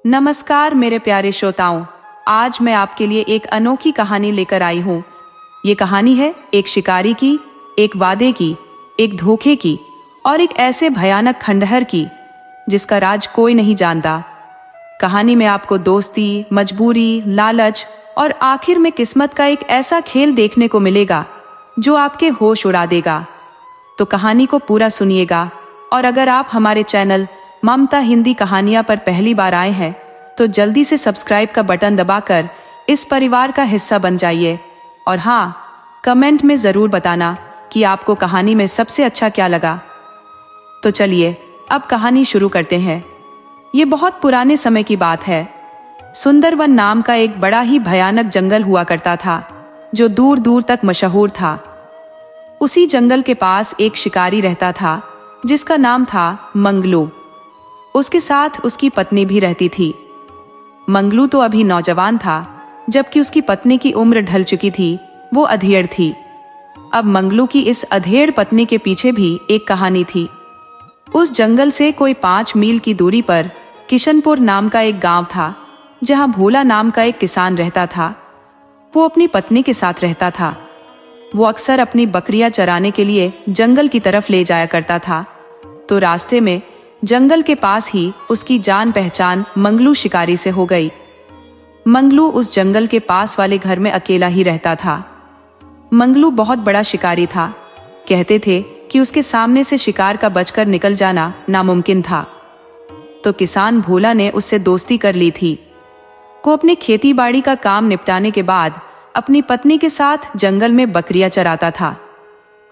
नमस्कार मेरे प्यारे श्रोताओं, आज मैं आपके लिए एक अनोखी कहानी लेकर आई हूँ। ये कहानी है एक शिकारी की, एक वादे की, एक धोखे की और एक ऐसे भयानक खंडहर की जिसका राज कोई नहीं जानता। कहानी में आपको दोस्ती, मजबूरी, लालच और आखिर में किस्मत का एक ऐसा खेल देखने को मिलेगा जो आपके होश उड़ा देगा। तो कहानी को पूरा सुनिएगा और अगर आप हमारे चैनल ममता हिंदी कहानियां पर पहली बार आए हैं तो जल्दी से सब्सक्राइब का बटन दबाकर इस परिवार का हिस्सा बन जाइए। और हाँ, कमेंट में जरूर बताना कि आपको कहानी में सबसे अच्छा क्या लगा। तो चलिए अब कहानी शुरू करते हैं। ये बहुत पुराने समय की बात है। सुंदरवन नाम का एक बड़ा ही भयानक जंगल हुआ करता था जो दूर दूर तक मशहूर था। उसी जंगल के पास एक शिकारी रहता था जिसका नाम था मंगलू। उसके साथ उसकी पत्नी भी रहती थी। मंगलू तो अभी नौजवान था जबकि उसकी पत्नी की उम्र ढल चुकी थी, वो अधेड़ थी। अब मंगलू की इस अधेड़ पत्नी के पीछे भी एक कहानी थी। उस जंगल से कोई 5 मील की दूरी पर किशनपुर नाम का एक गांव था जहां भोला नाम का एक किसान रहता था। वो अपनी पत्नी के साथ रहता था। वो अक्सर अपनी बकरियां चराने के लिए जंगल की तरफ ले जाया करता था। तो रास्ते में जंगल के पास ही उसकी जान पहचान मंगलू शिकारी से हो गई। मंगलू उस जंगल के पास वाले घर में अकेला ही रहता था। मंगलू बहुत बड़ा शिकारी था। कहते थे कि उसके सामने से शिकार का बचकर निकल जाना नामुमकिन था। तो किसान भोला ने उससे दोस्ती कर ली थी। वो अपनी खेती बाड़ी का काम निपटाने के बाद अपनी पत्नी के साथ जंगल में बकरियां चराता था।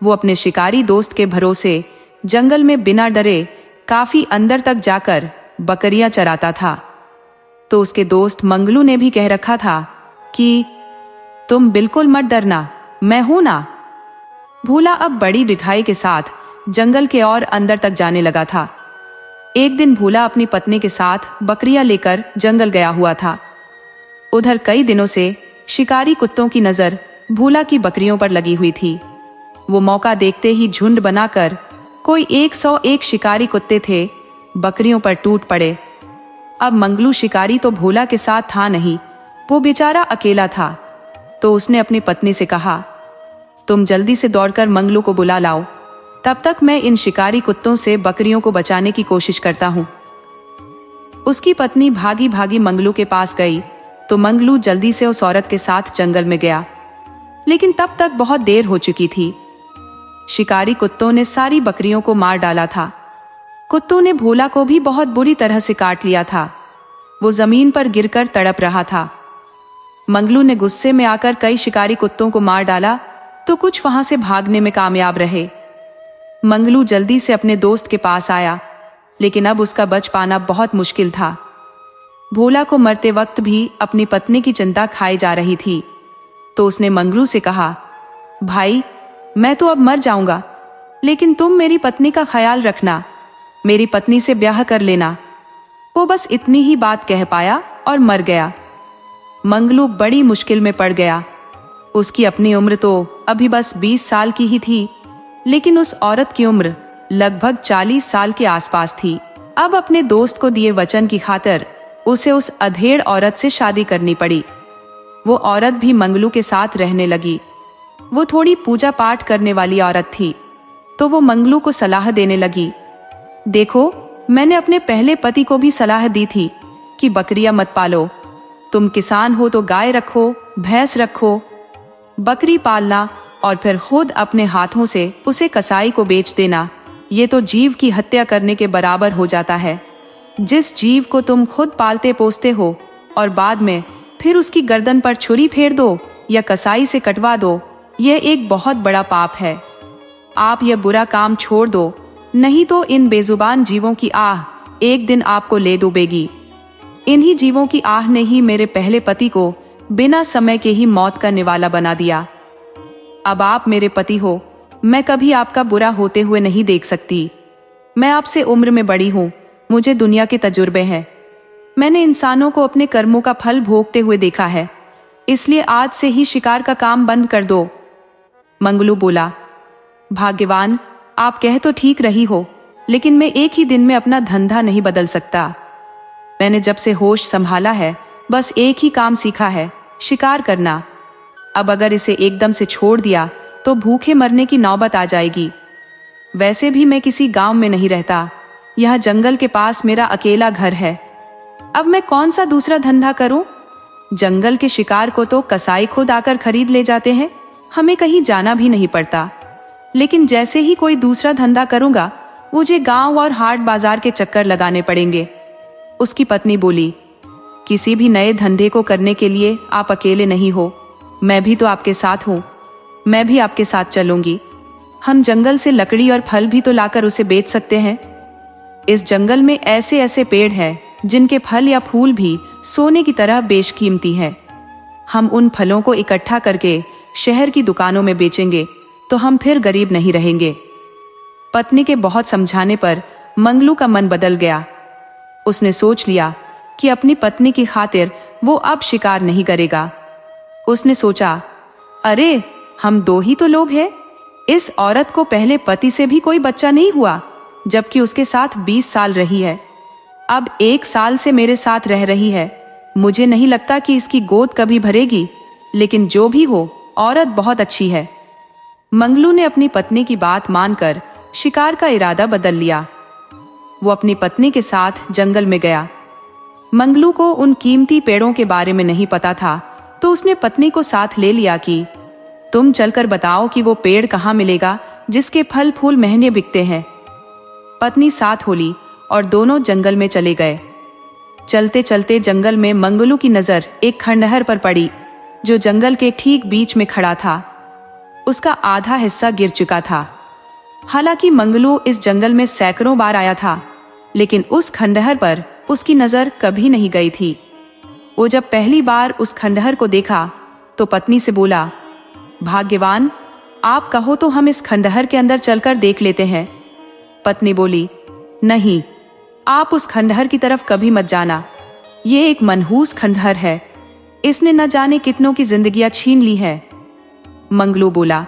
वो अपने शिकारी दोस्त के भरोसे जंगल में बिना डरे काफी अंदर तक जाकर बकरियां चराता था। तो उसके दोस्त मंगलू ने भी कह रखा था कि तुम बिल्कुल मत डरना, मैं हूं ना। भोला अब बड़ी रिठाई के साथ जंगल के और अंदर तक जाने लगा था। एक दिन भोला अपनी पत्नी के साथ बकरियां लेकर जंगल गया हुआ था। उधर कई दिनों से शिकारी कुत्तों की नजर भोला की बकरियों पर लगी हुई थी। वो मौका देखते ही झुंड बनाकर, कोई 101 शिकारी कुत्ते थे, बकरियों पर टूट पड़े। अब मंगलू शिकारी तो भोला के साथ था नहीं, वो बेचारा अकेला था। तो उसने अपनी पत्नी से कहा, तुम जल्दी से दौड़कर मंगलू को बुला लाओ, तब तक मैं इन शिकारी कुत्तों से बकरियों को बचाने की कोशिश करता हूं। उसकी पत्नी भागी भागी मंगलू के पास गई तो मंगलू जल्दी से उस औरत के साथ जंगल में गया। लेकिन तब तक बहुत देर हो चुकी थी। शिकारी कुत्तों ने सारी बकरियों को मार डाला था। कुत्तों ने भोला को भी बहुत बुरी तरह से काट लिया था। वो जमीन पर गिरकर तड़प रहा था। मंगलू ने गुस्से में आकर कई शिकारी कुत्तों को मार डाला तो कुछ वहां से भागने में कामयाब रहे। मंगलू जल्दी से अपने दोस्त के पास आया, लेकिन अब उसका बच पाना बहुत मुश्किल था। भोला को मरते वक्त भी अपनी पत्नी की चिंता खाई जा रही थी। तो उसने मंगलू से कहा, भाई, मैं तो अब मर जाऊंगा, लेकिन तुम मेरी पत्नी का ख्याल रखना, मेरी पत्नी से ब्याह कर लेना। वो बस इतनी ही बात कह पाया और मर गया। मंगलू बड़ी मुश्किल में पड़ गया। उसकी अपनी उम्र तो अभी बस 20 साल की ही थी, लेकिन उस औरत की उम्र लगभग 40 साल के आसपास थी। अब अपने दोस्त को दिए वचन की खातिर उसे उस अधेड़ औरत से शादी करनी पड़ी। वो औरत भी मंगलू के साथ रहने लगी। वो थोड़ी पूजा पाठ करने वाली औरत थी। तो वो मंगलू को सलाह देने लगी, देखो, मैंने अपने पहले पति को भी सलाह दी थी कि बकरियां मत पालो। तुम किसान हो तो गाय रखो, भैंस रखो, बकरी पालना और फिर खुद अपने हाथों से उसे कसाई को बेच देना। ये तो जीव की हत्या करने के बराबर हो जाता है। जिस जीव को तुम खुद पालते पोसते हो और बाद में फिर उसकी गर्दन पर छुरी फेर दो या कसाई से कटवा दो, यह एक बहुत बड़ा पाप है। आप यह बुरा काम छोड़ दो, नहीं तो इन बेजुबान जीवों की आह एक दिन आपको ले डूबेगी। इन्हीं जीवों की आह ने ही मेरे पहले पति को बिना समय के ही मौत का निवाला बना दिया। अब आप मेरे पति हो, मैं कभी आपका बुरा होते हुए नहीं देख सकती। मैं आपसे उम्र में बड़ी हूँ, मुझे दुनिया के तजुर्बे हैं। मैंने इंसानों को अपने कर्मों का फल भोगते हुए देखा है, इसलिए आज से ही शिकार का काम बंद कर दो। मंगलू बोला, भाग्यवान, आप कह तो ठीक रही हो, लेकिन मैं एक ही दिन में अपना धंधा नहीं बदल सकता। मैंने जब से होश संभाला है बस एक ही काम सीखा है, शिकार करना। अब अगर इसे एकदम से छोड़ दिया तो भूखे मरने की नौबत आ जाएगी। वैसे भी मैं किसी गांव में नहीं रहता, यह जंगल के पास मेरा अकेला घर है। अब मैं कौन सा दूसरा धंधा करूं? जंगल के शिकार को तो कसाई खुद आकर खरीद ले जाते हैं, हमें कहीं जाना भी नहीं पड़ता। लेकिन जैसे ही कोई दूसरा धंधा करूंगा मुझे गांव और हाट बाजार के चक्कर लगाने पड़ेंगे। उसकी पत्नी बोली, किसी भी नए धंधे को करने के लिए आप अकेले नहीं हो, मैं भी तो आपके साथ हूं। मैं भी आपके साथ चलूंगी। हम जंगल से लकड़ी और फल भी तो लाकर उसे बेच सकते हैं। इस जंगल में ऐसे ऐसे पेड़ हैं जिनके फल या फूल भी सोने की तरह बेशकीमती हैं। हम उन फलों को इकट्ठा करके शहर की दुकानों में बेचेंगे तो हम फिर गरीब नहीं रहेंगे। पत्नी के बहुत समझाने पर मंगलू का मन बदल गया। उसने सोच लिया कि अपनी पत्नी की खातिर वो अब शिकार नहीं करेगा। उसने सोचा, अरे हम दो ही तो लोग हैं। इस औरत को पहले पति से भी कोई बच्चा नहीं हुआ, जबकि उसके साथ 20 साल रही है। अब 1 साल से मेरे साथ रह रही है। मुझे नहीं लगता कि इसकी गोद कभी भरेगी, लेकिन जो भी हो, औरत बहुत अच्छी है। मंगलू ने अपनी पत्नी की बात मानकर शिकार का इरादा बदल लिया। वो अपनी पत्नी के साथ जंगल में गया। मंगलू को उन कीमती पेड़ों के बारे में नहीं पता था, तो उसने पत्नी को साथ ले लिया कि तुम चलकर बताओ कि वो पेड़ कहाँ मिलेगा जिसके फल फूल महंगे बिकते हैं। पत्नी साथ होली और दोनों जंगल में चले गए। चलते चलते जंगल में मंगलू की नजर एक खंडहर पर पड़ी जो जंगल के ठीक बीच में खड़ा था। उसका आधा हिस्सा गिर चुका था। हालांकि मंगलू इस जंगल में सैकड़ों बार आया था, लेकिन उस खंडहर पर उसकी नजर कभी नहीं गई थी। वो जब पहली बार उस खंडहर को देखा तो पत्नी से बोला, भाग्यवान, आप कहो तो हम इस खंडहर के अंदर चलकर देख लेते हैं। पत्नी बोली, नहीं, आप उस खंडहर की तरफ कभी मत जाना। ये एक मनहूस खंडहर है, इसने न जाने कितनों की जिंदगियां छीन ली है। मंगलू बोला,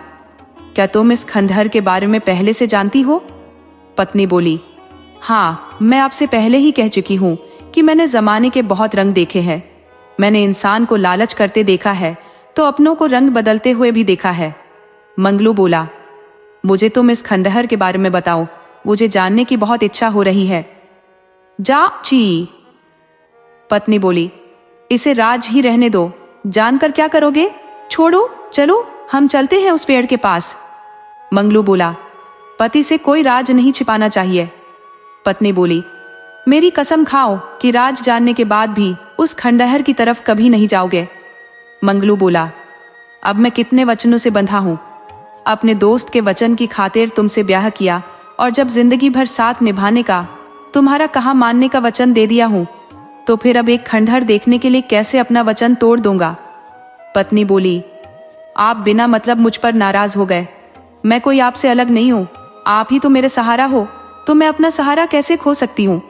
क्या तुम इस खंडहर के बारे में पहले से जानती हो? पत्नी बोली, हाँ, मैं आपसे पहले ही कह चुकी हूँ कि मैंने जमाने के बहुत रंग देखे हैं। मैंने इंसान को लालच करते देखा है तो अपनों को रंग बदलते हुए भी देखा है। मंगलू बोला, मुझे तुम इस खंडहर के बारे में बताओ, मुझे जानने की बहुत इच्छा हो रही है। जा ची। पत्नी बोली, इसे राज ही रहने दो, जानकर क्या करोगे? छोड़ो, चलो हम चलते हैं उस पेड़ के पास। मंगलू बोला, पति से कोई राज नहीं छिपाना चाहिए। पत्नी बोली, मेरी कसम खाओ कि राज जानने के बाद भी उस खंडहर की तरफ कभी नहीं जाओगे। मंगलू बोला, अब मैं कितने वचनों से बंधा हूं। अपने दोस्त के वचन की खातिर तुमसे ब्याह किया और जब जिंदगी भर साथ निभाने का, तुम्हारा कहा मानने का वचन दे दिया हूं, तो फिर अब एक खंडहर देखने के लिए कैसे अपना वचन तोड़ दूंगा? पत्नी बोली, आप बिना मतलब मुझ पर नाराज हो गए। मैं कोई आपसे अलग नहीं हूं, आप ही तो मेरे सहारा हो, तो मैं अपना सहारा कैसे खो सकती हूँ?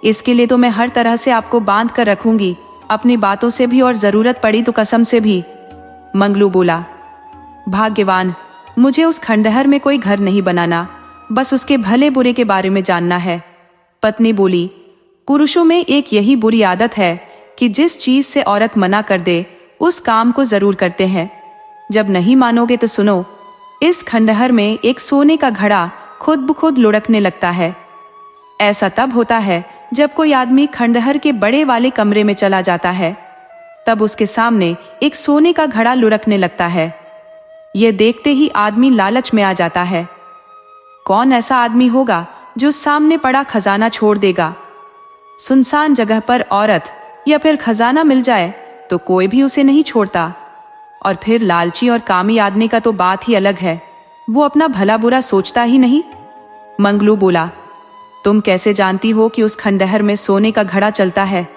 इसके लिए तो मैं हर तरह से आपको बांध कर रखूंगी, अपनी बातों से भी और जरूरत पड़ी तो कसम से भी। मंगलू बोला, भाग्यवान, मुझे उस खंडहर में कोई घर नहीं बनाना, बस उसके भले बुरे के बारे में जानना है। पत्नी बोली, पुरुषों में एक यही बुरी आदत है कि जिस चीज से औरत मना कर दे उस काम को जरूर करते हैं। जब नहीं मानोगे तो सुनो, इस खंडहर में एक सोने का घड़ा खुद ब खुद लुढ़कने लगता है। ऐसा तब होता है जब कोई आदमी खंडहर के बड़े वाले कमरे में चला जाता है, तब उसके सामने एक सोने का घड़ा लुढ़कने लगता है। यह देखते ही आदमी लालच में आ जाता है। कौन ऐसा आदमी होगा जो सामने पड़ा खजाना छोड़ देगा? सुनसान जगह पर औरत या फिर खजाना मिल जाए तो कोई भी उसे नहीं छोड़ता। और फिर लालची और कामी आदमी का तो बात ही अलग है, वो अपना भला बुरा सोचता ही नहीं। मंगलू बोला, तुम कैसे जानती हो कि उस खंडहर में सोने का घड़ा चलता है?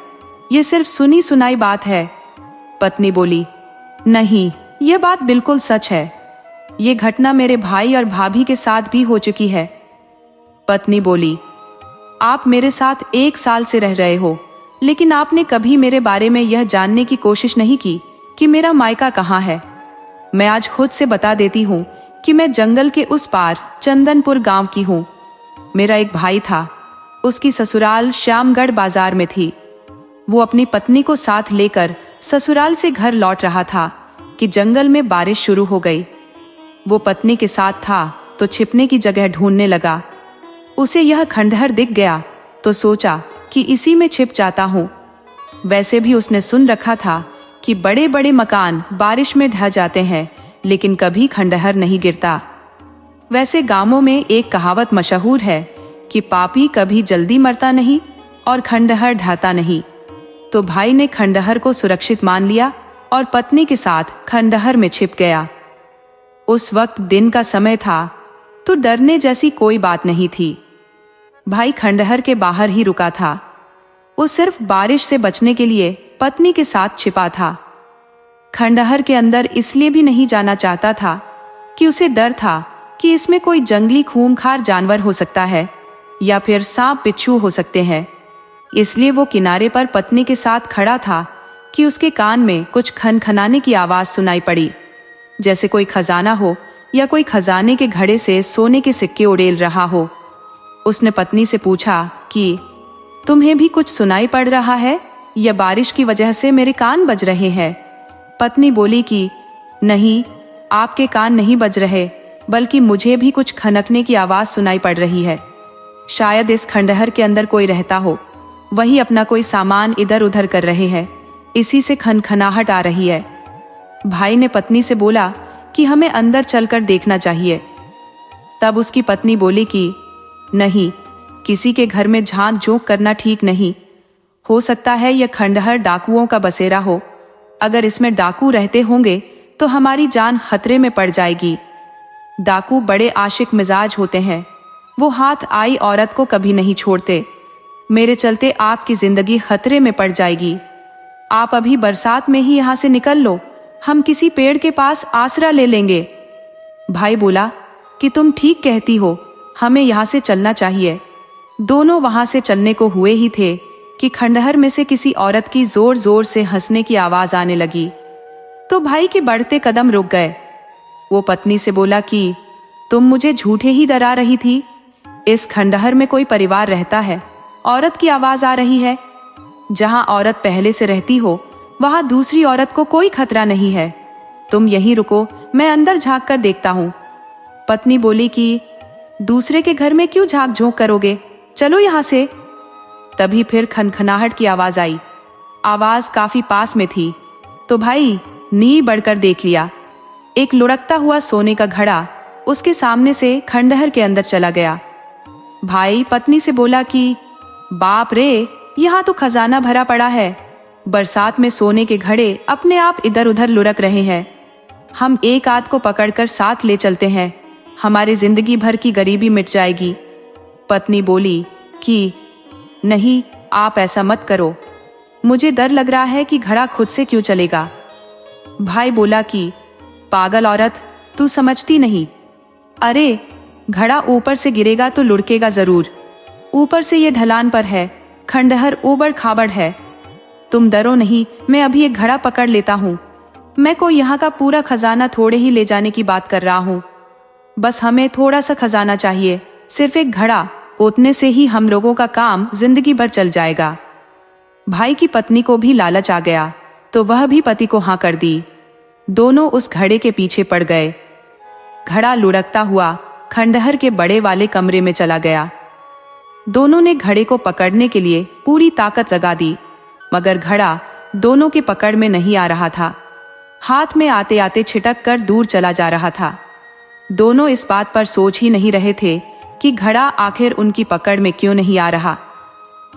ये सिर्फ सुनी सुनाई बात है। पत्नी बोली, नहीं, यह बात बिल्कुल सच है। ये घटना मेरे भाई और भाभी के साथ भी हो चुकी है। पत्नी बोली, आप मेरे साथ 1 साल से रह रहे हो, लेकिन आपने कभी मेरे बारे में यह जानने की कोशिश नहीं की कि मेरा मायका कहाँ है। मैं आज खुद से बता देती हूँ कि मैं जंगल के उस पार चंदनपुर गांव की हूँ। मेरा एक भाई था, उसकी ससुराल श्यामगढ़ बाजार में थी। वो अपनी पत्नी को साथ लेकर ससुराल से घर लौट रहा था कि जंगल में बारिश शुरू हो गई। वो पत्नी के साथ था तो छिपने की जगह ढूंढने लगा। उसे यह खंडहर दिख गया तो सोचा कि इसी में छिप जाता हूँ। वैसे भी उसने सुन रखा था कि बड़े बड़े मकान बारिश में ढह जाते हैं, लेकिन कभी खंडहर नहीं गिरता। वैसे गांवों में एक कहावत मशहूर है कि पापी कभी जल्दी मरता नहीं और खंडहर ढहता नहीं। तो भाई ने खंडहर को सुरक्षित मान लिया और पत्नी के साथ खंडहर में छिप गया। उस वक्त दिन का समय था तो डरने जैसी कोई बात नहीं थी। भाई खंडहर के बाहर ही रुका था। वो सिर्फ बारिश से बचने के लिए पत्नी के साथ छिपा था। खंडहर के अंदर इसलिए भी नहीं जाना चाहता था कि उसे डर था कि इसमें कोई जंगली खूंखार जानवर हो सकता है या फिर सांप बिच्छू हो सकते हैं। इसलिए वो किनारे पर पत्नी के साथ खड़ा था कि उसके कान में कुछ खनखनाने की आवाज सुनाई पड़ी, जैसे कोई खजाना हो या कोई खजाने के घड़े से सोने के सिक्के उड़ेल रहा हो। उसने पत्नी से पूछा कि तुम्हें भी कुछ सुनाई पड़ रहा है या बारिश की वजह से मेरे कान बज रहे हैं? पत्नी बोली कि नहीं, आपके कान नहीं बज रहे, बल्कि मुझे भी कुछ खनकने की आवाज सुनाई पड़ रही है। शायद इस खंडहर के अंदर कोई रहता हो, वही अपना कोई सामान इधर उधर कर रहे हैं, इसी से खनखनाहट आ रही है। भाई ने पत्नी से बोला कि हमें अंदर चलकर देखना चाहिए। तब उसकी पत्नी बोली कि नहीं, किसी के घर में झांक झोंक करना ठीक नहीं। हो सकता है यह खंडहर डाकुओं का बसेरा हो। अगर इसमें डाकू रहते होंगे तो हमारी जान खतरे में पड़ जाएगी। डाकू बड़े आशिक मिजाज होते हैं, वो हाथ आई औरत को कभी नहीं छोड़ते। मेरे चलते आपकी जिंदगी खतरे में पड़ जाएगी। आप अभी बरसात में ही यहाँ से निकल लो, हम किसी पेड़ के पास आसरा ले लेंगे। भाई बोला कि तुम ठीक कहती हो, हमें यहाँ से चलना चाहिए। दोनों वहां से चलने को हुए ही थे कि खंडहर में से किसी औरत की जोर जोर से हंसने की आवाज आने लगी। तो भाई के बढ़ते कदम रुक गए। वो पत्नी से बोला कि तुम मुझे झूठे ही डरा रही थी। इस खंडहर में कोई परिवार रहता है, औरत की आवाज आ रही है। जहां औरत पहले से रहती हो वहां दूसरी औरत को कोई खतरा नहीं है। तुम यहीं रुको, मैं अंदर झांक कर देखता हूँ। पत्नी बोली कि दूसरे के घर में क्यों झांक झोंक करोगे, चलो यहाँ से। तभी फिर खनखनाहट की आवाज आई। आवाज काफी पास में थी तो भाई नींव बढ़कर देख लिया। एक लुढ़कता हुआ सोने का घड़ा उसके सामने से खंडहर के अंदर चला गया। भाई पत्नी से बोला कि बाप रे, यहाँ तो खजाना भरा पड़ा है। बरसात में सोने के घड़े अपने आप इधर उधर लुढ़क रहे हैं। हम एक आध को पकड़कर साथ ले चलते हैं, हमारी जिंदगी भर की गरीबी मिट जाएगी। पत्नी बोली कि नहीं, आप ऐसा मत करो, मुझे डर लग रहा है कि घड़ा खुद से क्यों चलेगा। भाई बोला कि पागल औरत, तू समझती नहीं। अरे, घड़ा ऊपर से गिरेगा तो लुढ़केगा जरूर। ऊपर से ये ढलान पर है, खंडहर ऊबड़ खाबड़ है। तुम डरो नहीं, मैं अभी एक घड़ा पकड़ लेता हूँ। मैं को यहाँ का पूरा खजाना थोड़े ही ले जाने की बात कर रहा हूँ। बस हमें थोड़ा सा खजाना चाहिए, सिर्फ एक घड़ा, उतने से ही हम लोगों का काम जिंदगी भर चल जाएगा। भाई की पत्नी को भी लालच आ गया तो वह भी पति को हाँ कर दी। दोनों उस घड़े के पीछे पड़ गए। घड़ा लुढ़कता हुआ खंडहर के बड़े वाले कमरे में चला गया। दोनों ने घड़े को पकड़ने के लिए पूरी ताकत लगा दी, मगर घड़ा दोनों के पकड़ में नहीं आ रहा था। हाथ में आते आते छिटक कर दूर चला जा रहा था। दोनों इस बात पर सोच ही नहीं रहे थे कि घड़ा आखिर उनकी पकड़ में क्यों नहीं आ रहा।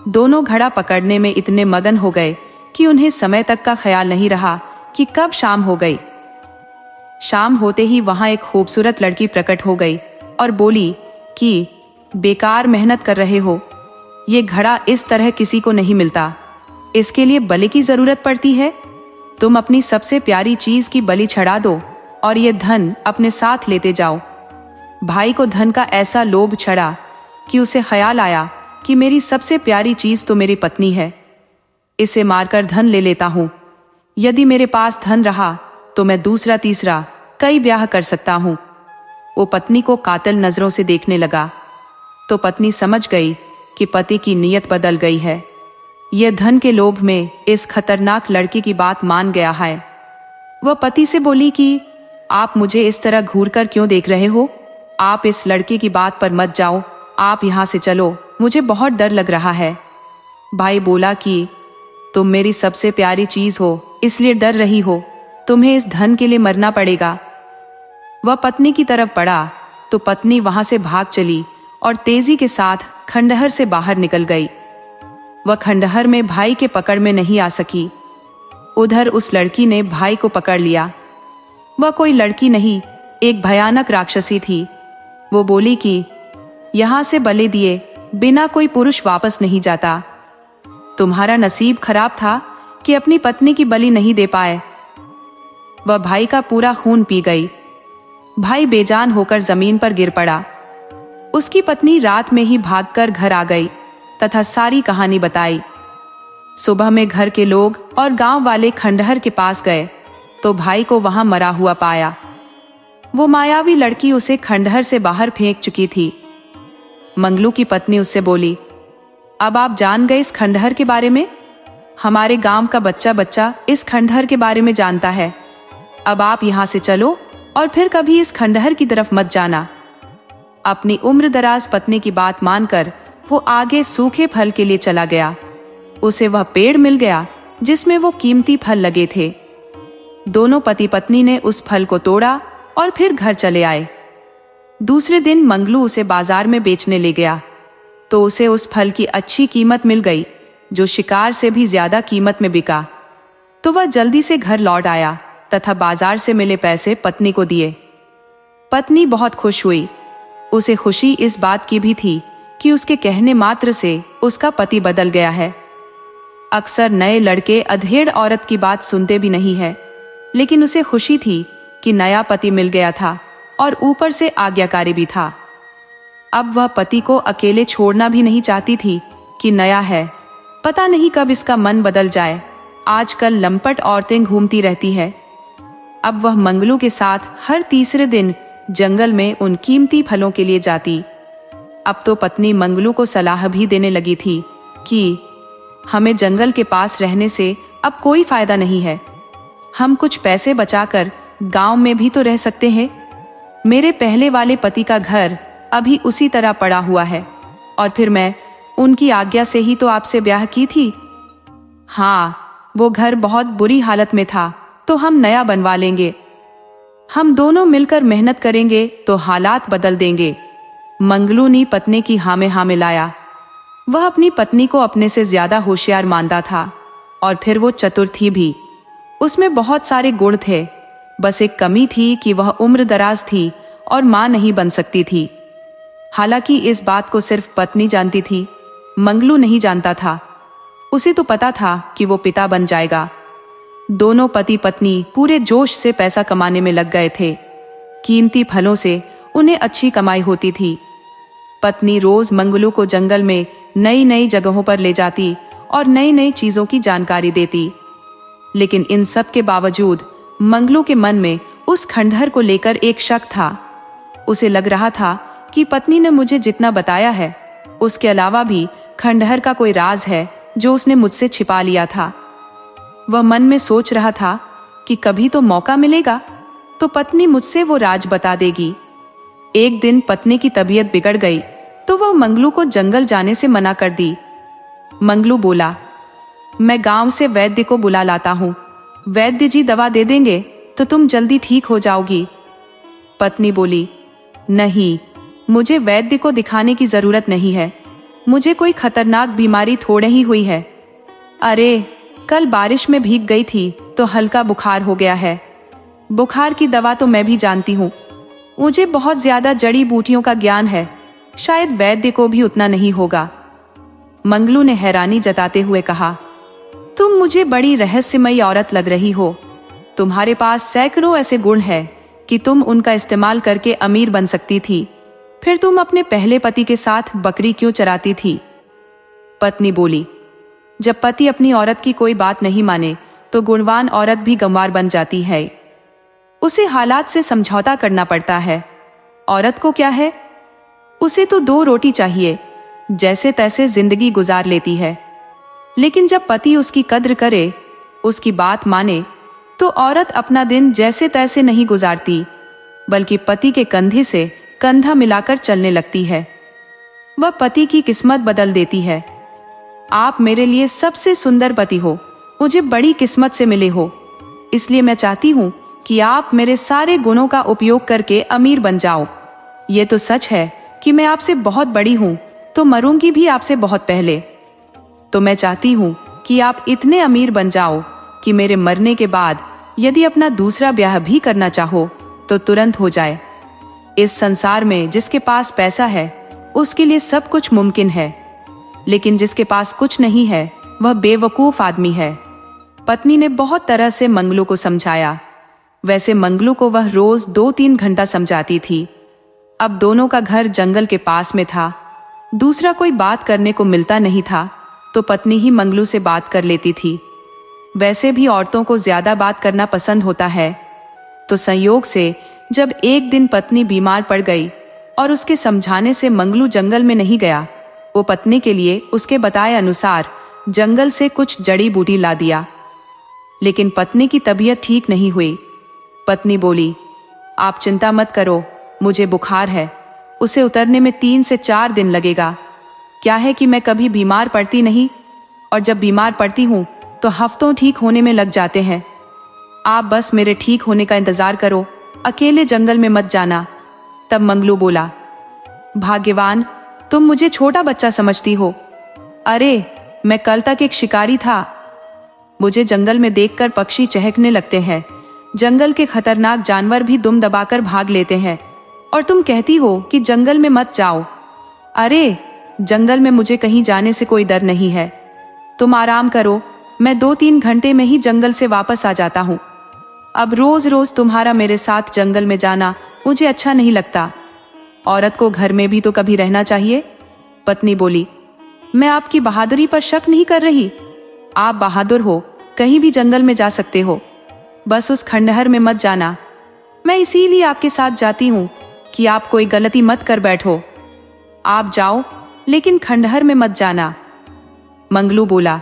दोनों घड़ा पकड़ने में इतने मगन हो गए कि उन्हें समय तक का ख्याल नहीं रहा कि कब शाम हो गई। शाम होते ही वहां एक खूबसूरत लड़की प्रकट हो गई और बोली कि बेकार मेहनत कर रहे हो, ये घड़ा इस तरह किसी को नहीं मिलता, इसके लिए बलि की जरूरत पड़ती है। तुम अपनी सबसे प्यारी चीज की बलि चढ़ा दो और ये धन अपने साथ लेते जाओ। भाई को धन का ऐसा लोभ चढ़ा कि उसे ख्याल आया कि मेरी सबसे प्यारी चीज तो मेरी पत्नी है, इसे मारकर धन ले लेता हूं। यदि मेरे पास धन रहा तो मैं दूसरा तीसरा कई ब्याह कर सकता हूं। वो पत्नी को कातिल नजरों से देखने लगा तो पत्नी समझ गई कि पति की नीयत बदल गई है। यह धन के लोभ में इस खतरनाक लड़के की बात मान गया है। वह पति से बोली कि आप मुझे इस तरह घूर कर क्यों देख रहे हो? आप इस लड़के की बात पर मत जाओ, आप यहाँ से चलो, मुझे बहुत डर लग रहा है। भाई बोला कि तुम मेरी सबसे प्यारी चीज हो, इसलिए डर रही हो, तुम्हें इस धन के लिए मरना पड़ेगा। वह पत्नी की तरफ बढ़ा तो पत्नी वहां से भाग चली और तेजी के साथ खंडहर से बाहर निकल गई। वह खंडहर में भाई के पकड़ में नहीं आ सकी। उधर उस लड़की ने भाई को पकड़ लिया। वह कोई लड़की नहीं, एक भयानक राक्षसी थी। वो बोली कि यहां से बलि दिए बिना कोई पुरुष वापस नहीं जाता। तुम्हारा नसीब खराब था कि अपनी पत्नी की बलि नहीं दे पाए। वह भाई का पूरा खून पी गई। भाई बेजान होकर जमीन पर गिर पड़ा। उसकी पत्नी रात में ही भागकर घर आ गई तथा सारी कहानी बताई। सुबह में घर के लोग और गांव वाले खंडहर के पास गए तो भाई को वहां मरा हुआ पाया। वो मायावी लड़की उसे खंडहर से बाहर फेंक चुकी थी। मंगलू की पत्नी उससे बोली, अब आप जान गए इस खंडहर के बारे में? हमारे गांव का बच्चा बच्चा इस खंडहर के बारे में जानता है। अब आप यहां से चलो और फिर कभी इस खंडहर की तरफ मत जाना। अपनी उम्र दराज पत्नी की बात मानकर वो आगे सूखे फल के लिए चला गया। उसे वह पेड़ मिल गया जिसमें वो कीमती फल लगे थे। दोनों पति पत्नी ने उस फल को तोड़ा और फिर घर चले आए। दूसरे दिन मंगलू उसे बाजार में बेचने ले गया तो उसे उस फल की अच्छी कीमत मिल गई, जो शिकार से भी ज्यादा कीमत में बिका। तो वह जल्दी से घर लौट आया तथा बाजार से मिले पैसे पत्नी को दिए। पत्नी बहुत खुश हुई। उसे खुशी इस बात की भी थी कि उसके कहने मात्र से उसका पति बदल गया है। अक्सर नए लड़के अधेड़ औरत की बात सुनते भी नहीं है, लेकिन उसे खुशी थी कि नया पति मिल गया था और ऊपर से आज्ञाकारी भी था। अब वह पति को अकेले छोड़ना भी नहीं चाहती थी कि नया है, पता नहीं कब इसका मन बदल जाए। आजकल लंपट औरतें घूमती रहती है। अब वह मंगलू के साथ हर तीसरे दिन जंगल में उन कीमती फलों के लिए जाती। अब तो पत्नी मंगलू को सलाह भी देने लगी थी कि हमें जंगल के पास रहने से अब कोई फायदा नहीं है। हम कुछ पैसे बचाकर गांव में भी तो रह सकते हैं। मेरे पहले वाले पति का घर अभी उसी तरह पड़ा हुआ है और फिर मैं उनकी आज्ञा से ही तो आपसे ब्याह की थी। हाँ, वो घर बहुत बुरी हालत में था तो हम नया बनवा लेंगे। हम दोनों मिलकर मेहनत करेंगे तो हालात बदल देंगे। मंगलू ने पत्नी की हाँ में हाँ मिलाया। वह अपनी पत्नी को अपने से ज्यादा होशियार मानता था और फिर वो चतुर थी भी। उसमें बहुत सारे गुण थे, बस एक कमी थी कि वह उम्र दराज थी और मां नहीं बन सकती थी। हालांकि इस बात को सिर्फ पत्नी जानती थी, मंगलू नहीं जानता था। उसे तो पता था कि वो पिता बन जाएगा। दोनों पति पत्नी पूरे जोश से पैसा कमाने में लग गए थे। कीमती फलों से उन्हें अच्छी कमाई होती थी। पत्नी रोज मंगलू को जंगल में नई नई जगहों पर ले जाती और नई नई चीजों की जानकारी देती। लेकिन इन सब के बावजूद मंगलू के मन में उस खंडहर को लेकर एक शक था। उसे लग रहा था कि पत्नी ने मुझे जितना बताया है उसके अलावा भी खंडहर का कोई राज है जो उसने मुझसे छिपा लिया था। वह मन में सोच रहा था कि कभी तो मौका मिलेगा तो पत्नी मुझसे वो राज बता देगी। एक दिन पत्नी की तबीयत बिगड़ गई तो वह मंगलू को जंगल जाने से मना कर दी। मंगलू बोला, मैं गांव से वैद्य को बुला लाता हूं। वैद्य जी दवा दे देंगे तो तुम जल्दी ठीक हो जाओगी। पत्नी बोली, नहीं, मुझे वैद्य को दिखाने की जरूरत नहीं है। मुझे कोई खतरनाक बीमारी थोड़े ही हुई है। अरे, कल बारिश में भीग गई थी तो हल्का बुखार हो गया है। बुखार की दवा तो मैं भी जानती हूँ। मुझे बहुत ज्यादा जड़ी बूटियों का ज्ञान है, शायद वैद्य को भी उतना नहीं होगा। मंगलू ने हैरानी जताते हुए कहा, तुम मुझे बड़ी रहस्यमयी औरत लग रही हो। तुम्हारे पास सैकड़ों ऐसे गुण हैं कि तुम उनका इस्तेमाल करके अमीर बन सकती थी। फिर तुम अपने पहले पति के साथ बकरी क्यों चराती थी? पत्नी बोली, जब पति अपनी औरत की कोई बात नहीं माने तो गुणवान औरत भी गंवार बन जाती है। उसे हालात से समझौता करना पड़ता है। औरत को क्या है, उसे तो 2 रोटी चाहिए, जैसे तैसे जिंदगी गुजार लेती है। लेकिन जब पति उसकी कद्र करे, उसकी बात माने, तो औरत अपना दिन जैसे तैसे नहीं गुजारती, बल्कि पति के कंधे से कंधा मिलाकर चलने लगती है। वह पति की किस्मत बदल देती है। आप मेरे लिए सबसे सुंदर पति हो, मुझे बड़ी किस्मत से मिले हो, इसलिए मैं चाहती हूँ कि आप मेरे सारे गुणों का उपयोग करके अमीर बन जाओ। ये तो सच है कि मैं आपसे बहुत बड़ी हूँ, तो मरूंगी भी आपसे बहुत पहले। तो मैं चाहती हूँ कि आप इतने अमीर बन जाओ कि मेरे मरने के बाद यदि अपना दूसरा ब्याह भी करना चाहो तो तुरंत हो जाए। इस संसार में जिसके पास पैसा है उसके लिए सब कुछ मुमकिन है, लेकिन जिसके पास कुछ नहीं है वह बेवकूफ आदमी है। पत्नी ने बहुत तरह से मंगलू को समझाया। वैसे मंगलू को वह रोज 2-3 घंटा समझाती थी। अब दोनों का घर जंगल के पास में था, दूसरा कोई बात करने को मिलता नहीं था, तो पत्नी ही मंगलू से बात कर लेती थी। वैसे भी औरतों को ज्यादा बात करना पसंद होता है। तो संयोग से जब एक दिन पत्नी बीमार पड़ गई और उसके समझाने से मंगलू जंगल में नहीं गया, वो पत्नी के लिए उसके बताए अनुसार जंगल से कुछ जड़ी बूटी ला दिया। लेकिन पत्नी की तबीयत ठीक नहीं हुई। पत्नी बोली, आप चिंता मत करो, मुझे बुखार है, उसे उतरने में 3 से 4 दिन लगेगा। क्या है कि मैं कभी बीमार पड़ती नहीं, और जब बीमार पड़ती हूँ तो हफ्तों ठीक होने में लग जाते हैं। आप बस मेरे ठीक होने का इंतजार करो, अकेले जंगल में मत जाना। तब मंगलू बोला, भाग्यवान, तुम मुझे छोटा बच्चा समझती हो। अरे, मैं कल तक एक शिकारी था। मुझे जंगल में देखकर पक्षी चहकने लगते हैं, जंगल के खतरनाक जानवर भी दुम दबाकर भाग लेते हैं, और तुम कहती हो कि जंगल में मत जाओ। अरे, जंगल में मुझे कहीं जाने से कोई डर नहीं है। तुम आराम करो, मैं 2-3 घंटे में ही जंगल से वापस आ जाता हूँ। अब रोज रोज तुम्हारा मेरे साथ जंगल में जाना मुझे अच्छा नहीं लगता। औरत को घर में भी तो कभी रहना चाहिए। पत्नी बोली, मैं आपकी बहादुरी पर शक नहीं कर रही। आप बहादुर हो, कहीं भी जंगल में जा सकते हो, बस उस खंडहर में मत जाना। मैं इसीलिए आपके साथ जाती हूँ कि आप कोई गलती मत कर बैठो। आप जाओ, लेकिन खंडहर में मत जाना। मंगलू बोला,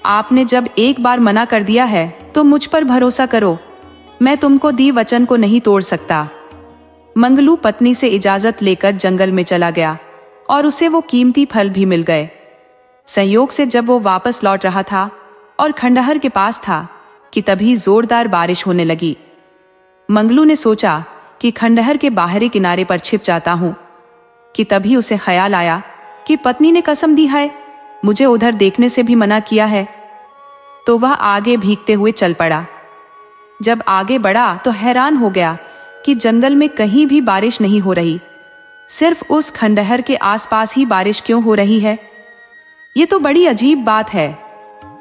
आपने जब एक बार मना कर दिया है तो मुझ पर भरोसा करो, मैं तुमको दी वचन को नहीं तोड़ सकता। मंगलू पत्नी से इजाजत लेकर जंगल में चला गया और उसे वो कीमती फल भी मिल गए। संयोग से जब वो वापस लौट रहा था और खंडहर के पास था कि तभी जोरदार बारिश होने लगी। मंगलू ने सोचा कि खंडहर के बाहरी किनारे पर छिप जाता हूं, कि तभी उसे ख्याल आया कि पत्नी ने कसम दी है, मुझे उधर देखने से भी मना किया है। तो वह आगे भीगते हुए चल पड़ा। जब आगे बढ़ा तो हैरान हो गया कि जंगल में कहीं भी बारिश नहीं हो रही, सिर्फ उस खंडहर के आसपास ही बारिश क्यों हो रही है। ये तो बड़ी अजीब बात है।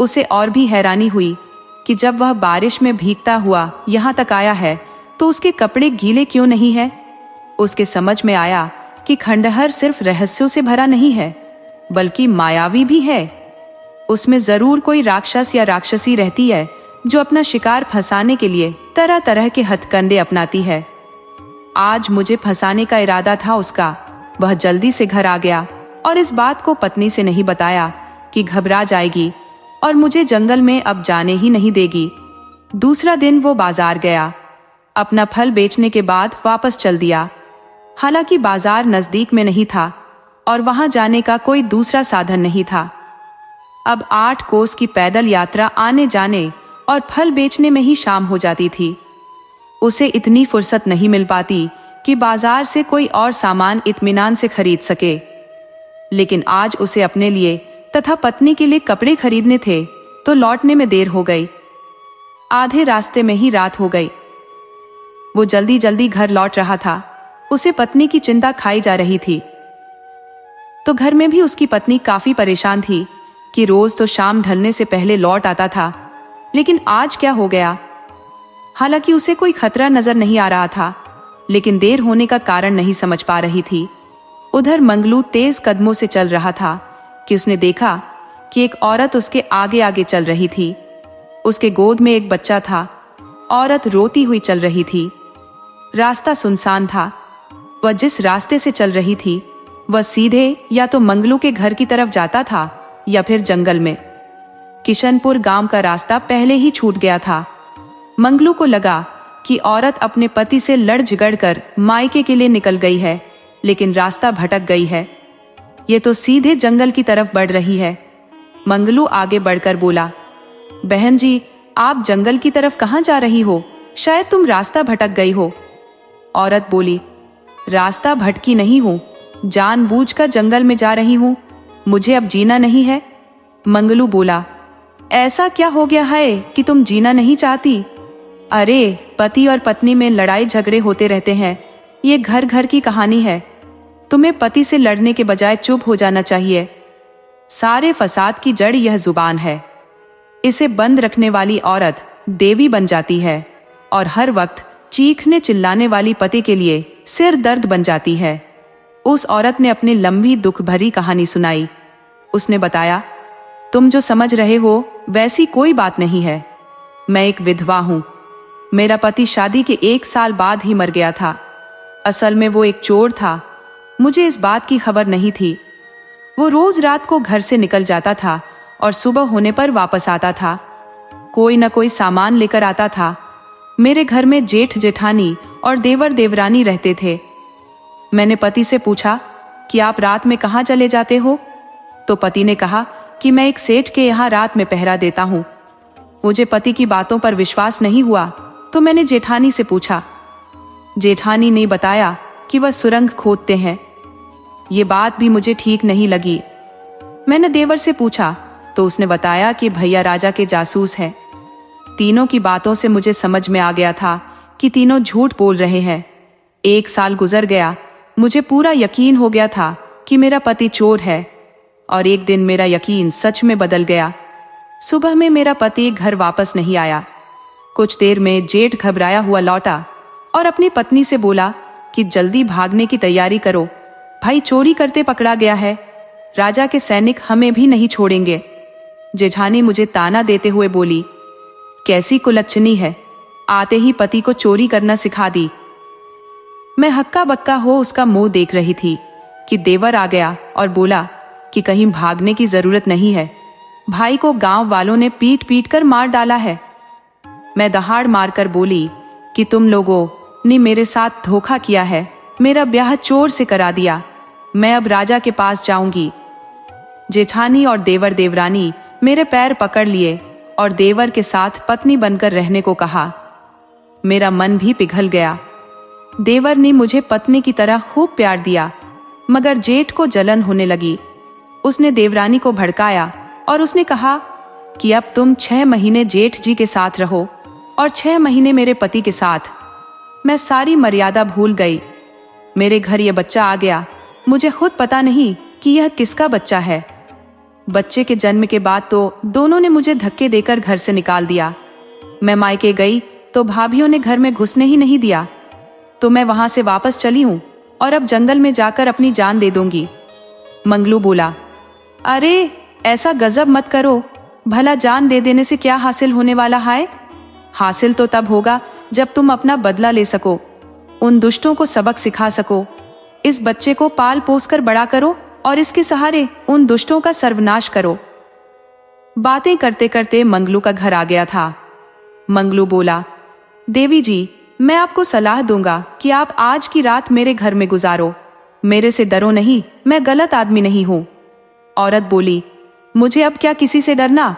उसे और भी हैरानी हुई कि जब वह बारिश में भीगता हुआ यहाँ तक आया है तो उसके कपड़े गीले क्यों नहीं है। उसके समझ में आया कि खंडहर सिर्फ रहस्यों से भरा नहीं है, बल्कि मायावी भी है। उसमें जरूर कोई राक्षस या राक्षसी रहती है जो अपना शिकार फंसाने के लिए तरह तरह के हथकंडे अपनाती है। आज मुझे फंसाने का इरादा था उसका। वह जल्दी से घर आ गया और इस बात को पत्नी से नहीं बताया कि घबरा जाएगी और मुझे जंगल में अब जाने ही नहीं देगी। दूसरा दिन वो बाजार गया, अपना फल बेचने के बाद वापस चल दिया। हालांकि बाजार नजदीक में नहीं था और वहां जाने का कोई दूसरा साधन नहीं था। अब 8 कोस की पैदल यात्रा आने जाने और फल बेचने में ही शाम हो जाती थी। उसे इतनी फुर्सत नहीं मिल पाती कि बाजार से कोई और सामान इत्मीनान से खरीद सके। लेकिन आज उसे अपने लिए तथा पत्नी के लिए कपड़े खरीदने थे, तो लौटने में देर हो गई। आधे रास्ते में ही रात हो गई। वो जल्दी जल्दी घर लौट रहा था। उसे पत्नी की चिंता खाई जा रही थी। तो घर में भी उसकी पत्नी काफी परेशान थी कि रोज तो शाम ढलने से पहले लौट आता था, लेकिन आज क्या हो गया। हालांकि उसे कोई खतरा नजर नहीं आ रहा था, लेकिन देर होने का कारण नहीं समझ पा रही थी। उधर मंगलू तेज कदमों से चल रहा था कि उसने देखा कि एक औरत उसके आगे आगे चल रही थी। उसके गोद में एक बच्चा था। औरत रोती हुई चल रही थी। रास्ता सुनसान था। वह जिस रास्ते से चल रही थी वह सीधे या तो मंगलू के घर की तरफ जाता था या फिर जंगल में। किशनपुर गांव का रास्ता पहले ही छूट गया था। मंगलू को लगा कि औरत अपने पति से लड़ झगड़ कर मायके के लिए निकल गई है, लेकिन रास्ता भटक गई है। ये तो सीधे जंगल की तरफ बढ़ रही है। मंगलू आगे बढ़कर बोला, बहन जी, आप जंगल की तरफ कहाँ जा रही हो? शायद तुम रास्ता भटक गई हो। औरत बोली, रास्ता भटकी नहीं हूं, जानबूझकर जंगल में जा रही हूं। मुझे अब जीना नहीं है। मंगलू बोला, ऐसा क्या हो गया है कि तुम जीना नहीं चाहती? अरे, पति और पत्नी में लड़ाई झगड़े होते रहते हैं। ये घर घर की कहानी है। तुम्हें पति से लड़ने के बजाय चुप हो जाना चाहिए। सारे फसाद की जड़ यह जुबान है। इसे बंद रखने वाली औरत देवी बन जाती है और हर वक्त चीखने चिल्लाने वाली पति के लिए सिर दर्द बन जाती है। उस औरत ने अपनी लंबी दुख भरी कहानी सुनाई। उसने बताया, तुम जो समझ रहे हो वैसी कोई बात नहीं है। मैं एक विधवा हूं। मेरा पति शादी के 1 साल बाद ही मर गया था। असल में वो एक चोर था। मुझे इस बात की खबर नहीं थी। वो रोज रात को घर से निकल जाता था और सुबह होने पर वापस आता था। कोई न कोई सामान लेकर आता था। मेरे घर में जेठ जेठानी और देवर देवरानी रहते थे। मैंने पति से पूछा कि आप रात में कहाँ चले जाते हो? तो पति ने कहा कि मैं एक सेठ के यहाँ रात में पहरा देता हूँ। मुझे पति की बातों पर विश्वास नहीं हुआ तो मैंने जेठानी से पूछा। जेठानी ने बताया कि वह सुरंग खोदते हैं। ये बात भी मुझे ठीक नहीं लगी। मैंने देवर से पूछा तो उसने बताया कि भैया राजा के जासूस हैं। तीनों की बातों से मुझे समझ में आ गया था कि तीनों झूठ बोल रहे हैं। 1 साल गुजर गया। मुझे पूरा यकीन हो गया था कि मेरा पति चोर है और एक दिन मेरा यकीन सच में बदल गया। सुबह में मेरा पति घर वापस नहीं आया। कुछ देर में जेठ घबराया हुआ लौटा और अपनी पत्नी से बोला कि जल्दी भागने की तैयारी करो, भाई चोरी करते पकड़ा गया है। राजा के सैनिक हमें भी नहीं छोड़ेंगे। जेठानी मुझे ताना देते हुए बोली, कैसी कुलच्छनी है, आते ही पति को चोरी करना सिखा दी। मैं हक्का बक्का हो उसका मुंह देख रही थी कि देवर आ गया और बोला कि कहीं भागने की जरूरत नहीं है। भाई को गांव वालों ने पीट पीट कर मार डाला है। मैं दहाड़ मारकर बोली कि तुम लोगों ने मेरे साथ धोखा किया है। मेरा ब्याह चोर से करा दिया। मैं अब राजा के पास जाऊंगी। जेठानी और देवर देवरानी मेरे पैर पकड़ लिए और देवर के साथ पत्नी बनकर रहने को कहा। मेरा मन भी पिघल गया। देवर ने मुझे पत्नी की तरह खूब प्यार दिया, मगर जेठ को जलन होने लगी। उसने देवरानी को भड़काया और उसने कहा कि अब तुम 6 महीने जेठ जी के साथ रहो और 6 महीने मेरे पति के साथ। मैं सारी मर्यादा भूल गई। मेरे घर यह बच्चा आ गया। मुझे खुद पता नहीं कि यह किसका बच्चा है। बच्चे के जन्म के बाद तो दोनों ने मुझे धक्के देकर घर से निकाल दिया। मैं मायके गई तो भाभियों ने घर में घुसने ही नहीं दिया, तो मैं वहां से वापस चली हूं और अब जंगल में जाकर अपनी जान दे दूंगी। मंगलू बोला, अरे ऐसा गजब मत करो। भला जान दे देने से क्या हासिल होने वाला है? हासिल तो तब होगा जब तुम अपना बदला ले सको, उन दुष्टों को सबक सिखा सको। इस बच्चे को पाल पोस कर बड़ा करो और इसके सहारे उन दुष्टों का सर्वनाश करो। बातें करते करते मंगलू का घर आ गया था। मंगलू बोला, देवी जी, मैं आपको सलाह दूंगा कि आप आज की रात मेरे घर में गुजारो। मेरे से डरो नहीं, मैं गलत आदमी नहीं हूं। औरत बोली, मुझे अब क्या किसी से डरना?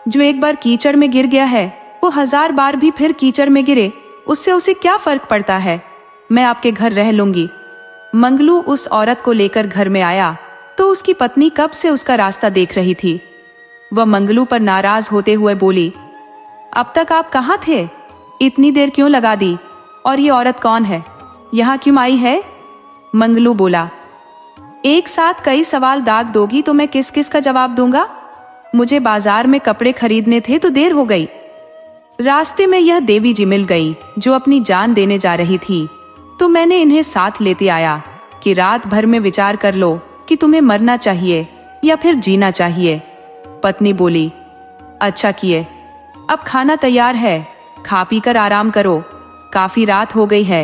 जो एक बार कीचड़ में गिर गया है वो 1000 बार भी फिर कीचड़ में गिरे, उससे उसे क्या फर्क पड़ता है? मैं आपके घर रह लूंगी। मंगलू उस औरत को लेकर घर में आया तो उसकी पत्नी कब से उसका रास्ता देख रही थी। वह मंगलू पर नाराज होते हुए बोली, अब तक आप कहाँ थे? इतनी देर क्यों लगा दी? और ये औरत कौन है? यहाँ क्यों आई है? मंगलू बोला, एक साथ कई सवाल दाग दोगी तो मैं किस किस का जवाब दूंगा? मुझे बाजार में कपड़े खरीदने थे तो देर हो गई। रास्ते में यह देवी जी मिल गई जो अपनी जान देने जा रही थी, तो मैंने इन्हें साथ लेते आया कि रात भर में विचार कर लो कि तुम्हें मरना चाहिए या फिर जीना चाहिए। पत्नी बोली, अच्छा किए। अब खाना तैयार है, खा पी कर आराम करो, काफी रात हो गई है।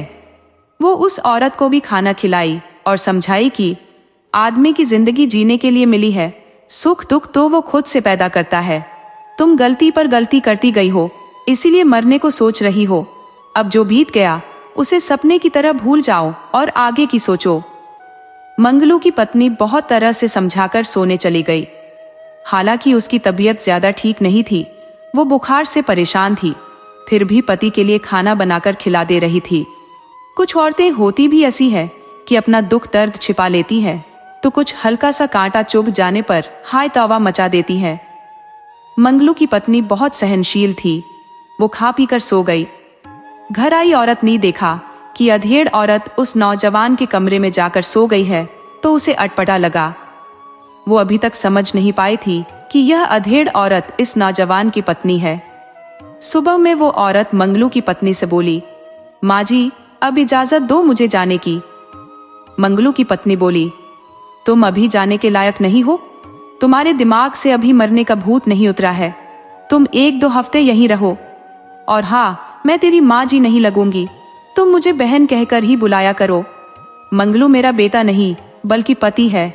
वो उस औरत को भी खाना खिलाई और समझाई कि आदमी की जिंदगी जीने के लिए मिली है, सुख दुख तो वो खुद से पैदा करता है। तुम गलती पर गलती करती गई हो, इसीलिए मरने को सोच रही हो। अब जो बीत गया उसे सपने की तरह भूल जाओ और आगे की सोचो। मंगलू की पत्नी बहुत तरह से समझाकर सोने चली गई। हालांकि उसकी तबीयत ज्यादा ठीक नहीं थी, वो बुखार से परेशान थी, फिर भी पति के लिए खाना बनाकर खिला दे रही थी। कुछ औरतें होती भी ऐसी है कि अपना दुख दर्द छिपा लेती है, तो कुछ हल्का सा कांटा चुभ जाने पर हाय तौबा मचा देती है। मंगलू की पत्नी बहुत सहनशील थी, वो खा पी कर सो गई। घर आई औरत ने देखा कि अधेड़ औरत उस नौजवान के कमरे में जाकर सो गई है, तो उसे अटपटा लगा। वो अभी तक समझ नहीं पाई थी कि यह अधेड़ औरत इस नौजवान की पत्नी है। सुबह में वो औरत मंगलू की पत्नी से बोली, माँ जी, अब इजाजत दो मुझे जाने की। मंगलू की पत्नी बोली, तुम अभी जाने के लायक नहीं हो, तुम्हारे दिमाग से अभी मरने का भूत नहीं उतरा है, तुम 1-2 हफ्ते यहीं रहो। और हाँ, मैं तेरी माँ जी नहीं लगूंगी, तुम मुझे बहन कहकर ही बुलाया करो। मंगलू मेरा बेटा नहीं बल्कि पति है।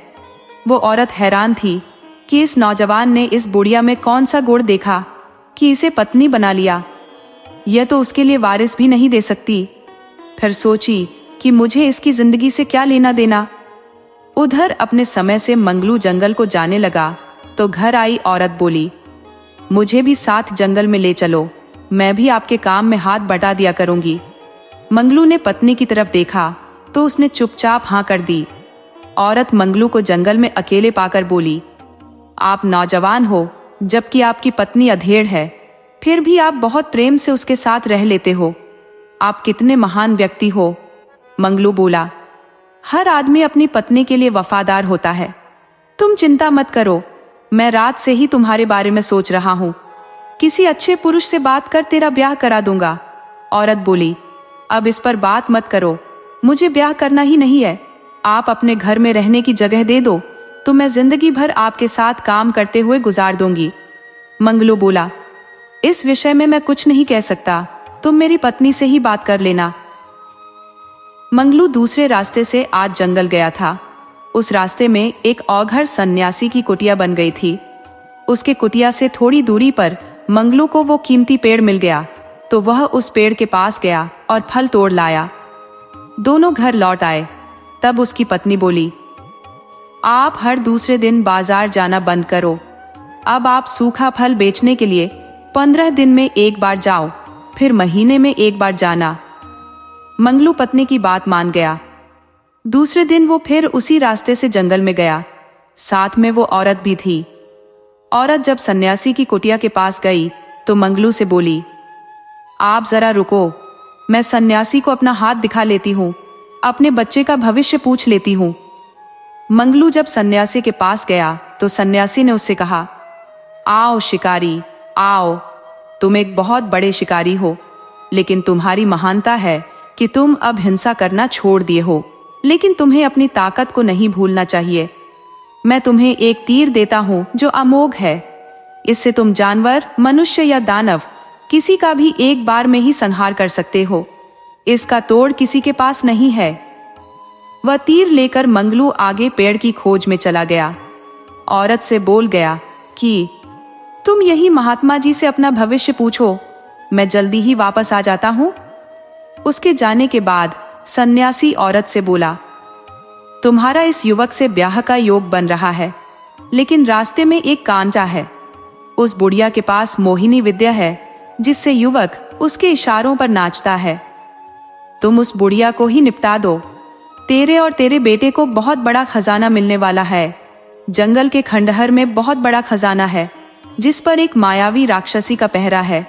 वो औरत हैरान थी कि इस नौजवान ने इस बुढ़िया में कौन सा गुण देखा कि इसे पत्नी बना लिया। यह तो उसके लिए वारिस भी नहीं दे सकती। फिर सोची कि मुझे इसकी जिंदगी से क्या लेना देना। उधर अपने समय से मंगलू जंगल को जाने लगा तो घर आई औरत बोली, मुझे भी साथ जंगल में ले चलो, मैं भी आपके काम में हाथ बटा दिया करूंगी। मंगलू ने पत्नी की तरफ देखा तो उसने चुपचाप हाँ कर दी। औरत मंगलू को जंगल में अकेले पाकर बोली, आप नौजवान हो जबकि आपकी पत्नी अधेड़ है, फिर भी आप बहुत प्रेम से उसके साथ रह लेते हो। आप कितने महान व्यक्ति हो। मंगलू बोला, हर आदमी अपनी पत्नी के लिए वफादार होता है। तुम चिंता मत करो, मैं रात से ही तुम्हारे बारे में सोच रहा हूँ, किसी अच्छे पुरुष से बात कर तेरा ब्याह करा दूंगा। औरत बोली, अब इस पर बात मत करो, मुझे ब्याह करना ही नहीं है। आप अपने घर में रहने की जगह दे दो तो मैं जिंदगी भर आपके साथ काम करते हुए गुजार दूंगी। मंगलू बोला, इस विषय में मैं कुछ नहीं कह सकता, तुम मेरी पत्नी से ही बात कर लेना। मंगलू दूसरे रास्ते से आज जंगल गया था। उस रास्ते में एक औघड़ सन्यासी की कुटिया बन गई थी। उसके कुटिया से थोड़ी दूरी पर मंगलू को वो कीमती पेड़ मिल गया, तो वह उस पेड़ के पास गया और फल तोड़ लाया। दोनों घर लौट आए। तब उसकी पत्नी बोली, आप हर दूसरे दिन बाजार जाना बंद करो। अब आप सूखा फल बेचने के लिए 15 दिन में एक बार जाओ, फिर महीने में एक बार जाना। मंगलू पत्नी की बात मान गया। दूसरे दिन वो फिर उसी रास्ते से जंगल में गया, साथ में वो औरत भी थी। औरत जब सन्यासी की कुटिया के पास गई तो मंगलू से बोली, आप जरा रुको, मैं सन्यासी को अपना हाथ दिखा लेती हूँ, अपने बच्चे का भविष्य पूछ लेती हूँ। मंगलू जब सन्यासी के पास गया तो सन्यासी ने उससे कहा, आओ शिकारी, आओ, तुम एक बहुत बड़े शिकारी हो, लेकिन तुम्हारी महानता है कि तुम अब हिंसा करना छोड़ दिए हो, लेकिन तुम्हें अपनी ताकत को नहीं भूलना चाहिए। मैं तुम्हें एक तीर देता हूँ जो अमोघ है, इससे तुम जानवर, मनुष्य या दानव किसी का भी एक बार में ही संहार कर सकते हो। इसका तोड़ किसी के पास नहीं है। वह तीर लेकर मंगलू आगे पेड़ की खोज में चला गया। औरत से बोल गया कि तुम यही महात्मा जी से अपना भविष्य पूछो, मैं जल्दी ही वापस आ जाता हूँ। उसके जाने के बाद सन्यासी औरत से बोला, तुम्हारा इस युवक से ब्याह का योग बन रहा है, लेकिन रास्ते में एक कांटा है। उस बुढ़िया के पास मोहिनी विद्या है जिससे युवक उसके इशारों पर नाचता है। तुम उस बुढ़िया को ही निपटा दो। तेरे और तेरे बेटे को बहुत बड़ा खजाना मिलने वाला है। जंगल के खंडहर में बहुत बड़ा खजाना है जिस पर एक मायावी राक्षसी का पहरा है।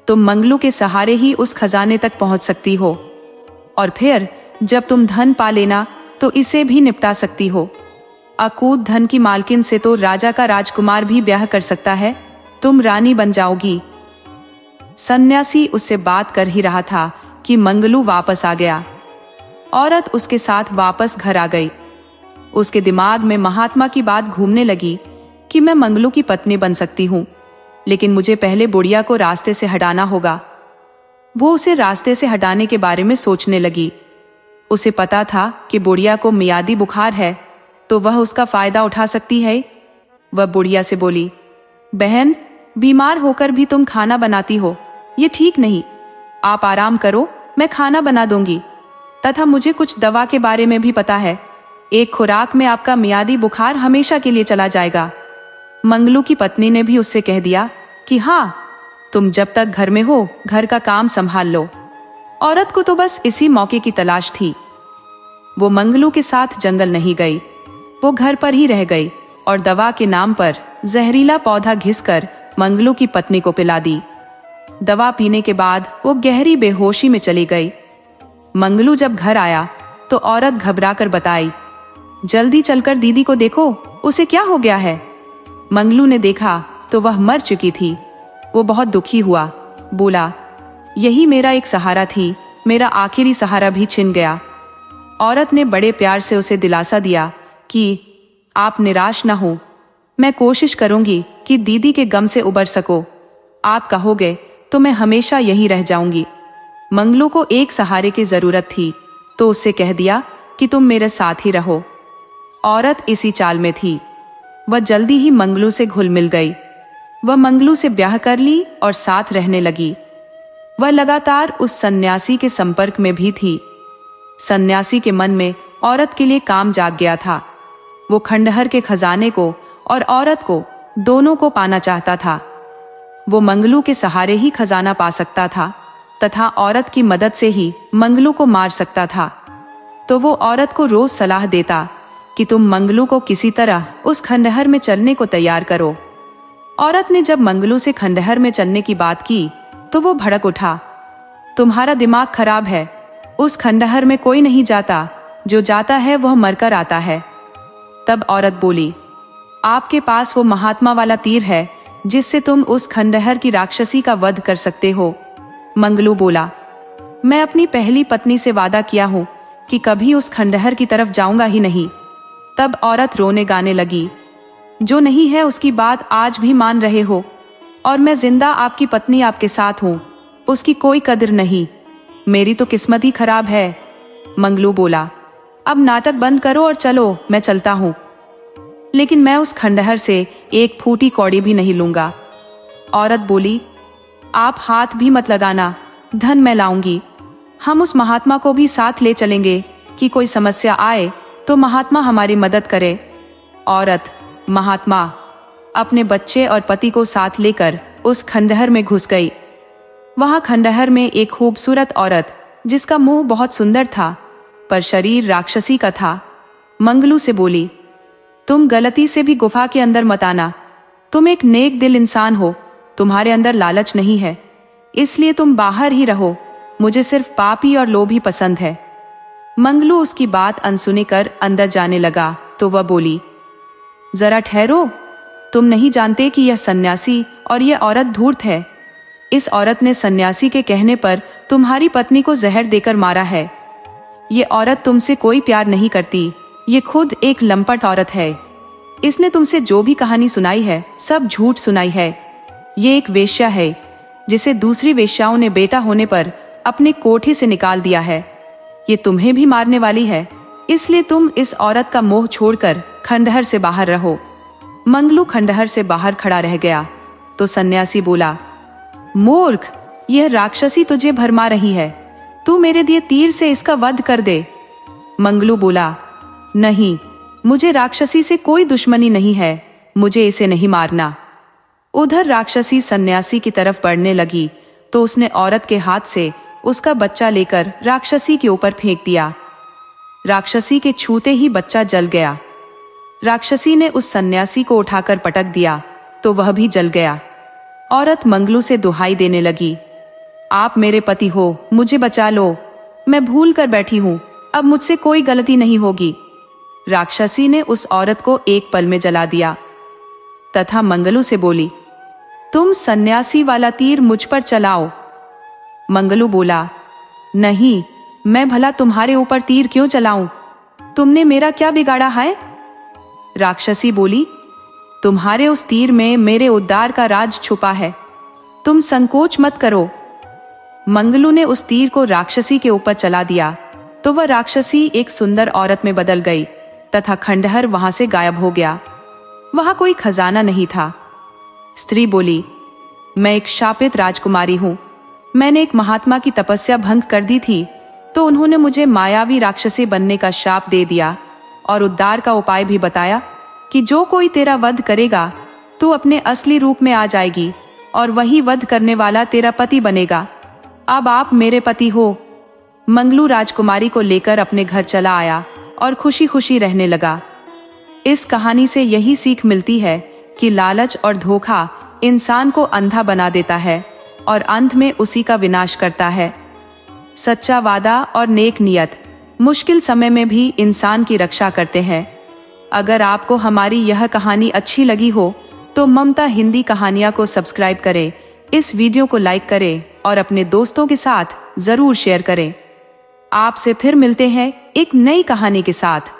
तुम मंगलू के सहारे ही उस खजाने तक पहुंच सकती हो, और फिर जब तुम धन पा लेना तो इसे भी निपटा सकती हो। अकूत धन की मालकिन से तो राजा का राजकुमार भी ब्याह कर सकता है, तुम रानी बन जाओगी। सन्यासी उससे बात कर ही रहा था कि मंगलू वापस आ गया। औरत उसके साथ वापस घर आ गई। उसके दिमाग में महात्मा की बात घूमने लगी कि मैं मंगलू की पत्नी बन सकती हूँ, लेकिन मुझे पहले बुढ़िया को रास्ते से हटाना होगा। वो उसे रास्ते से हटाने के बारे में सोचने लगी। उसे पता था कि बुढ़िया को मियादी बुखार है, तो वह उसका फायदा उठा सकती है। वह बुढ़िया से बोली, बहन, बीमार होकर भी तुम खाना बनाती हो, ये ठीक नहीं। आप आराम करो, मैं खाना बना दूंगी। तथा मुझे कुछ दवा के बारे में भी पता है, एक खुराक में आपका मियादी बुखार हमेशा के लिए चला जाएगा। मंगलू की पत्नी ने भी उससे कह दिया कि हाँ, तुम जब तक घर में हो घर का काम संभाल लो। औरत को तो बस इसी मौके की तलाश थी। वो मंगलू के साथ जंगल नहीं गई, वो घर पर ही रह गई और दवा के नाम पर जहरीला पौधा घिसकर मंगलू की पत्नी को पिला दी। दवा पीने के बाद वो गहरी बेहोशी में चली गई। मंगलू जब घर आया तो औरत घबराकर बताई, जल्दी चलकर दीदी को देखो, उसे क्या हो गया है। मंगलू ने देखा तो वह मर चुकी थी। वो बहुत दुखी हुआ, बोला, यही मेरा एक सहारा थी, मेरा आखिरी सहारा भी छिन गया। औरत ने बड़े प्यार से उसे दिलासा दिया कि आप निराश न हो, मैं कोशिश करूंगी कि दीदी के गम से उबर सको। आप कहोगे तो मैं हमेशा यहीं रह जाऊंगी। मंगलू को एक सहारे की जरूरत थी तो उससे कह दिया कि तुम मेरे साथ ही रहो। औरत इसी चाल में थी। वह जल्दी ही मंगलू से घुल मिल गई। वह मंगलू से ब्याह कर ली और साथ रहने लगी। वह लगातार उस सन्यासी के संपर्क में भी थी। सन्यासी के मन में औरत के लिए काम जाग गया था। वो खंडहर के खजाने को और औरत को दोनों को पाना चाहता था। वो मंगलू के सहारे ही खजाना पा सकता था तथा औरत की मदद से ही मंगलू को मार सकता था। तो वो औरत को रोज सलाह देता कि तुम मंगलू को किसी तरह उस खंडहर में चलने को तैयार करो। औरत ने जब मंगलू से खंडहर में चलने की बात की तो वो भड़क उठा, तुम्हारा दिमाग खराब है, उस खंडहर में कोई नहीं जाता, जो जाता है वह मरकर आता है। तब औरत बोली, आपके पास वो महात्मा वाला तीर है जिससे तुम उस खंडहर की राक्षसी का वध कर सकते हो। मंगलू बोला, मैं अपनी पहली पत्नी से वादा किया हूं कि कभी उस खंडहर की तरफ जाऊंगा ही नहीं। तब औरत रोने गाने लगी, जो नहीं है उसकी बात आज भी मान रहे हो, और मैं जिंदा आपकी पत्नी आपके साथ हूं, उसकी कोई कदर नहीं, मेरी तो किस्मत ही खराब है। मंगलू बोला, अब नाटक बंद करो और चलो, मैं चलता हूं, लेकिन मैं उस खंडहर से एक फूटी कौड़ी भी नहीं लूंगा। औरत बोली, आप हाथ भी मत लगाना, धन मैं लाऊंगी। हम उस महात्मा को भी साथ ले चलेंगे कि कोई समस्या आए तो महात्मा हमारी मदद करे। औरत, महात्मा अपने बच्चे और पति को साथ लेकर उस खंडहर में घुस गई। वहां खंडहर में एक खूबसूरत औरत, जिसका मुंह बहुत सुंदर था पर शरीर राक्षसी का था, मंगलू से बोली, तुम गलती से भी गुफा के अंदर मत आना, तुम एक नेक दिल इंसान हो, तुम्हारे अंदर लालच नहीं है, इसलिए तुम बाहर ही रहो, मुझे सिर्फ पापी और लोभी पसंद है। मंगलू उसकी बात अनसुनी कर अंदर जाने लगा तो वह बोली, जरा ठहरो, तुम नहीं जानते कि यह सन्यासी और यह औरत धूर्त है। इस औरत ने सन्यासी के कहने पर तुम्हारी पत्नी को जहर देकर मारा है। ये औरत तुमसे कोई प्यार नहीं करती, ये खुद एक लंपट औरत है। इसने तुमसे जो भी कहानी सुनाई है सब झूठ सुनाई है। ये एक वेश्या है जिसे दूसरी वेश्याओं ने बेटा होने पर अपने कोठे से निकाल दिया है। ये तुम्हें भी मारने वाली है, इसलिए तुम इस औरत का मोह छोड़कर खंडहर से बाहर रहो। मंगलू खंडहर से बाहर खड़ा रह गया तो सन्यासी बोला, मूर्ख, यह राक्षसी तुझे भरमा रही है, तू मेरे दिए तीर से इसका वध कर दे। मंगलू बोला, नहीं, मुझे राक्षसी से कोई दुश्मनी नहीं है, मुझे इसे नहीं मारना। उधर राक्षसी सन्यासी की तरफ बढ़ने लगी तो उसने औरत के हाथ से उसका बच्चा लेकर राक्षसी के ऊपर फेंक दिया। राक्षसी के छूते ही बच्चा जल गया। राक्षसी ने उस सन्यासी को उठाकर पटक दिया तो वह भी जल गया। औरत मंगलू से दुहाई देने लगी, आप मेरे पति हो, मुझे बचा लो, मैं भूल कर बैठी हूं, अब मुझसे कोई गलती नहीं होगी। राक्षसी ने उस औरत को एक पल में जला दिया तथा मंगलू से बोली, तुम सन्यासी वाला तीर मुझ पर चलाओ। मंगलू बोला, नहीं, मैं भला तुम्हारे ऊपर तीर क्यों चलाऊं, तुमने मेरा क्या बिगाड़ा है। राक्षसी बोली, तुम्हारे उस तीर में मेरे उद्धार का राज छुपा है, तुम संकोच मत करो। मंगलू ने उस तीर को राक्षसी के ऊपर चला दिया तो वह राक्षसी एक सुंदर औरत में बदल गई तथा खंडहर वहां से गायब हो गया। वहां कोई खजाना नहीं था। स्त्री बोली, मैं एक शापित राजकुमारी हूँ। मैंने एक महात्मा की तपस्या भंग कर दी थी, तो उन्होंने मुझे मायावी राक्षसी बनने का शाप दे दिया और उद्धार का उपाय भी बताया कि जो कोई तेरा वध करेगा तू अपने असली रूप में आ जाएगी और वही वध करने वाला तेरा पति बनेगा। अब आप मेरे पति हो। मंगलू राजकुमारी को लेकर अपने घर चला आया और खुशी खुशी रहने लगा। इस कहानी से यही सीख मिलती है कि लालच और धोखा इंसान को अंधा बना देता है और अंत में उसी का विनाश करता है। सच्चा वादा और नेक नियत मुश्किल समय में भी इंसान की रक्षा करते हैं। अगर आपको हमारी यह कहानी अच्छी लगी हो तो ममता हिंदी कहानियां को सब्सक्राइब करें, इस वीडियो को लाइक करें और अपने दोस्तों के साथ जरूर शेयर करें। आपसे फिर मिलते हैं एक नई कहानी के साथ।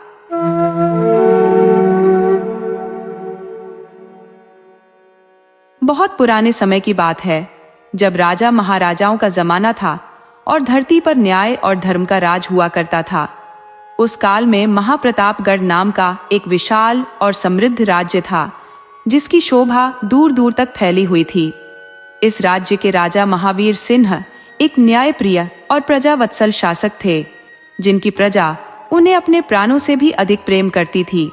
बहुत पुराने समय की बात है, जब राजा महाराजाओं का जमाना था और धरती पर न्याय और धर्म का राज हुआ करता था। उस काल में महाप्रतापगढ़ नाम का एक विशाल और समृद्ध राज्य था, जिसकी शोभा दूर दूर तक फैली हुई थी। इस राज्य के राजा महावीर सिंह एक न्यायप्रिय और प्रजावत्सल शासक थे, जिनकी प्रजा उन्हें अपने प्राणों से भी अधिक प्रेम करती थी।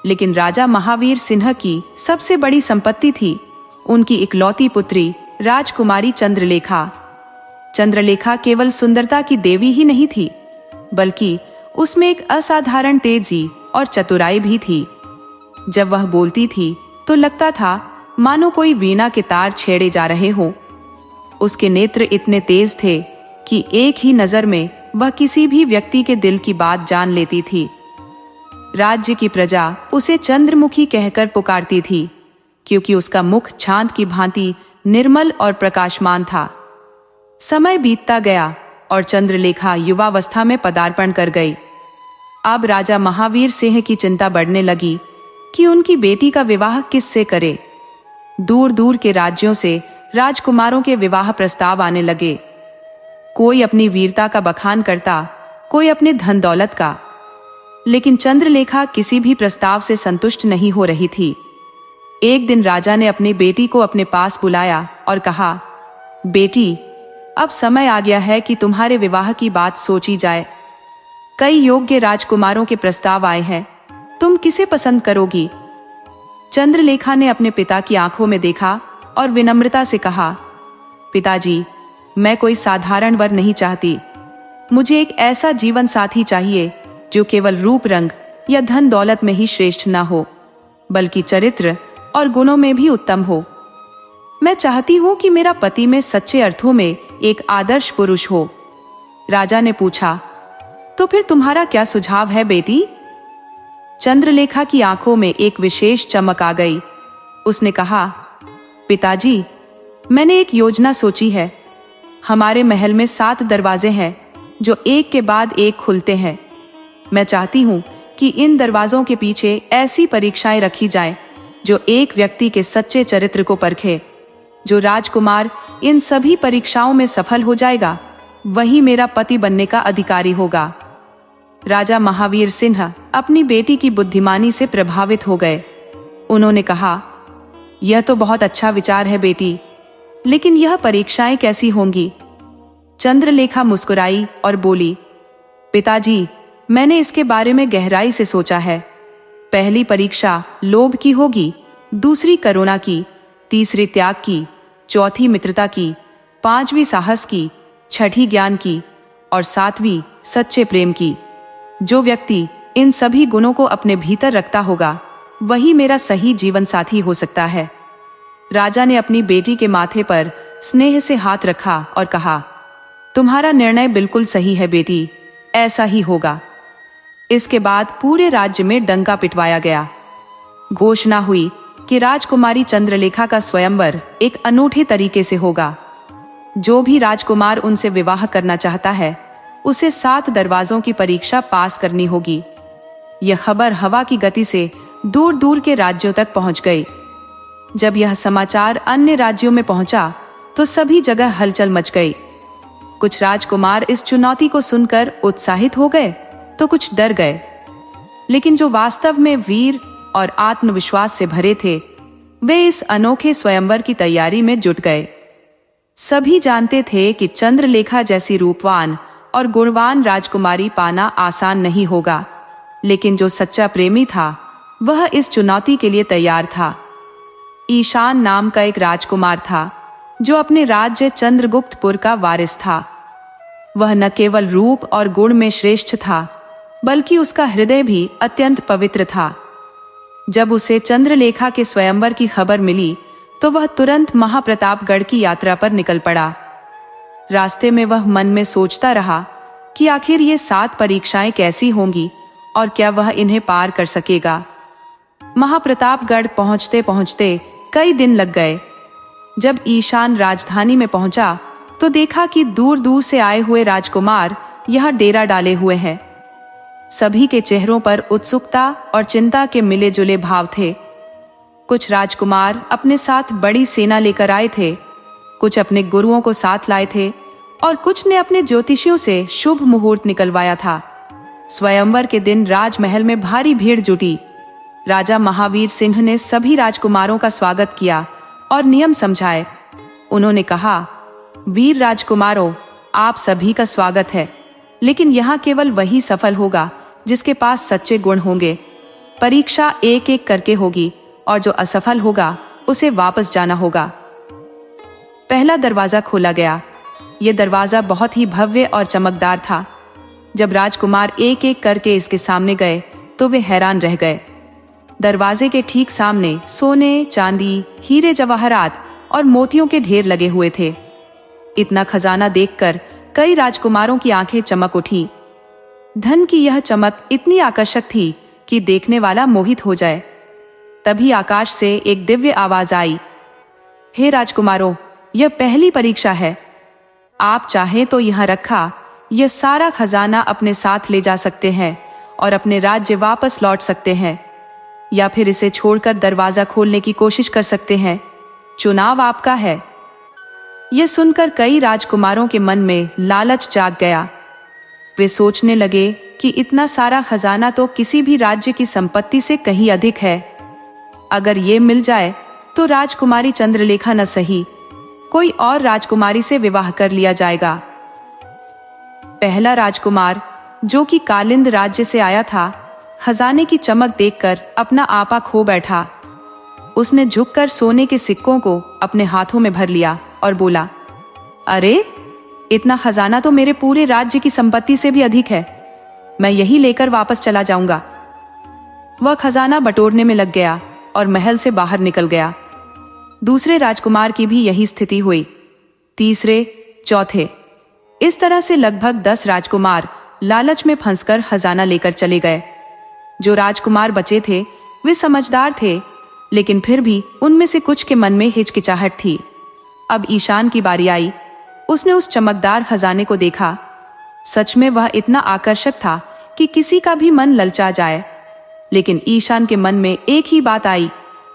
लेकिन राजा महावीर सिंह की सबसे बड़ी संपत्ति थी उनकी इकलौती पुत्री राजकुमारी चंद्रलेखा। चंद्रलेखा केवल सुंदरता की देवी ही नहीं थी, बल्कि उसमें एक असाधारण तेजी और चतुराई भी थी। जब वह बोलती थी तो लगता था मानो कोई वीणा के तार छेड़े जा रहे हों। उसके नेत्र इतने तेज थे कि एक ही नजर में वह किसी भी व्यक्ति के दिल की बात जान लेती थी। राज्य की प्रजा उसे चंद्रमुखी कहकर पुकारती थी, क्योंकि उसका मुख चांद की भांति निर्मल और प्रकाशमान था। समय बीतता गया और चंद्रलेखा युवावस्था में पदार्पण कर गई। अब राजा महावीर सिंह की चिंता बढ़ने लगी कि उनकी बेटी का विवाह किससे करे। दूर दूर के राज्यों से राजकुमारों के विवाह प्रस्ताव आने लगे। कोई अपनी वीरता का बखान करता, कोई अपने धन दौलत का, लेकिन चंद्रलेखा किसी भी प्रस्ताव से संतुष्ट नहीं हो रही थी। एक दिन राजा ने अपनी बेटी को अपने पास बुलाया और कहा, बेटी, अब समय आ गया है कि तुम्हारे विवाह की बात सोची जाए। कई योग्य राजकुमारों के प्रस्ताव आए हैं, तुम किसे पसंद करोगी? चंद्रलेखा ने अपने पिता की आंखों में देखा और विनम्रता से कहा, पिताजी, मैं कोई साधारण वर नहीं चाहती। मुझे एक ऐसा जीवन साथी चाहिए जो केवल रूप रंग या धन दौलत में ही श्रेष्ठ ना हो, बल्कि चरित्र और गुणों में भी उत्तम हो। मैं चाहती हूं कि मेरा पति में सच्चे अर्थों में एक आदर्श पुरुष हो। राजा ने पूछा, तो फिर तुम्हारा क्या सुझाव है बेटी? चंद्रलेखा की आंखों में एक विशेष चमक आ गई। उसने कहा, पिताजी, मैंने एक योजना सोची है। हमारे महल में 7 दरवाजे हैं जो एक के बाद एक खुलते हैं। मैं चाहती हूं कि इन दरवाजों के पीछे ऐसी परीक्षाएं रखी जाएं जो एक व्यक्ति के सच्चे चरित्र को परखे। जो राजकुमार इन सभी परीक्षाओं में सफल हो जाएगा, वही मेरा पति बनने का अधिकारी होगा। राजा महावीर सिंह अपनी बेटी की बुद्धिमानी से प्रभावित हो गए। उन्होंने कहा, यह तो बहुत अच्छा विचार है बेटी, लेकिन यह परीक्षाएं कैसी होंगी? चंद्रलेखा मुस्कुराई और बोली, पिताजी, मैंने इसके बारे में गहराई से सोचा है। पहली परीक्षा लोभ की होगी, दूसरी करुणा की, तीसरी त्याग की, चौथी मित्रता की, 5वीं साहस की, 6ठी ज्ञान की और 7वीं सच्चे प्रेम की। जो व्यक्ति इन सभी गुणों को अपने भीतर रखता होगा, वही मेरा सही जीवन साथी हो सकता है। राजा ने अपनी बेटी के माथे पर स्नेह से हाथ रखा और कहा, तुम्हारा निर्णय बिल्कुल सही है बेटी, ऐसा ही होगा। इसके बाद पूरे राज्य में डंका पिटवाया गया। घोषणा हुई कि राजकुमारी चंद्रलेखा का स्वयंवर एक अनूठे तरीके से होगा। जो भी राजकुमार उनसे विवाह करना चाहता है, उसे 7 दरवाजों की परीक्षा पास करनी होगी। यह खबर हवा की गति से दूर दूर के राज्यों तक पहुंच गई। जब यह समाचार अन्य राज्यों में पहुंचा तो सभी जगह हलचल मच गई। कुछ राजकुमार इस चुनौती को सुनकर उत्साहित हो गए तो कुछ डर गए, लेकिन जो वास्तव में वीर और आत्मविश्वास से भरे थे, वे इस अनोखे स्वयंवर की तैयारी में जुट गए। सभी जानते थे कि चंद्रलेखा जैसी रूपवान और गुणवान राजकुमारी पाना आसान नहीं होगा, लेकिन जो सच्चा प्रेमी था वह इस चुनौती के लिए तैयार था। ईशान नाम का एक राजकुमार था जो अपने राज्य चंद्रगुप्तपुर का वारिस था। वह न केवल रूप और गुण में श्रेष्ठ था, बल्कि उसका हृदय भी अत्यंत पवित्र था। जब उसे चंद्रलेखा के स्वयंवर की खबर मिली तो वह तुरंत महाप्रतापगढ़ की यात्रा पर निकल पड़ा। रास्ते में वह मन में सोचता रहा कि आखिर ये 7 परीक्षाएं कैसी होंगी और क्या वह इन्हें पार कर सकेगा। महाप्रतापगढ़ पहुंचते पहुंचते कई दिन लग गए। जब ईशान राजधानी में पहुंचा तो देखा कि दूर दूर से आए हुए राजकुमार यहां डेरा डाले हुए हैं। सभी के चेहरों पर उत्सुकता और चिंता के मिले जुले भाव थे। कुछ राजकुमार अपने साथ बड़ी सेना लेकर आए थे, कुछ अपने गुरुओं को साथ लाए थे और कुछ ने अपने ज्योतिषियों से शुभ मुहूर्त निकलवाया था। स्वयंवर के दिन राजमहल में भारी भीड़ जुटी। राजा महावीर सिंह ने सभी राजकुमारों का स्वागत किया और नियम समझाए। उन्होंने कहा, वीर राजकुमारों, आप सभी का स्वागत है, लेकिन यहाँ केवल वही सफल होगा जिसके पास सच्चे गुण होंगे। परीक्षा एक एक करके होगी और जो असफल होगा उसे वापस जाना होगा। पहला दरवाजा खोला गया। यह दरवाजा बहुत ही भव्य और चमकदार था। जब राजकुमार एक एक करके इसके सामने गए तो वे हैरान रह गए। दरवाजे के ठीक सामने सोने, चांदी, हीरे जवाहरात और मोतियों के ढेर लगे हुए थे। इतना खजाना देखकर कई राजकुमारों की आंखें चमक उठी। धन की यह चमक इतनी आकर्षक थी कि देखने वाला मोहित हो जाए। तभी आकाश से एक दिव्य आवाज आई, हे राजकुमारों, यह पहली परीक्षा है। आप चाहें तो यहाँ रखा यह सारा खजाना अपने साथ ले जा सकते हैं और अपने राज्य वापस लौट सकते हैं, या फिर इसे छोड़कर दरवाजा खोलने की कोशिश कर सकते हैं। चुनाव आपका है। यह सुनकर कई राजकुमारों के मन में लालच जाग गया। वे सोचने लगे कि इतना सारा खजाना तो किसी भी राज्य की संपत्ति से कहीं अधिक है। अगर ये मिल जाए तो राजकुमारी चंद्रलेखा न सही, कोई और राजकुमारी से विवाह कर लिया जाएगा। पहला राजकुमार, जो कि कालिंद राज्य से आया था, खजाने की चमक देखकर अपना आपा खो बैठा। उसने झुककर सोने के सिक्कों को अपने हाथों में भर लिया और बोला, अरे, इतना खजाना तो मेरे पूरे राज्य की संपत्ति से भी अधिक है। मैं यही लेकर वापस चला जाऊंगा। वह खजाना बटोरने में लग गया और महल से बाहर निकल गया। दूसरे राजकुमार की भी यही स्थिति हुई। तीसरे, चौथे, इस तरह से लगभग 10 राजकुमार लालच में फंसकर खजाना लेकर चले गए। जो राजकुमार बचे थे वे समझदार थे, लेकिन फिर भी उनमें से कुछ के मन में हिचकिचाहट थी। अब ईशान की बारी आई। उसने उस चमकदार खजाने को देखा। सच में वह इतना आकर्षक था कि किसी का भी मन ललचा जाए। लेकिन ईशान के मन में एक ही बात आई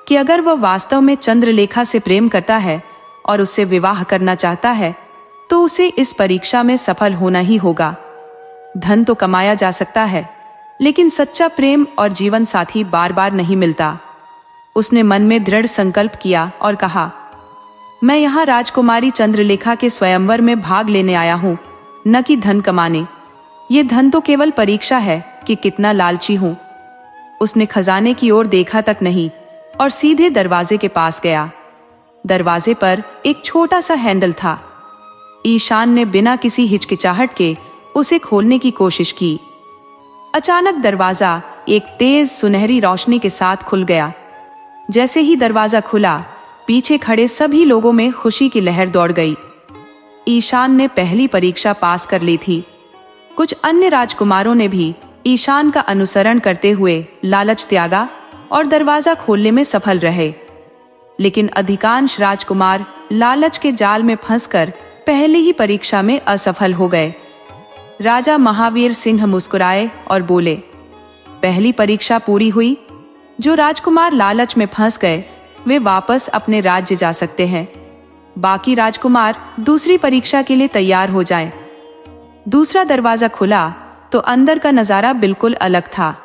कि अगर वह वास्तव में चंद्रलेखा से प्रेम करता है और उससे विवाह करना चाहता है तो उसे इस परीक्षा में सफल होना ही होगा। धन तो कमाया जा सकता है, लेकिन सच्चा प्रेम और जीवन साथी बार बार नहीं मिलता। उसने मन में दृढ़ संकल्प किया और कहा, मैं यहाँ राजकुमारी चंद्रलेखा के स्वयंवर में भाग लेने आया हूँ, न कि धन कमाने। ये धन तो केवल परीक्षा है कि कितना लालची हूँ। उसने खजाने की ओर देखा तक नहीं और सीधे दरवाजे के पास गया। दरवाजे पर एक छोटा सा हैंडल था। ईशान ने बिना किसी हिचकिचाहट के उसे खोलने की कोशिश की। अचानक दरवाजा एक तेज सुनहरी रोशनी के साथ खुल गया। जैसे ही दरवाजा खुला, पीछे खड़े सभी लोगों में खुशी की लहर दौड़ गई। ईशान ने पहली परीक्षा पास कर ली थी। कुछ अन्य राजकुमारों ने भी ईशान का अनुसरण करते हुए लालच त्यागा और दरवाजा खोलने में सफल रहे। लेकिन अधिकांश राजकुमार लालच के जाल में फंसकर पहले ही परीक्षा में असफल हो गए। राजा महावीर सिंह मुस्कुराए और बोले, पहली परीक्षा पूरी हुई। जो राजकुमार लालच में फंस गए वे वापस अपने राज्य जा सकते हैं। बाकी राजकुमार दूसरी परीक्षा के लिए तैयार हो जाएं। दूसरा दरवाजा खुला तो अंदर का नजारा बिल्कुल अलग था।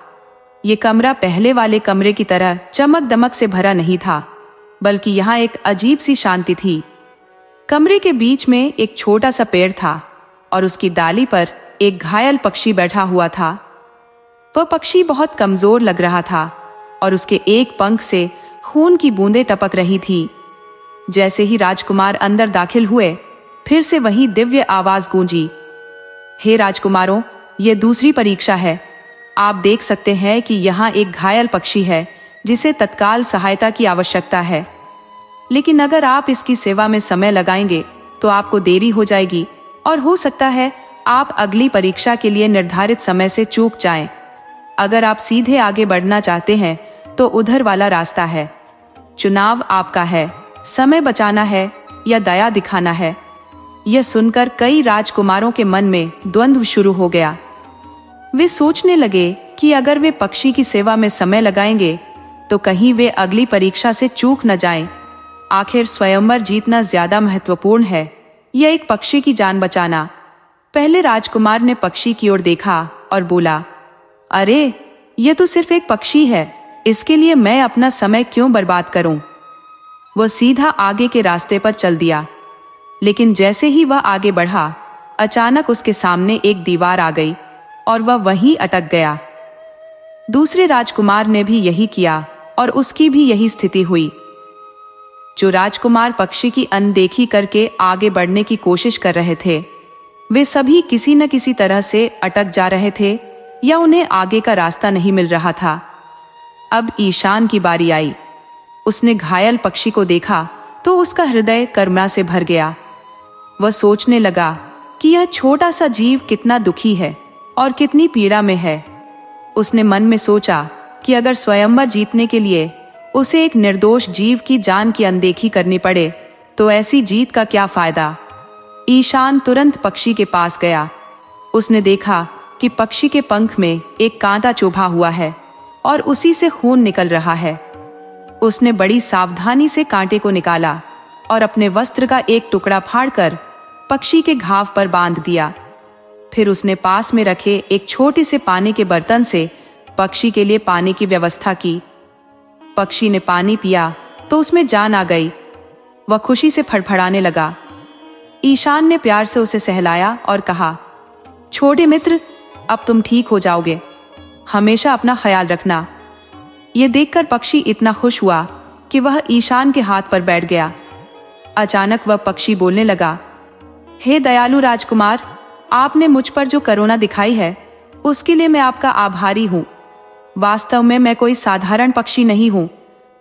ये कमरा पहले वाले कमरे की तरह चमक दमक से भरा नहीं था। बल्कि यहाँ एक अजीब सी शांति थी। कमरे के बीच में एक छोटा सा पेड़ था और उसकी डाली पर एक घायल पक्षी बैठा हुआ था। वह पक्षी बहुत कमजोर लग रहा था और उसके एक पंख से खून की बूंदें टपक रही थी। जैसे ही राजकुमार अंदर दाखिल हुए, फिर से वही दिव्य आवाज गूंजी, हे राजकुमारों, ये दूसरी परीक्षा है। आप देख सकते हैं कि यहाँ एक घायल पक्षी है जिसे तत्काल सहायता की आवश्यकता है, लेकिन अगर आप इसकी सेवा में समय लगाएंगे तो आपको देरी हो जाएगी और हो सकता है आप अगली परीक्षा के लिए निर्धारित समय से चूक जाएं। अगर आप सीधे आगे बढ़ना चाहते हैं तो उधर वाला रास्ता है। चुनाव आपका है, समय बचाना है या दया दिखाना है। यह सुनकर कई राजकुमारों के मन में द्वंद्व शुरू हो गया। वे सोचने लगे कि अगर वे पक्षी की सेवा में समय लगाएंगे तो कहीं वे अगली परीक्षा से चूक न जाएं। आखिर स्वयंवर जीतना ज्यादा महत्वपूर्ण है या एक पक्षी की जान बचाना? पहले राजकुमार ने पक्षी की ओर देखा और बोला, अरे, यह तो सिर्फ एक पक्षी है, इसके लिए मैं अपना समय क्यों बर्बाद करूं? वह सीधा आगे के रास्ते पर चल दिया, लेकिन जैसे ही वह आगे बढ़ा, अचानक उसके सामने एक दीवार आ गई और वह वहीं अटक गया। दूसरे राजकुमार ने भी यही किया और उसकी भी यही स्थिति हुई। जो राजकुमार पक्षी की अनदेखी करके आगे बढ़ने की कोशिश कर रहे थे, वे सभी किसी न किसी तरह से अटक जा रहे थे या उन्हें आगे का रास्ता नहीं मिल रहा था। अब ईशान की बारी आई। उसने घायल पक्षी को देखा तो उसका हृदय करुणा से भर गया। वह सोचने लगा कि यह छोटा सा जीव कितना दुखी है और कितनी पीड़ा में है। उसने मन में सोचा कि अगर स्वयंवर जीतने के लिए उसे एक निर्दोष जीव की जान की अनदेखी करनी पड़े तो ऐसी जीत का क्या फायदा। ईशान तुरंत पक्षी के पास गया। उसने देखा कि पक्षी के पंख में एक कांटा चुभा हुआ है और उसी से खून निकल रहा है। उसने बड़ी सावधानी से कांटे को निकाला और अपने वस्त्र का एक टुकड़ा फाड़कर पक्षी के घाव पर बांध दिया। फिर उसने पास में रखे एक छोटे से पानी के बर्तन से पक्षी के लिए पानी की व्यवस्था की। पक्षी ने पानी पिया तो उसमें जान आ गई। वह खुशी से फड़फड़ाने लगा। ईशान ने प्यार से उसे सहलाया और कहा, छोटे मित्र, अब तुम ठीक हो जाओगे। हमेशा अपना ख्याल रखना। यह देखकर पक्षी इतना खुश हुआ कि वह ईशान के हाथ पर बैठ गया। अचानक वह पक्षी बोलने लगा, हे दयालु राजकुमार, आपने मुझ पर जो करुणा दिखाई है उसके लिए मैं आपका आभारी हूँ। वास्तव में मैं कोई साधारण पक्षी नहीं हूँ,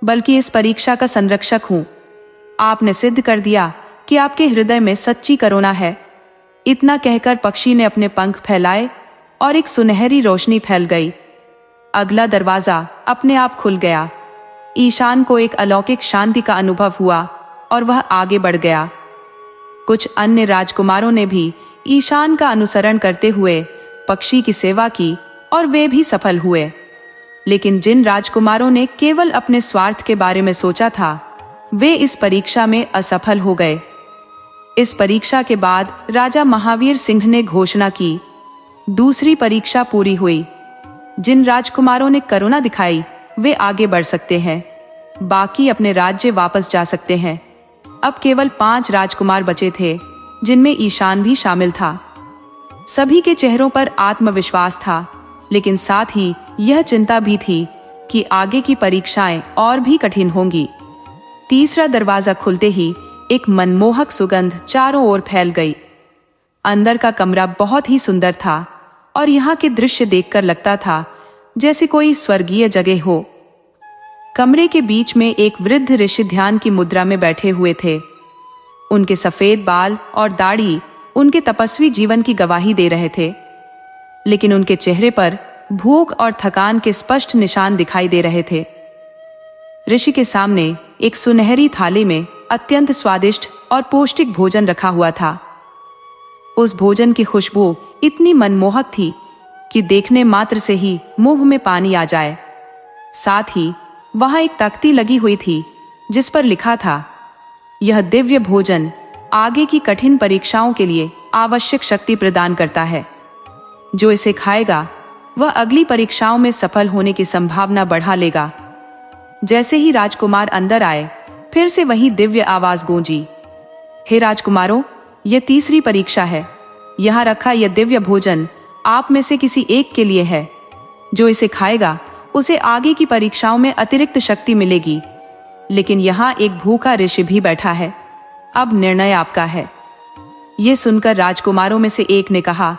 बल्कि इस परीक्षा का संरक्षक हूँ। आपने सिद्ध कर दिया कि आपके हृदय में सच्ची करुणा है। इतना कहकर पक्षी ने अपने पंख फैलाए और एक सुनहरी रोशनी फैल गई। अगला दरवाजा अपने आप खुल गया। ईशान को एक अलौकिक शांति का अनुभव हुआ और वह आगे बढ़ गया। कुछ अन्य राजकुमारों ने भी ईशान का अनुसरण करते हुए पक्षी की सेवा की और वे भी सफल हुए। लेकिन जिन राजकुमारों ने केवल अपने स्वार्थ के बारे में सोचा था, वे इस परीक्षा में असफल हो गए। इस परीक्षा के बाद राजा महावीर सिंह ने घोषणा की, दूसरी परीक्षा पूरी हुई। जिन राजकुमारों ने करुणा दिखाई वे आगे बढ़ सकते हैं, बाकी अपने राज्य वापस जा सकते हैं। अब केवल 5 राजकुमार बचे थे, जिनमें ईशान भी शामिल था। सभी के चेहरों पर आत्मविश्वास था, लेकिन साथ ही यह चिंता भी थी कि आगे की परीक्षाएं और भी कठिन होंगी। तीसरा दरवाजा खुलते ही एक मनमोहक सुगंध चारों ओर फैल गई। अंदर का कमरा बहुत ही सुंदर था और यहाँ के दृश्य देखकर लगता था जैसे कोई स्वर्गीय जगह हो। कमरे के बीच में एक वृद्ध ऋषि ध्यान की मुद्रा में बैठे हुए थे। उनके सफेद बाल और दाढ़ी उनके तपस्वी जीवन की गवाही दे रहे थे, लेकिन उनके चेहरे पर भूख और थकान के स्पष्ट निशान दिखाई दे रहे थे। ऋषि के सामने एक सुनहरी थाली में अत्यंत स्वादिष्ट और पौष्टिक भोजन रखा हुआ था। उस भोजन की खुशबू इतनी मनमोहक थी कि देखने मात्र से ही मुंह में पानी आ जाए। साथ ही वहां एक तख्ती लगी हुई थी जिस पर लिखा था, यह दिव्य भोजन आगे की कठिन परीक्षाओं के लिए आवश्यक शक्ति प्रदान करता है। जो इसे खाएगा वह अगली परीक्षाओं में सफल होने की संभावना बढ़ा लेगा। जैसे ही राजकुमार अंदर आए, फिर से वही दिव्य आवाज गूंजी, हे राजकुमारों, यह तीसरी परीक्षा है। यहाँ रखा यह दिव्य भोजन आप में से किसी एक के लिए है। जो इसे खाएगा उसे आगे की परीक्षाओं में अतिरिक्त शक्ति मिलेगी। लेकिन यहाँ एक भूखा ऋषि भी बैठा है, अब निर्णय आपका है। यह सुनकर राजकुमारों में से एक ने कहा,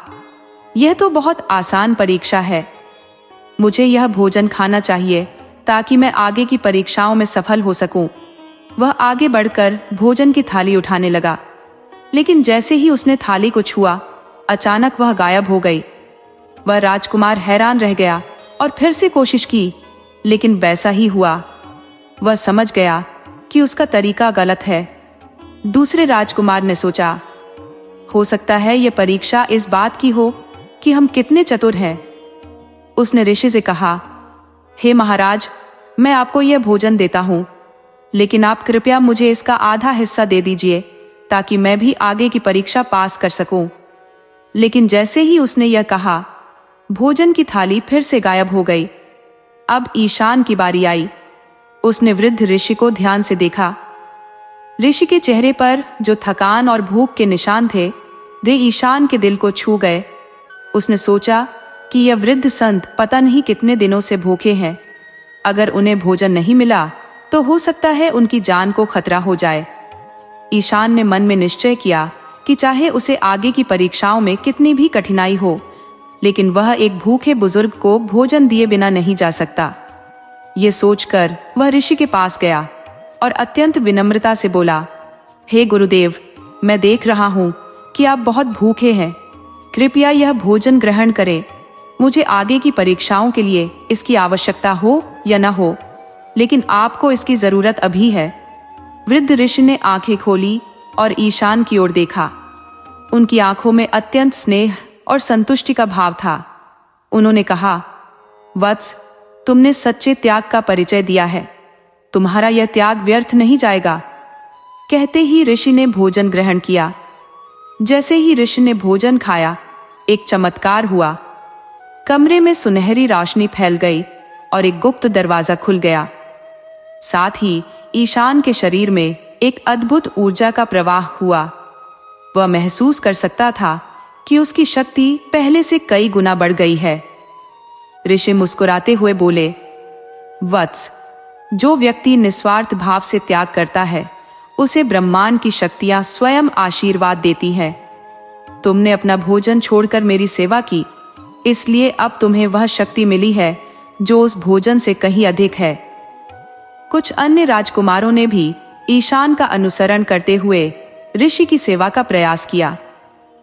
यह तो बहुत आसान परीक्षा है। मुझे यह भोजन खाना चाहिए ताकि मैं आगे की परीक्षाओं में सफल हो सकूं। वह आगे बढ़कर भोजन की थाली उठाने लगा, लेकिन जैसे ही उसने थाली को छुआ, अचानक वह गायब हो गई। वह राजकुमार हैरान रह गया और फिर से कोशिश की, लेकिन वैसा ही हुआ। वह समझ गया कि उसका तरीका गलत है। दूसरे राजकुमार ने सोचा, हो सकता है यह परीक्षा इस बात की हो कि हम कितने चतुर हैं। उसने ऋषि से कहा, हे महाराज, मैं आपको यह भोजन देता हूं, लेकिन आप कृपया मुझे इसका आधा हिस्सा दे दीजिए ताकि मैं भी आगे की परीक्षा पास कर सकूं। लेकिन जैसे ही उसने यह कहा, भोजन की थाली फिर से गायब हो गई। अब ईशान की बारी आई। उसने वृद्ध ऋषि को ध्यान से देखा। ऋषि के चेहरे पर जो थकान और भूख के निशान थे, वे ईशान के दिल को छू गए। उसने सोचा कि यह वृद्ध संत पता नहीं कितने दिनों से भूखे हैं। अगर उन्हें भोजन नहीं मिला तो हो सकता है उनकी जान को खतरा हो जाए। ईशान ने मन में निश्चय किया कि चाहे उसे आगे की परीक्षाओं में कितनी भी कठिनाई हो, लेकिन वह एक भूखे बुजुर्ग को भोजन दिए बिना नहीं जा सकता। ये सोचकर वह ऋषि के पास गया और अत्यंत विनम्रता से बोला, हे गुरुदेव, मैं देख रहा हूँ कि आप बहुत भूखे हैं। कृपया यह भोजन ग्रहण करें। मुझे आगे की परीक्षाओं के लिए इसकी आवश्यकता हो या न हो, लेकिन आपको इसकी जरूरत अभी है। वृद्ध ऋषि ने आंखें खोली और ईशान की ओर देखा। उनकी आंखों में अत्यंत स्नेह और संतुष्टि का भाव था। उन्होंने कहा, वत्स, तुमने सच्चे त्याग का परिचय दिया है। तुम्हारा यह त्याग व्यर्थ नहीं जाएगा। कहते ही ऋषि ने भोजन ग्रहण किया। जैसे ही ऋषि ने भोजन खाया, एक चमत्कार हुआ। कमरे में सुनहरी रोशनी फैल गई और एक गुप्त दरवाजा खुल गया। साथ ही ईशान के शरीर में एक अद्भुत ऊर्जा का प्रवाह हुआ। वह महसूस कर सकता था कि उसकी शक्ति पहले से कई गुना बढ़ गई है। ऋषि मुस्कुराते हुए बोले, वत्स, जो व्यक्ति निस्वार्थ भाव से त्याग करता है, उसे ब्रह्मांड की शक्तियां स्वयं आशीर्वाद देती हैं। तुमने अपना भोजन छोड़कर मेरी सेवा की, इसलिए अब तुम्हें वह शक्ति मिली है जो उस भोजन से कहीं अधिक है। कुछ अन्य राजकुमारों ने भी ईशान का अनुसरण करते हुए ऋषि की सेवा का प्रयास किया,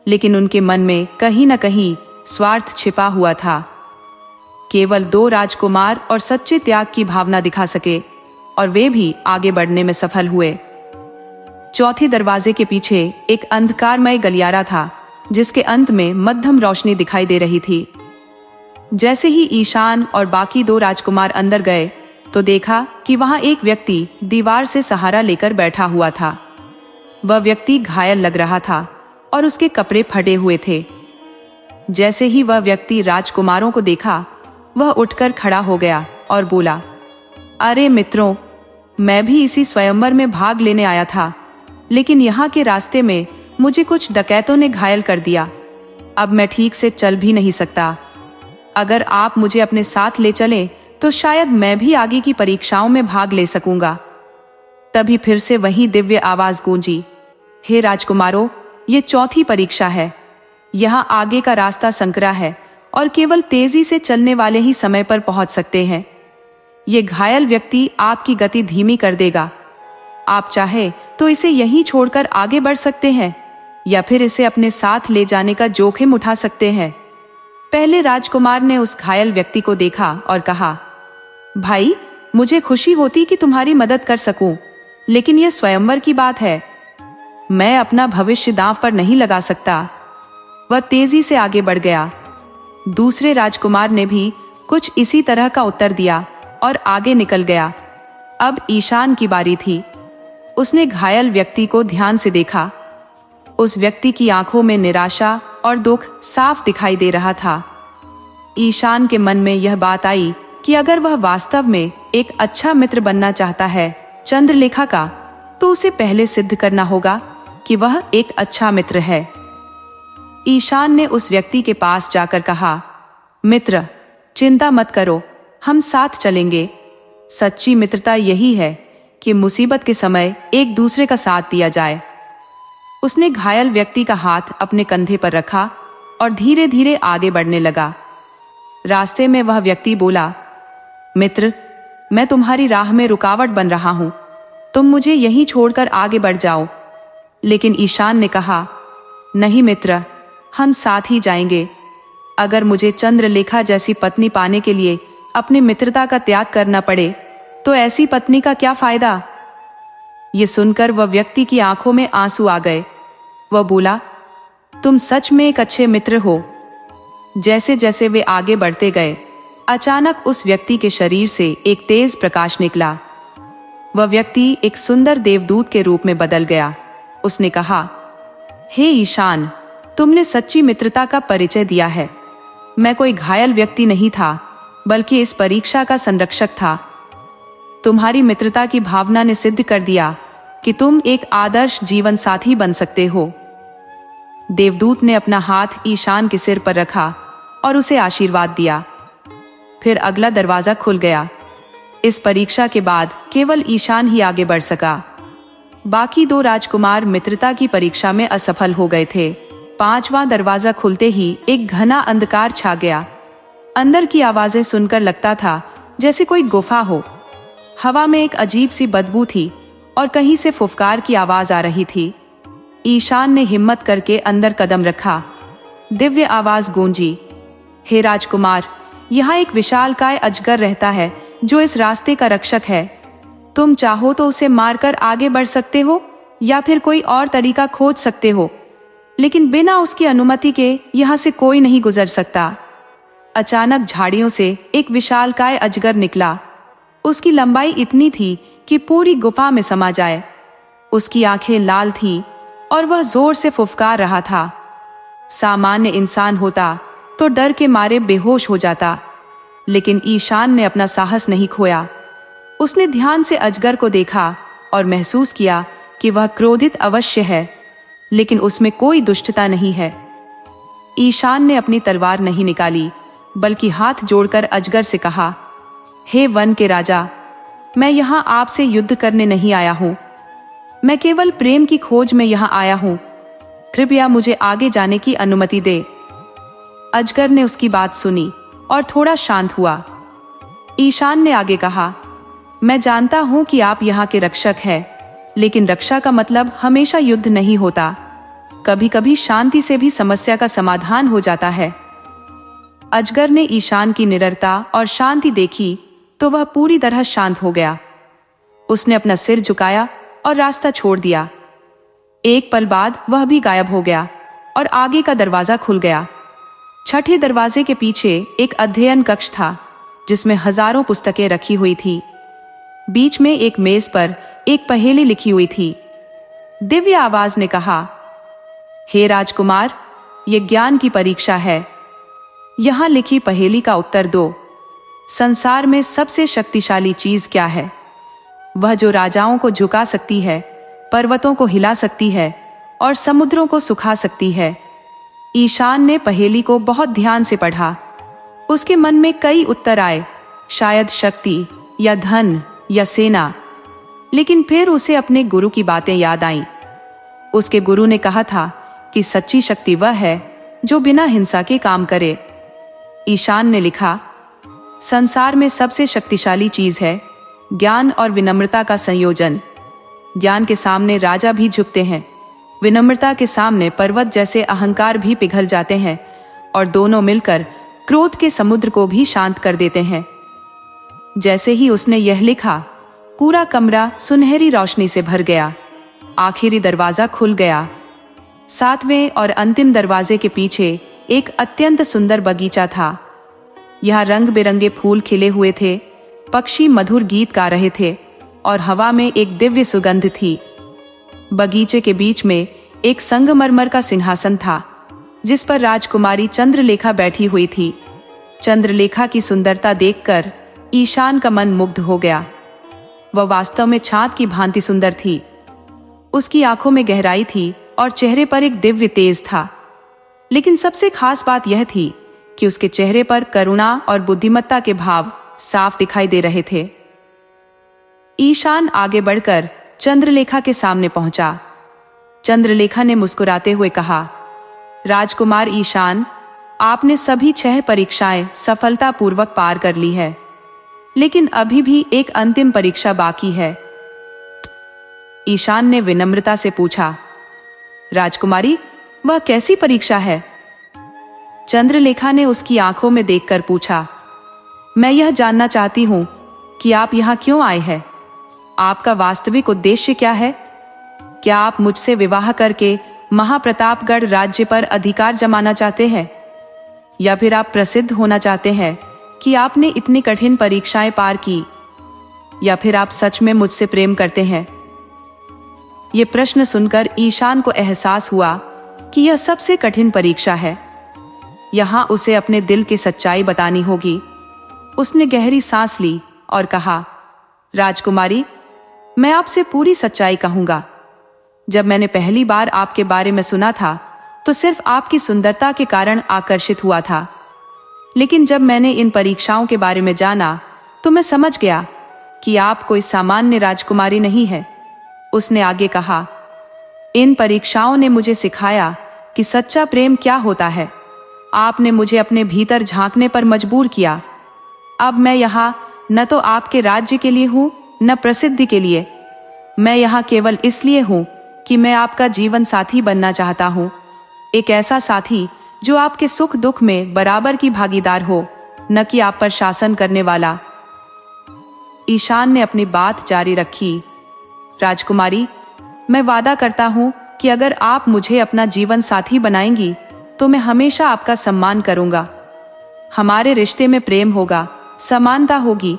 लेकिन उनके मन में कहीं न कहीं स्वार्थ छिपा हुआ था। केवल 2 राजकुमार और सच्चे त्याग की भावना दिखा सके, और वे भी आगे बढ़ने में सफल हुए। चौथे दरवाजे के पीछे एक अंधकारमय गलियारा था, जिसके अंत में मध्यम रोशनी दिखाई दे रही थी। जैसे ही ईशान और बाकी 2 राजकुमार अंदर गए, तो देखा कि वहां एक व्यक्ति दीवार से सहारा लेकर बैठा हुआ था। वह व्यक्ति घायल लग रहा था और उसके कपड़े फटे हुए थे। जैसे ही वह व्यक्ति राजकुमारों को देखा, वह उठकर खड़ा हो गया और बोला, अरे मित्रों, मैं भी इसी स्वयंवर में भाग लेने आया था, लेकिन यहाँ के रास्ते में मुझे कुछ डकैतों ने घायल कर दिया। अब मैं ठीक से चल भी नहीं सकता। अगर आप मुझे अपने साथ ले चलें तो शायद मैं भी आगे की परीक्षाओं में भाग ले सकूंगा। तभी फिर से वही दिव्य आवाज गूंजी, हे राजकुमारों, ये चौथी परीक्षा है। यहाँ आगे का रास्ता संकरा है और केवल तेजी से चलने वाले ही समय पर पहुंच सकते हैं। ये घायल व्यक्ति आपकी गति धीमी कर देगा। आप चाहे तो इसे यहीं छोड़कर आगे बढ़ सकते हैं, या फिर इसे अपने साथ ले जाने का जोखिम उठा सकते हैं। पहले राजकुमार ने उस घायल व्यक्ति को देखा और कहा, भाई, मुझे खुशी होती कि तुम्हारी मदद कर सकूं, लेकिन यह स्वयंवर की बात है। मैं अपना भविष्य दांव पर नहीं लगा सकता। वह तेजी से आगे बढ़ गया। दूसरे राजकुमार ने भी कुछ इसी तरह का उत्तर दिया और आगे निकल गया। अब ईशान की बारी थी। उसने घायल व्यक्ति को ध्यान से देखा। उस व्यक्ति की आंखों में निराशा और दुख साफ दिखाई दे रहा था। ईशान के मन में यह बात आई कि अगर वह वास्तव में एक अच्छा मित्र बनना चाहता है चंद्रलेखा का, तो उसे पहले सिद्ध करना होगा कि वह एक अच्छा मित्र है। ईशान ने उस व्यक्ति के पास जाकर कहा, मित्र, चिंता मत करो, हम साथ चलेंगे। सच्ची मित्रता यही है कि मुसीबत के समय एक दूसरे का साथ दिया जाए। उसने घायल व्यक्ति का हाथ अपने कंधे पर रखा और धीरे धीरे आगे बढ़ने लगा। रास्ते में वह व्यक्ति बोला, मित्र, मैं तुम्हारी राह में रुकावट बन रहा हूं, तुम मुझे यहीं छोड़कर आगे बढ़ जाओ। लेकिन ईशान ने कहा, नहीं मित्र, हम साथ ही जाएंगे। अगर मुझे चंद्रलेखा जैसी पत्नी पाने के लिए अपनी मित्रता का त्याग करना पड़े तो ऐसी पत्नी का क्या फायदा। ये सुनकर वह व्यक्ति की आंखों में आंसू आ गए। वह बोला, तुम सच में एक अच्छे मित्र हो। जैसे जैसे वे आगे बढ़ते गए, अचानक उस व्यक्ति के शरीर से एक तेज प्रकाश निकला। वह व्यक्ति एक सुंदर देवदूत के रूप में बदल गया। उसने कहा, हे ईशान, तुमने सच्ची मित्रता का परिचय दिया है। मैं कोई घायल व्यक्ति नहीं था, बल्कि इस परीक्षा का संरक्षक था। तुम्हारी मित्रता की भावना ने सिद्ध कर दिया कि तुम एक आदर्श जीवन साथी बन सकते हो। देवदूत ने अपना हाथ ईशान के सिर पर रखा और उसे आशीर्वाद दिया। फिर अगला दरवाजा खुल गया। इस परीक्षा के बाद केवल ईशान ही आगे बढ़ सका। बाकी 2 राजकुमार मित्रता की परीक्षा में असफल हो गए थे। 5वां दरवाजा खुलते ही एक घना अंधकार छा गया। अंदर की आवाजें सुनकर लगता था जैसे कोई गुफा हो। हवा में एक अजीब सी बदबू थी और कहीं से फुफकार की आवाज आ रही थी। ईशान ने हिम्मत करके अंदर कदम रखा। दिव्य आवाज गूंजी, हे राजकुमार, यहाँ एक विशालकाय अजगर रहता है जो इस रास्ते का रक्षक है। तुम चाहो तो उसे मारकर आगे बढ़ सकते हो या फिर कोई और तरीका खोज सकते हो, लेकिन बिना उसकी अनुमति के यहाँ से कोई नहीं गुजर सकता। अचानक झाड़ियों से एक विशालकाय अजगर निकला। उसकी लंबाई इतनी थी कि पूरी गुफा में समा जाए। उसकी आंखें लाल थीं और वह जोर से फुफकार रहा था। सामान्य इंसान होता तो डर के मारे बेहोश हो जाता, लेकिन ईशान ने अपना साहस नहीं खोया। उसने ध्यान से अजगर को देखा और महसूस किया कि वह क्रोधित अवश्य है, लेकिन उसमें कोई दुष्टता नहीं है। ईशान ने अपनी तलवार नहीं निकाली, बल्कि हाथ जोड़कर अजगर से कहा, हे वन के राजा, मैं यहाँ आपसे युद्ध करने नहीं आया हूँ। मैं केवल प्रेम की खोज में यहाँ आया हूँ। कृपया मुझे आगे जाने की अनुमति दे। अजगर ने उसकी बात सुनी और थोड़ा शांत हुआ। ईशान ने आगे कहा, मैं जानता हूं कि आप यहाँ के रक्षक हैं, लेकिन रक्षा का मतलब हमेशा युद्ध नहीं होता। कभी कभी शांति से भी समस्या का समाधान हो जाता है। अजगर ने ईशान की निडरता और शांति देखी तो वह पूरी तरह शांत हो गया। उसने अपना सिर झुकाया और रास्ता छोड़ दिया। एक पल बाद वह भी गायब हो गया और आगे का दरवाजा खुल गया। 6ठे दरवाजे के पीछे एक अध्ययन कक्ष था, जिसमें हजारों पुस्तकें रखी हुई थी। बीच में एक मेज पर एक पहेली लिखी हुई थी। दिव्य आवाज ने कहा, हे राजकुमार, ये ज्ञान की परीक्षा है। यहां लिखी पहेली का उत्तर दो। संसार में सबसे शक्तिशाली चीज क्या है? वह जो राजाओं को झुका सकती है, पर्वतों को हिला सकती है और समुद्रों को सुखा सकती है। ईशान ने पहेली को बहुत ध्यान से पढ़ा। उसके मन में कई उत्तर आए, शायद शक्ति या धन या सेना। लेकिन फिर उसे अपने गुरु की बातें याद आईं। उसके गुरु ने कहा था कि सच्ची शक्ति वह है जो बिना हिंसा के काम करे। ईशान ने लिखा, संसार में सबसे शक्तिशाली चीज है ज्ञान और विनम्रता का संयोजन। ज्ञान के सामने राजा भी झुकते हैं, विनम्रता के सामने पर्वत जैसे अहंकार भी पिघल जाते हैं, और दोनों मिलकर क्रोध के समुद्र को भी शांत कर देते हैं। जैसे ही उसने यह लिखा, पूरा कमरा सुनहरी रोशनी से भर गया। आखिरी दरवाजा खुल गया। 7वें और अंतिम दरवाजे के पीछे एक अत्यंत सुंदर बगीचा था। यहाँ रंग बिरंगे फूल खिले हुए थे, पक्षी मधुर गीत गा रहे थे और हवा में एक दिव्य सुगंध थी। बगीचे के बीच में एक संगमरमर का सिंहासन था, जिस पर राजकुमारी चंद्रलेखा बैठी हुई थी। चंद्रलेखा की सुंदरता देखकर ईशान का मन मुग्ध हो गया। वह वास्तव में चाँद की भांति सुंदर थी। उसकी आंखों में गहराई थी और चेहरे पर एक दिव्य तेज था। लेकिन सबसे खास बात यह थी कि उसके चेहरे पर करुणा और बुद्धिमत्ता के भाव साफ दिखाई दे रहे थे। ईशान आगे बढ़कर चंद्रलेखा के सामने पहुंचा। चंद्रलेखा ने मुस्कुराते हुए कहा, राजकुमार ईशान, आपने सभी 6 परीक्षाएं सफलतापूर्वक पार कर ली है, लेकिन अभी भी एक अंतिम परीक्षा बाकी है। ईशान ने विनम्रता से पूछा, राजकुमारी, वह कैसी परीक्षा है? चंद्रलेखा ने उसकी आंखों में देखकर पूछा, मैं यह जानना चाहती हूं कि आप यहां क्यों आए हैं। आपका वास्तविक उद्देश्य क्या है? क्या आप मुझसे विवाह करके महाप्रतापगढ़ राज्य पर अधिकार जमाना चाहते हैं, या फिर आप प्रसिद्ध होना चाहते हैं कि आपने इतनी कठिन परीक्षाएं पार की, या फिर आप सच में मुझसे प्रेम करते हैं? ये प्रश्न सुनकर ईशान को एहसास हुआ कि यह सबसे कठिन परीक्षा है। यहां उसे अपने दिल की सच्चाई बतानी होगी। उसने गहरी सांस ली और कहा, राजकुमारी, मैं आपसे पूरी सच्चाई कहूंगा। जब मैंने पहली बार आपके बारे में सुना था तो सिर्फ आपकी सुंदरता के कारण आकर्षित हुआ था, लेकिन जब मैंने इन परीक्षाओं के बारे में जाना तो मैं समझ गया कि आप कोई सामान्य राजकुमारी नहीं है। उसने आगे कहा, इन परीक्षाओं ने मुझे सिखाया कि सच्चा प्रेम क्या होता है। आपने मुझे अपने भीतर झांकने पर मजबूर किया। अब मैं यहाँ न तो आपके राज्य के लिए हूँ, न प्रसिद्धि के लिए। मैं यहाँ केवल इसलिए हूँ कि मैं आपका जीवन साथी बनना चाहता हूँ, एक ऐसा साथी जो आपके सुख दुख में बराबर की भागीदार हो, न कि आप पर शासन करने वाला। ईशान ने अपनी बात जारी रखी, राजकुमारी, मैं वादा करता हूँ कि अगर आप मुझे अपना जीवन साथी बनाएंगी तो मैं हमेशा आपका सम्मान करूंगा। हमारे रिश्ते में प्रेम होगा, समानता होगी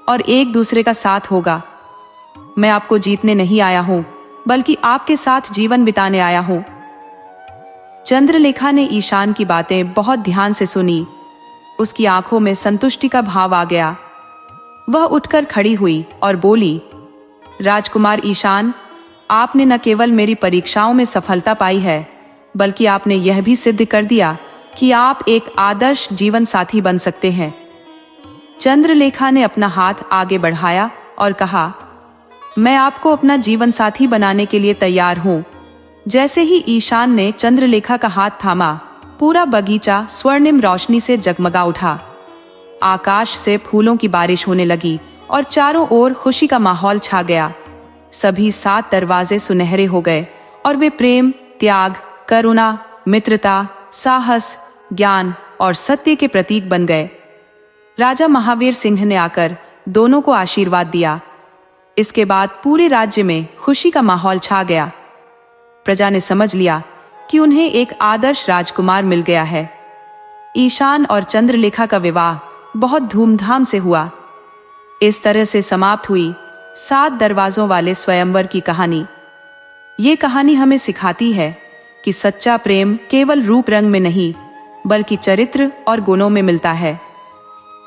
और एक दूसरे का साथ होगा। मैं आपको जीतने नहीं आया हूं, बल्कि आपके साथ जीवन बिताने आया हूं। चंद्रलेखा ने ईशान की बातें बहुत ध्यान से सुनी। उसकी आंखों में संतुष्टि का भाव आ गया। वह उठकर खड़ी हुई और बोली, राजकुमार ईशान, आपने न केवल मेरी परीक्षाओं में सफलता पाई है, बल्कि आपने यह भी सिद्ध कर दिया कि आप एक आदर्श जीवन साथी बन सकते हैं। चंद्रलेखा ने अपना हाथ आगे बढ़ाया और कहा, मैं आपको अपना जीवन साथी बनाने के लिए तैयार हूं। जैसे ही ईशान ने चंद्रलेखा का हाथ थामा, पूरा बगीचा स्वर्णिम रोशनी से जगमगा उठा। आकाश से फूलों की बारिश होने लगी और चारों ओर खुशी का माहौल छा गया। सभी 7 दरवाजे सुनहरे हो गए और वे प्रेम, त्याग, करुणा, मित्रता, साहस, ज्ञान और सत्य के प्रतीक बन गए। राजा महावीर सिंह ने आकर दोनों को आशीर्वाद दिया। इसके बाद पूरे राज्य में खुशी का माहौल छा गया। प्रजा ने समझ लिया कि उन्हें एक आदर्श राजकुमार मिल गया है। ईशान और चंद्रलेखा का विवाह बहुत धूमधाम से हुआ। इस तरह से समाप्त हुई 7 दरवाजों वाले स्वयंवर की कहानी। ये कहानी हमें सिखाती है कि सच्चा प्रेम केवल रूप रंग में नहीं, बल्कि चरित्र और गुणों में मिलता है।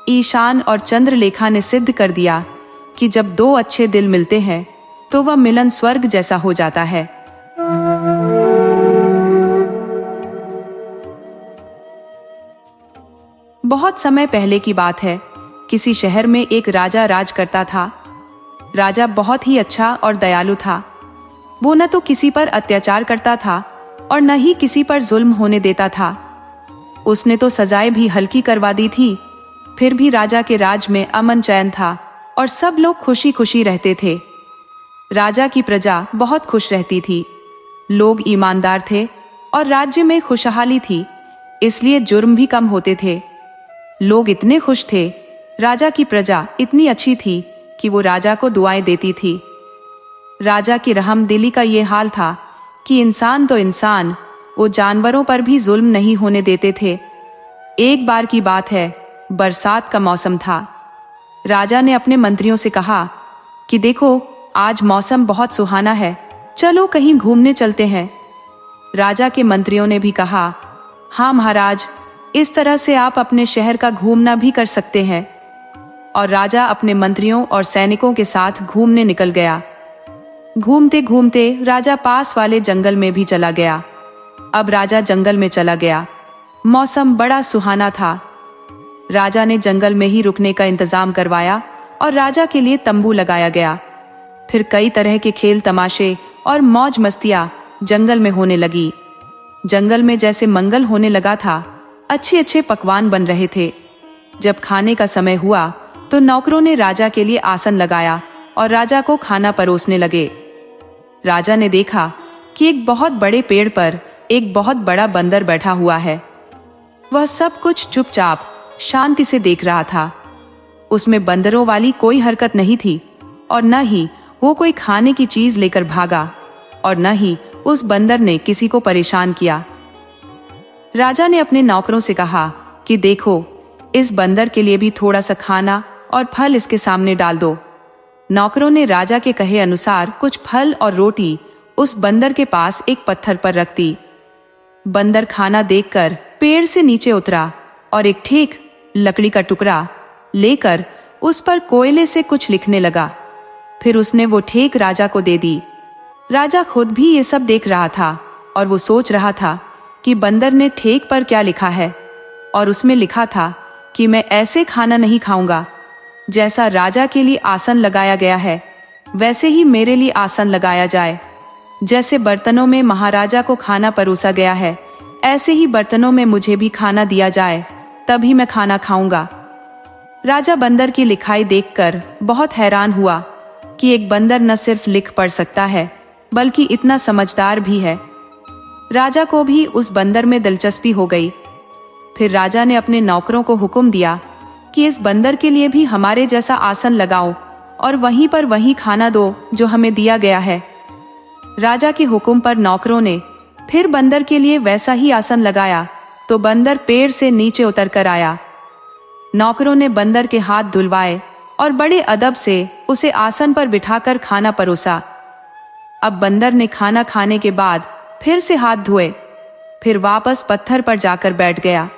ईशान और चंद्रलेखा ने सिद्ध कर दिया कि जब 2 अच्छे दिल मिलते हैं तो वह मिलन स्वर्ग जैसा हो जाता है। बहुत समय पहले की बात है। किसी शहर में एक राजा राज करता था। राजा बहुत ही अच्छा और दयालु था। वो न तो किसी पर अत्याचार करता था और न ही किसी पर जुल्म होने देता था। उसने तो सजाएं भी हल्की करवा दी थी। फिर भी राजा के राज में अमन चैन था और सब लोग खुशी खुशी रहते थे। राजा की प्रजा बहुत खुश रहती थी। लोग ईमानदार थे और राज्य में खुशहाली थी, इसलिए जुर्म भी कम होते थे। लोग इतने खुश थे, राजा की प्रजा इतनी अच्छी थी कि वो राजा को दुआएं देती थी। राजा की रहमदिली का ये हाल था कि इंसान तो इंसान, वो जानवरों पर भी जुल्म नहीं होने देते थे। एक बार की बात है, बरसात का मौसम था। राजा ने अपने मंत्रियों से कहा कि देखो, आज मौसम बहुत सुहाना है, चलो कहीं घूमने चलते हैं। राजा के मंत्रियों ने भी कहा, हाँ महाराज, इस तरह से आप अपने शहर का घूमना भी कर सकते हैं। और राजा अपने मंत्रियों और सैनिकों के साथ घूमने निकल गया। घूमते घूमते राजा पास वाले जंगल में भी चला गया। अब राजा जंगल में चला गया। मौसम बड़ा सुहाना था। राजा ने जंगल में ही रुकने का इंतजाम करवाया और राजा के लिए तंबू लगाया गया। फिर कई तरह के खेल तमाशे और मौज मस्तियां जंगल में होने लगी। जंगल में जैसे मंगल होने लगा था, अच्छे अच्छे पकवान बन रहे थे। जब खाने का समय हुआ तो नौकरों ने राजा के लिए आसन लगाया और राजा को खाना परोसने लगे। राजा ने देखा कि एक बहुत बड़े पेड़ पर एक बहुत बड़ा बंदर बैठा हुआ है। वह सब कुछ चुपचाप शांति से देख रहा था। उसमें बंदरों वाली कोई हरकत नहीं थी और न ही वो कोई खाने की चीज लेकर भागा और न ही उस बंदर ने किसी को परेशान किया। राजा ने अपने नौकरों से कहा कि देखो, इस बंदर के लिए भी थोड़ा सा खाना और फल इसके सामने डाल दो। नौकरों ने राजा के कहे अनुसार कुछ फल और रोटी उस बंदर के पास एक पत्थर पर रख दी। बंदर खाना देखकर पेड़ से नीचे उतरा और एक ठेक लकड़ी का टुकड़ा लेकर उस पर कोयले से कुछ लिखने लगा। फिर उसने वो ठेक राजा को दे दी। राजा खुद भी ये सब देख रहा था और वो सोच रहा था कि बंदर ने ठेक पर क्या लिखा है, और उसमें लिखा था कि मैं ऐसे खाना नहीं खाऊंगा। जैसा राजा के लिए आसन लगाया गया है वैसे ही मेरे लिए आसन लगाया जाए। जैसे बर्तनों में महाराजा को खाना परोसा गया है ऐसे ही बर्तनों में मुझे भी खाना दिया जाए, तभी मैं खाना खाऊंगा। राजा बंदर की लिखाई देखकर बहुत हैरान हुआ कि एक बंदर न सिर्फ लिख पढ़ सकता है बल्कि इतना समझदार भी है। राजा को भी उस बंदर में दिलचस्पी हो गई। फिर राजा ने अपने नौकरों को हुक्म दिया कि इस बंदर के लिए भी हमारे जैसा आसन लगाओ और वहीं पर वही खाना दो जो हमें दिया गया है। राजा के हुक्म पर नौकरों ने फिर बंदर के लिए वैसा ही आसन लगाया तो बंदर पेड़ से नीचे उतर कर आया। नौकरों ने बंदर के हाथ धुलवाए और बड़े अदब से उसे आसन पर बिठाकर खाना परोसा। अब बंदर ने खाना खाने के बाद फिर से हाथ धोए, फिर वापस पत्थर पर जाकर बैठ गया।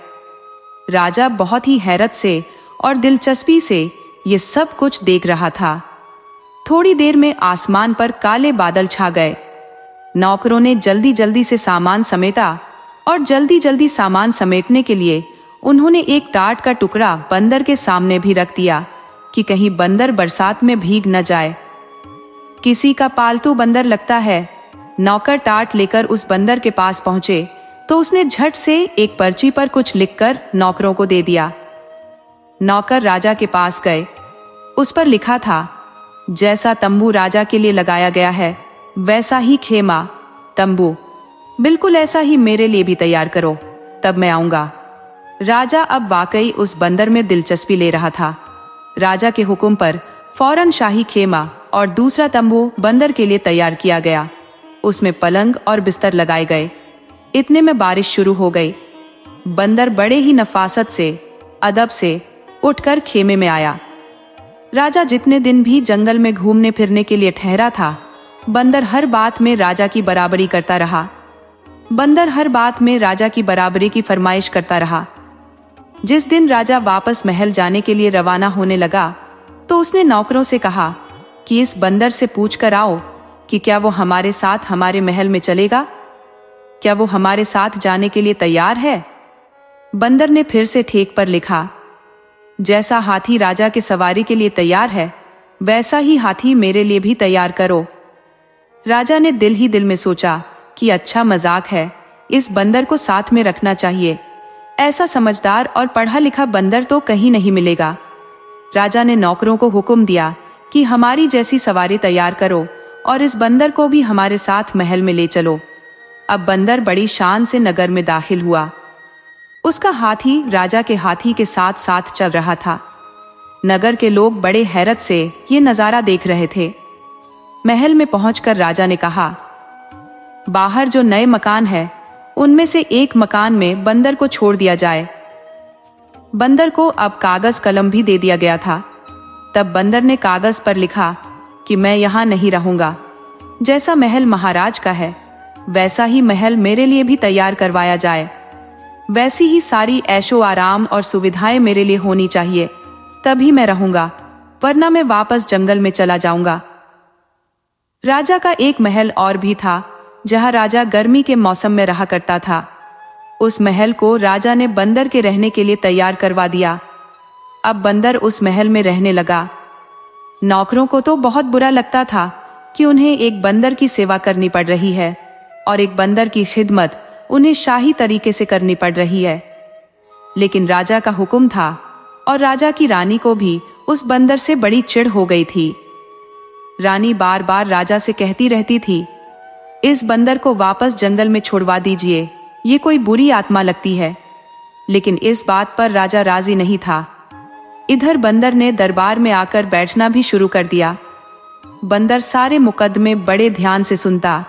राजा बहुत ही हैरत से और दिलचस्पी से ये सब कुछ देख रहा था। थोड़ी देर में आसमान पर काले बादल छा गए। नौकरों ने जल्दी जल्दी से सामान समेटा और जल्दी जल्दी सामान समेटने के लिए उन्होंने एक टाट का टुकड़ा बंदर के सामने भी रख दिया कि कहीं बंदर बरसात में भीग न जाए। किसी का पालतू बंदर लगता है। नौकर टाट लेकर उस बंदर के पास पहुंचे तो उसने झट से एक पर्ची पर कुछ लिखकर नौकरों को दे दिया। नौकर राजा के पास गए। उस पर लिखा था, जैसा तंबू राजा के लिए लगाया गया है वैसा ही खेमा तंबू बिल्कुल ऐसा ही मेरे लिए भी तैयार करो, तब मैं आऊंगा। राजा अब वाकई उस बंदर में दिलचस्पी ले रहा था। राजा के हुक्म पर फौरन शाही खेमा और दूसरा तंबू बंदर के लिए तैयार किया गया। उसमें पलंग और बिस्तर लगाए गए। इतने में बारिश शुरू हो गई। बंदर बड़े ही नफासत से अदब से उठकर खेमे में आया। राजा जितने दिन भी जंगल में घूमने फिरने के लिए ठहरा था, बंदर हर बात में राजा की बराबरी करता रहा। बंदर हर बात में राजा की बराबरी की फरमाइश करता रहा। जिस दिन राजा वापस महल जाने के लिए रवाना होने लगा तो उसने नौकरों से कहा कि इस बंदर से पूछ कर आओ कि क्या वो हमारे साथ हमारे महल में चलेगा, क्या वो हमारे साथ जाने के लिए तैयार है। बंदर ने फिर से ठेक पर लिखा, जैसा हाथी राजा के सवारी के लिए तैयार है वैसा ही हाथी मेरे लिए भी तैयार करो। राजा ने दिल ही दिल में सोचा कि अच्छा मजाक है, इस बंदर को साथ में रखना चाहिए। ऐसा समझदार और पढ़ा लिखा बंदर तो कहीं नहीं मिलेगा। राजा ने नौकरों को हुक्म दिया कि हमारी जैसी सवारी तैयार करो और इस बंदर को भी हमारे साथ महल में ले चलो। अब बंदर बड़ी शान से नगर में दाखिल हुआ। उसका हाथी राजा के हाथी के साथ साथ चल रहा था। नगर के लोग बड़े हैरत से ये नजारा देख रहे थे। महल में पहुंचकर राजा ने कहा, बाहर जो नए मकान है उनमें से एक मकान में बंदर को छोड़ दिया जाए। बंदर को अब कागज कलम भी दे दिया गया था। तब बंदर ने कागज पर लिखा कि मैं यहाँ नहीं रहूंगा। जैसा महल महाराज का है वैसा ही महल मेरे लिए भी तैयार करवाया जाए। वैसी ही सारी ऐशो आराम और सुविधाएं मेरे लिए होनी चाहिए, तभी मैं रहूंगा, वरना मैं वापस जंगल में चला जाऊंगा। राजा का एक महल और भी था, जहां राजा गर्मी के मौसम में रहा करता था। उस महल को राजा ने बंदर के रहने के लिए तैयार करवा दिया। अब बंदर उस महल में रहने लगा। नौकरों को तो बहुत बुरा लगता था कि उन्हें एक बंदर की सेवा करनी पड़ रही है और एक बंदर की खिदमत उन्हें शाही तरीके से करनी पड़ रही है। लेकिन राजा का हुक्म था और राजा की रानी को भी उस बंदर से बड़ी चिढ़ हो गई थी। रानी बार बार राजा से कहती रहती थी, इस बंदर को वापस जंगल में छुड़वा दीजिए, ये कोई बुरी आत्मा लगती है। लेकिन इस बात पर राजा राजी नहीं था। इधर बंदर ने दरबार में आकर बैठना भी शुरू कर दिया। बंदर सारे मुकदमे बड़े ध्यान से सुनता।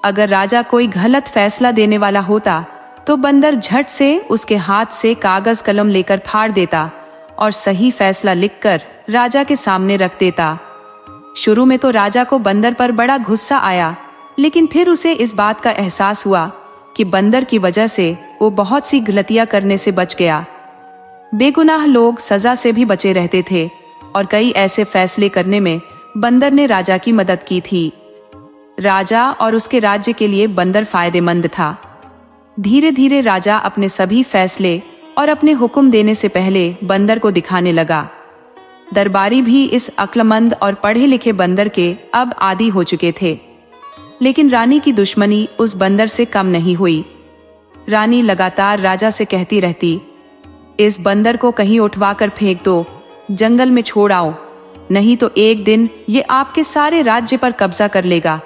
अगर राजा कोई गलत फैसला देने वाला होता तो बंदर झट से उसके हाथ से कागज कलम लेकर फाड़ देता और सही फैसला लिखकर राजा के सामने रख देता। शुरू में तो राजा को बंदर पर बड़ा गुस्सा आया, लेकिन फिर उसे इस बात का एहसास हुआ कि बंदर की वजह से वो बहुत सी गलतियां करने से बच गया। बेगुनाह लोग सजा से भी बचे रहते थे और कई ऐसे फैसले करने में बंदर ने राजा की मदद की थी। राजा और उसके राज्य के लिए बंदर फायदेमंद था। धीरे धीरे राजा अपने सभी फैसले और अपने हुक्म देने से पहले बंदर को दिखाने लगा। दरबारी भी इस अक्लमंद और पढ़े लिखे बंदर के अब आदी हो चुके थे। लेकिन रानी की दुश्मनी उस बंदर से कम नहीं हुई। रानी लगातार राजा से कहती रहती, इस बंदर को कहीं उठवाकर फेंक दो, जंगल में छोड़ आओ, नहीं तो एक दिन ये आपके सारे राज्य पर कब्जा कर लेगा।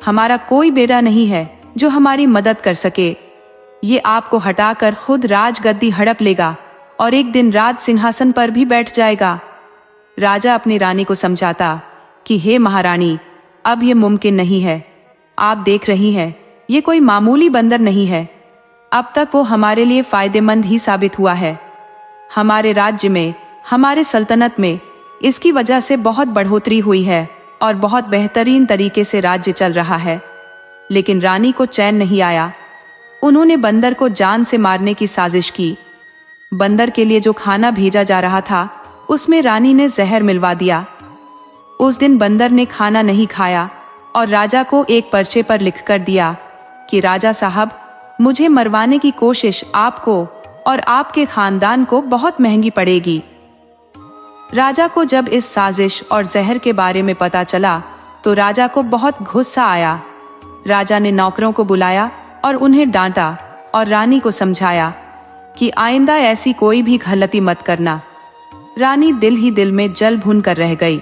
हमारा कोई बेटा नहीं है जो हमारी मदद कर सके। ये आपको हटाकर खुद राजगद्दी हड़प लेगा और एक दिन राज सिंहासन पर भी बैठ जाएगा। राजा अपनी रानी को समझाता कि हे महारानी, अब ये मुमकिन नहीं है। आप देख रही हैं, ये कोई मामूली बंदर नहीं है। अब तक वो हमारे लिए फायदेमंद ही साबित हुआ है। हमारे राज्य में, हमारे सल्तनत में इसकी वजह से बहुत बढ़ोतरी हुई है और बहुत बेहतरीन तरीके से राज्य चल रहा है। लेकिन रानी को चैन नहीं आया। उन्होंने बंदर को जान से मारने की साजिश की। बंदर के लिए जो खाना भेजा जा रहा था उसमें रानी ने जहर मिलवा दिया। उस दिन बंदर ने खाना नहीं खाया और राजा को एक पर्चे पर लिख कर दिया कि राजा साहब, मुझे मरवाने की कोशिश आपको और आपके खानदान को बहुत महंगी पड़ेगी। राजा को जब इस साजिश और जहर के बारे में पता चला तो राजा को बहुत गुस्सा आया। राजा ने नौकरों को बुलाया और उन्हें डांटा और रानी को समझाया कि आइंदा ऐसी कोई भी गलती मत करना। रानी दिल ही दिल में जल भुन कर रह गई।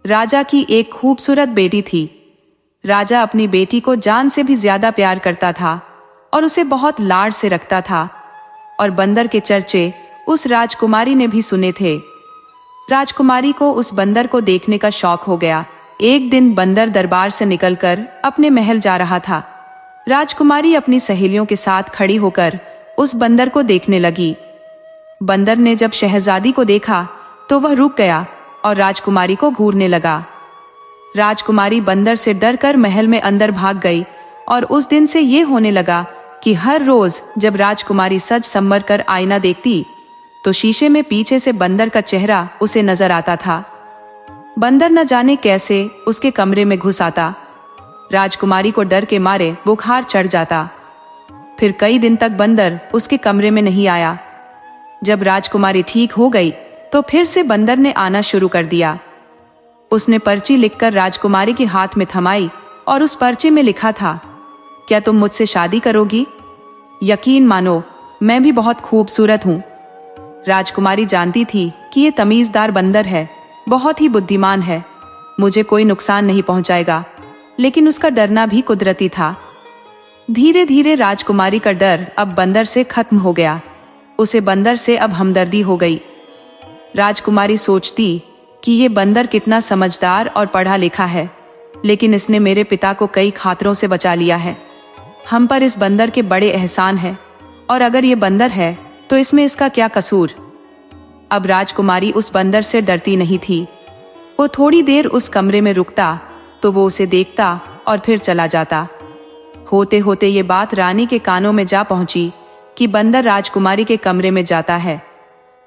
राजा की एक खूबसूरत बेटी थी। राजा अपनी बेटी को जान से भी ज्यादा प्यार करता था और उसे बहुत लाड से रखता था। और बंदर के चर्चे उस राजकुमारी ने भी सुने थे। राजकुमारी को उस बंदर को देखने का शौक हो गया। एक दिन बंदर दरबार से निकलकर अपने महल जा रहा था। राजकुमारी अपनी सहेलियों के साथ खड़ी होकर उस बंदर को देखने लगी। बंदर ने जब शहजादी को देखा तो वह रुक गया और राजकुमारी को घूरने लगा। राजकुमारी बंदर से डरकर महल में अंदर भाग गई और उस दिन से ये होने लगा कि हर रोज जब राजकुमारी सज संवर कर आईना देखती तो शीशे में पीछे से बंदर का चेहरा उसे नजर आता था। बंदर न जाने कैसे उसके कमरे में घुस आता। राजकुमारी को डर के मारे बुखार चढ़ जाता। फिर कई दिन तक बंदर उसके कमरे में नहीं आया। जब राजकुमारी ठीक हो गई तो फिर से बंदर ने आना शुरू कर दिया। उसने पर्ची लिखकर राजकुमारी के हाथ में थमाई और उस पर्चे में लिखा था, क्या तुम मुझसे शादी करोगी? यकीन मानो, मैं भी बहुत खूबसूरत हूँ। राजकुमारी जानती थी कि ये तमीजदार बंदर है, बहुत ही बुद्धिमान है, मुझे कोई नुकसान नहीं पहुंचाएगा। लेकिन उसका डरना भी कुदरती था। धीरे धीरे राजकुमारी का डर अब बंदर से खत्म हो गया। उसे बंदर से अब हमदर्दी हो गई। राजकुमारी सोचती कि ये बंदर कितना समझदार और पढ़ा लिखा है, लेकिन इसने मेरे पिता को कई खतरों से बचा लिया है। हम पर इस बंदर के बड़े एहसान है, और अगर ये बंदर है तो इसमें इसका क्या कसूर। अब राजकुमारी उस बंदर से डरती नहीं थी। वो थोड़ी देर उस कमरे में रुकता तो वो उसे देखता और फिर चला जाता। होते होते ये बात रानी के कानों में जा पहुंची कि बंदर राजकुमारी के कमरे में जाता है।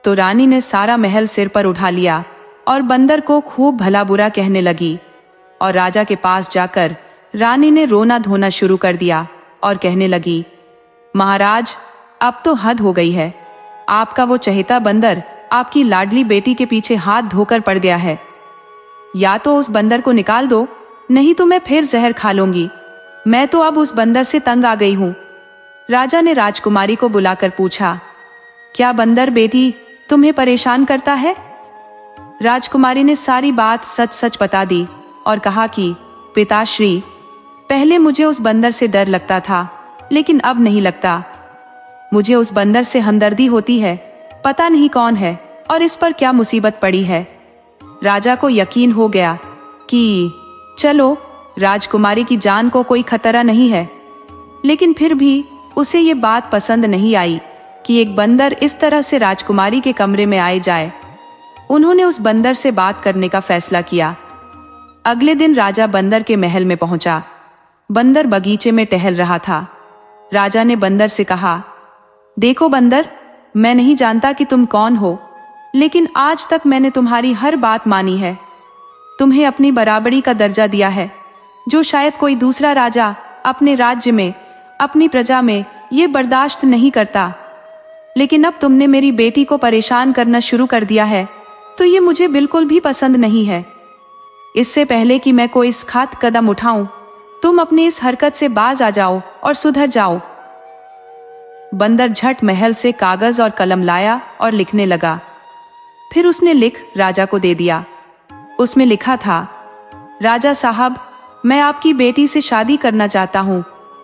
तो रानी ने सारा महल सिर पर उठा लिया और बंदर को खूब भला बुरा कहने लगी। और राजा के पास जाकर रानी ने रोना धोना शुरू कर दिया और कहने लगी, महाराज, अब तो हद हो गई है। आपका वो चहेता बंदर आपकी लाडली बेटी के पीछे हाथ धोकर पड़ गया है। या तो उस बंदर को निकाल दो, नहीं तो मैं फिर जहर खा लूंगी। मैं तो अब उस बंदर से तंग आ गई हूं। राजा ने राजकुमारी को बुलाकर पूछा, क्या बंदर बेटी तुम्हें परेशान करता है? राजकुमारी ने सारी बात सच सच बता दी और कहा कि पिताश्री, पहले मुझे उस बंदर से डर लगता था, लेकिन अब नहीं लगता। मुझे उस बंदर से हमदर्दी होती है। पता नहीं कौन है और इस पर क्या मुसीबत पड़ी है। राजा को यकीन हो गया कि चलो, राजकुमारी की जान को कोई खतरा नहीं है, लेकिन फिर भी उसे ये बात पसंद नहीं आई कि एक बंदर इस तरह से राजकुमारी के कमरे में आए जाए। उन्होंने उस बंदर से बात करने का फैसला किया। अगले दिन राजा बंदर के महल में पहुंचा। बंदर बगीचे में टहल रहा था। राजा ने बंदर से कहा, देखो बंदर, मैं नहीं जानता कि तुम कौन हो, लेकिन आज तक मैंने तुम्हारी हर बात मानी है। तुम्हें अपनी बराबरी का दर्जा दिया है, जो शायद कोई दूसरा राजा अपने राज्य में, अपनी प्रजा में ये बर्दाश्त नहीं करता। लेकिन अब तुमने मेरी बेटी को परेशान करना शुरू कर दिया है, तो ये मुझे बिल्कुल भी पसंद नहीं है। इससे पहले कि मैं कोई घात कदम उठाऊं, तुम अपनी इस हरकत से बाज आ जाओ और सुधर जाओ। बंदर झट महल से कागज और कलम लाया और लिखने लगा। फिर उसने लिख राजा को दे दिया। उसमें लिखा था, राजा साहब, मैं आपकी बेटी से शादी करना चाहता हूँ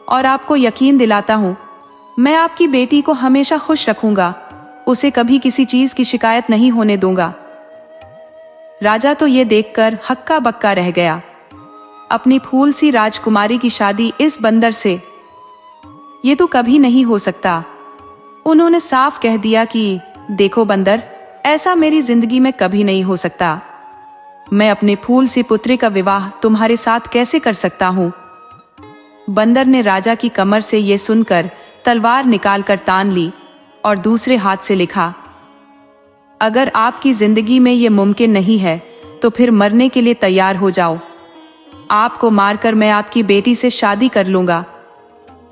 और आपको यकीन दिलाता हूँ, मैं आपकी बेटी को हमेशा खुश रखूंगा। उसे कभी किसी चीज की शिकायत नहीं होने दूंगा। राजा तो ये देखकर हक्का बक्का रह गया। अपनी फूल सी राजकुमारी की शादी इस बंदर से, ये तो कभी नहीं हो सकता। उन्होंने साफ कह दिया कि देखो बंदर, ऐसा मेरी जिंदगी में कभी नहीं हो सकता। मैं अपने फूल सी पुत्री का विवाह तुम्हारे साथ कैसे कर सकता हूं? बंदर ने राजा की कमर से ये सुनकर तलवार निकालकर तान ली और दूसरे हाथ से लिखा, अगर आपकी जिंदगी में ये मुमकिन नहीं है तो फिर मरने के लिए तैयार हो जाओ। आपको मारकर मैं आपकी बेटी से शादी कर लूंगा।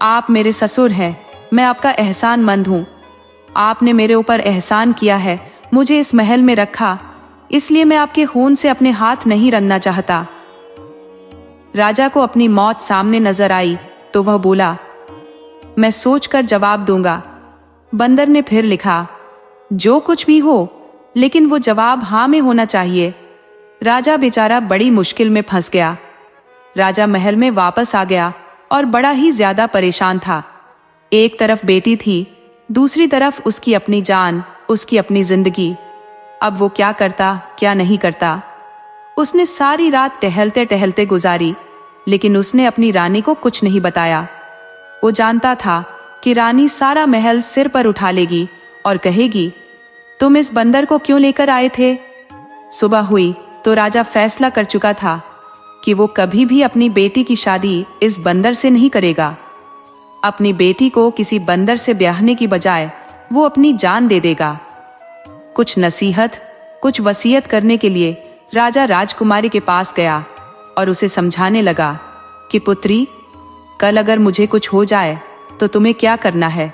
आप मेरे ससुर हैं, मैं आपका एहसानमंद हूं। आपने मेरे ऊपर एहसान किया है, मुझे इस महल में रखा, इसलिए मैं आपके खून से अपने हाथ नहीं रंगना चाहता। राजा को अपनी मौत सामने नजर आई तो वह बोला, मैं सोचकर जवाब दूंगा। बंदर ने फिर लिखा, जो कुछ भी हो, लेकिन वो जवाब हाँ में होना चाहिए। राजा बेचारा बड़ी मुश्किल में फंस गया। राजा महल में वापस आ गया और बड़ा ही ज्यादा परेशान था। एक तरफ बेटी थी, दूसरी तरफ उसकी अपनी जान, उसकी अपनी जिंदगी। अब वो क्या करता, क्या नहीं करता। उसने सारी रात टहलते टहलते गुजारी, लेकिन उसने अपनी रानी को कुछ नहीं बताया। वो जानता था कि रानी सारा महल सिर पर उठा लेगी और कहेगी, तुम इस बंदर को क्यों लेकर आए थे? सुबह हुई तो राजा फैसला कर चुका था कि वो कभी भी अपनी बेटी की शादी इस बंदर से नहीं करेगा। अपनी बेटी को किसी बंदर से ब्याहने की बजाय वो अपनी जान दे देगा। कुछ नसीहत, कुछ वसीयत करने के लिए राजा राजकुमारी के पास गया और उसे समझाने लगा कि पुत्री, कल अगर मुझे कुछ हो जाए तो तुम्हें क्या करना है,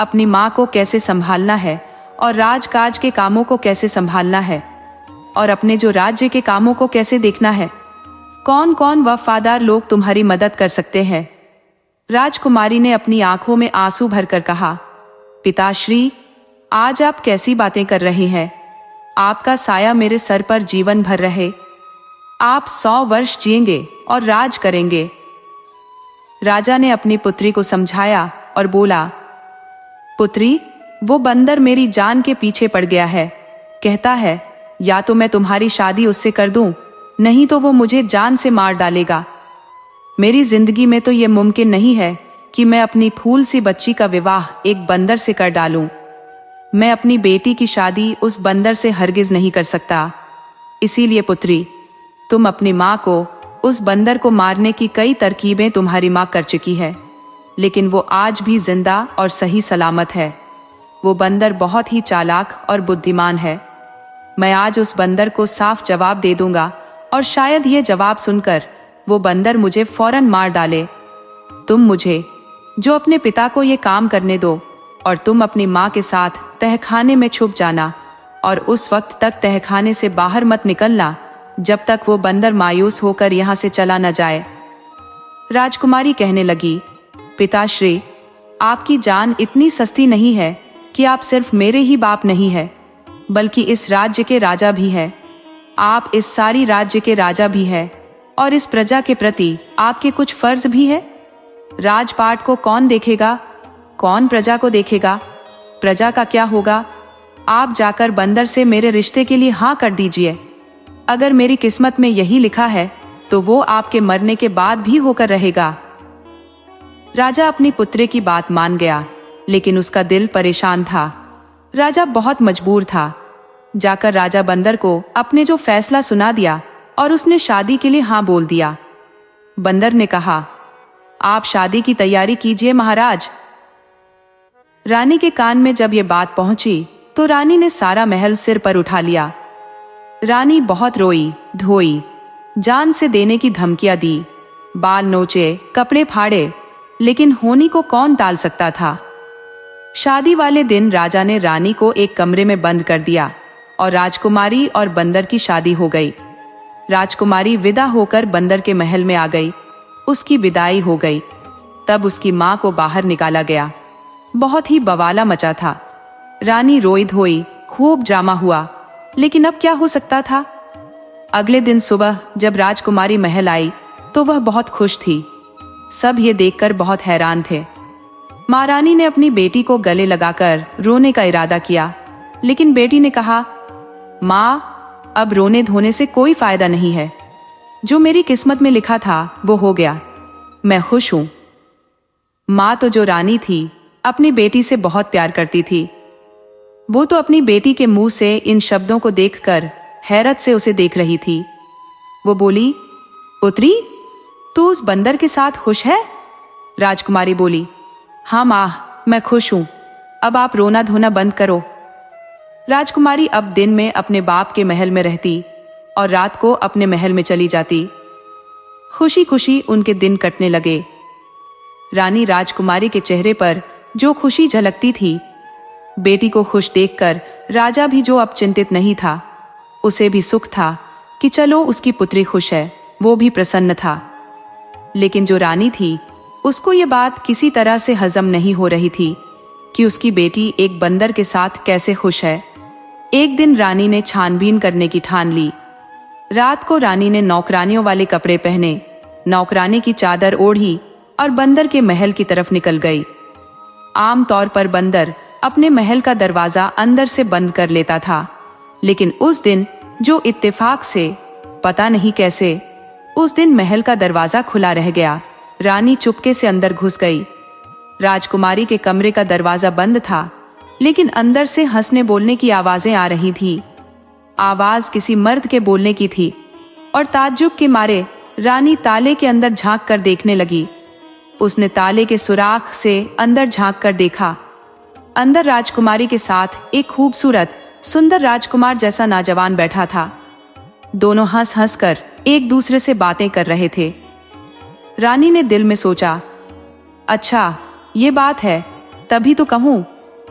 अपनी माँ को कैसे संभालना है और राजकाज के कामों को कैसे संभालना है और अपने जो राज्य के कामों को कैसे देखना है। कौन कौन वफादार लोग तुम्हारी मदद कर सकते हैं। राजकुमारी ने अपनी आंखों में आंसू भरकर कहा, पिताश्री, आज आप कैसी बातें कर रहे हैं? आपका साया मेरे सर पर जीवन भर रहे। आप 100 वर्ष जिएंगे और राज करेंगे। राजा ने अपनी पुत्री को समझाया और बोला, पुत्री, वो बंदर मेरी जान के पीछे पड़ गया है। कहता है या तो मैं तुम्हारी शादी उससे कर दूं, नहीं तो वो मुझे जान से मार डालेगा। मेरी जिंदगी में तो ये मुमकिन नहीं है कि मैं अपनी फूल सी बच्ची का विवाह एक बंदर से कर डालूं। मैं अपनी बेटी की शादी उस बंदर से हरगिज नहीं कर सकता। इसीलिए पुत्री, तुम अपनी माँ को, उस बंदर को मारने की कई तरकीबें तुम्हारी माँ कर चुकी है, लेकिन वो आज भी जिंदा और सही सलामत है। वो बंदर बहुत ही चालाक और बुद्धिमान है। मैं आज उस बंदर को साफ जवाब दे दूंगा और शायद ये जवाब सुनकर वो बंदर मुझे फौरन मार डाले। तुम मुझे जो अपने पिता को ये काम करने दो और तुम अपनी माँ के साथ तहखाने में छुप जाना और उस वक्त तक तहखाने से बाहर मत निकलना जब तक वो बंदर मायूस होकर यहाँ से चला न जाए। राजकुमारी कहने लगी, पिताश्री, आपकी जान इतनी सस्ती नहीं है कि आप सिर्फ मेरे ही बाप नहीं है बल्कि इस राज्य के राजा भी है। आप इस सारी राज्य के राजा भी है और इस प्रजा के प्रति आपके कुछ फर्ज भी है। राजपाट को कौन देखेगा? कौन प्रजा को देखेगा? प्रजा का क्या होगा? आप जाकर बंदर से मेरे रिश्ते के लिए हाँ कर दीजिए। अगर मेरी किस्मत में यही लिखा है तो वो आपके मरने के बाद भी होकर रहेगा। राजा अपनी पुत्री की बात मान गया, लेकिन उसका दिल परेशान था। राजा बहुत मजबूर था। जाकर राजा बंदर को अपने जो फैसला सुना दिया और उसने शादी के लिए हाँ बोल दिया। बंदर ने कहा, आप शादी की तैयारी कीजिए महाराज। रानी के कान में जब ये बात पहुंची तो रानी ने सारा महल सिर पर उठा लिया। रानी बहुत रोई धोई, जान से देने की धमकियां दी, बाल नोचे, कपड़े फाड़े, लेकिन होनी को कौन टाल सकता था। शादी वाले दिन राजा ने रानी को एक कमरे में बंद कर दिया और राजकुमारी और बंदर की शादी हो गई। राजकुमारी विदा होकर बंदर के महल में आ गई। उसकी विदाई हो गई। तब उसकी माँ को बाहर निकाला गया। बहुत ही बवाला मचा था। रानी रोई धोई, खूब ड्रामा हुआ, लेकिन अब क्या हो सकता था। अगले दिन सुबह जब राजकुमारी महल आई तो वह बहुत खुश थी। सब ये देखकर बहुत हैरान थे। महारानी ने अपनी बेटी को गले लगाकर रोने का इरादा किया, लेकिन बेटी ने कहा, माँ, अब रोने धोने से कोई फायदा नहीं है। जो मेरी किस्मत में लिखा था वो हो गया। मैं खुश हूं। माँ तो जो रानी थी अपनी बेटी से बहुत प्यार करती थी। वो तो अपनी बेटी के मुंह से इन शब्दों को देखकर हैरत से उसे देख रही थी। वो बोली, पुत्री, तू उस बंदर के साथ खुश है? राजकुमारी बोली, हाँ माँ, मैं खुश हूं। अब आप रोना धोना बंद करो। राजकुमारी अब दिन में अपने बाप के महल में रहती और रात को अपने महल में चली जाती। खुशी खुशी उनके दिन कटने लगे। रानी राजकुमारी के चेहरे पर जो खुशी झलकती थी, बेटी को खुश देखकर राजा भी जो अब चिंतित नहीं था, उसे भी सुख था कि चलो उसकी पुत्री खुश है। वो भी प्रसन्न था। लेकिन जो रानी थी उसको ये बात किसी तरह से हजम नहीं हो रही थी कि उसकी बेटी एक बंदर के साथ कैसे खुश है। एक दिन रानी ने छानबीन करने की ठान ली। रात को रानी ने नौकरानियों वाले कपड़े पहने, नौकरानी की चादर ओढ़ी और बंदर के महल की तरफ निकल गई। आमतौर पर बंदर अपने महल का दरवाजा अंदर से बंद कर लेता था, लेकिन उस दिन जो इत्तेफाक से, पता नहीं कैसे, उस दिन महल का दरवाजा खुला रह गया। रानी चुपके से अंदर घुस गई। राजकुमारी के कमरे का दरवाजा बंद था, लेकिन अंदर से हंसने बोलने की आवाजें आ रही थी। आवाज किसी मर्द के बोलने की थी और ताज्जुब के मारे रानी ताले के अंदर झांक कर देखने लगी। उसने ताले के सुराख से अंदर झांक कर देखा। अंदर राजकुमारी के साथ एक खूबसूरत सुंदर राजकुमार जैसा नौजवान बैठा था। दोनों हंस हंस कर एक दूसरे से बातें कर रहे थे। रानी ने दिल में सोचा, अच्छा ये बात है, तभी तो कहूं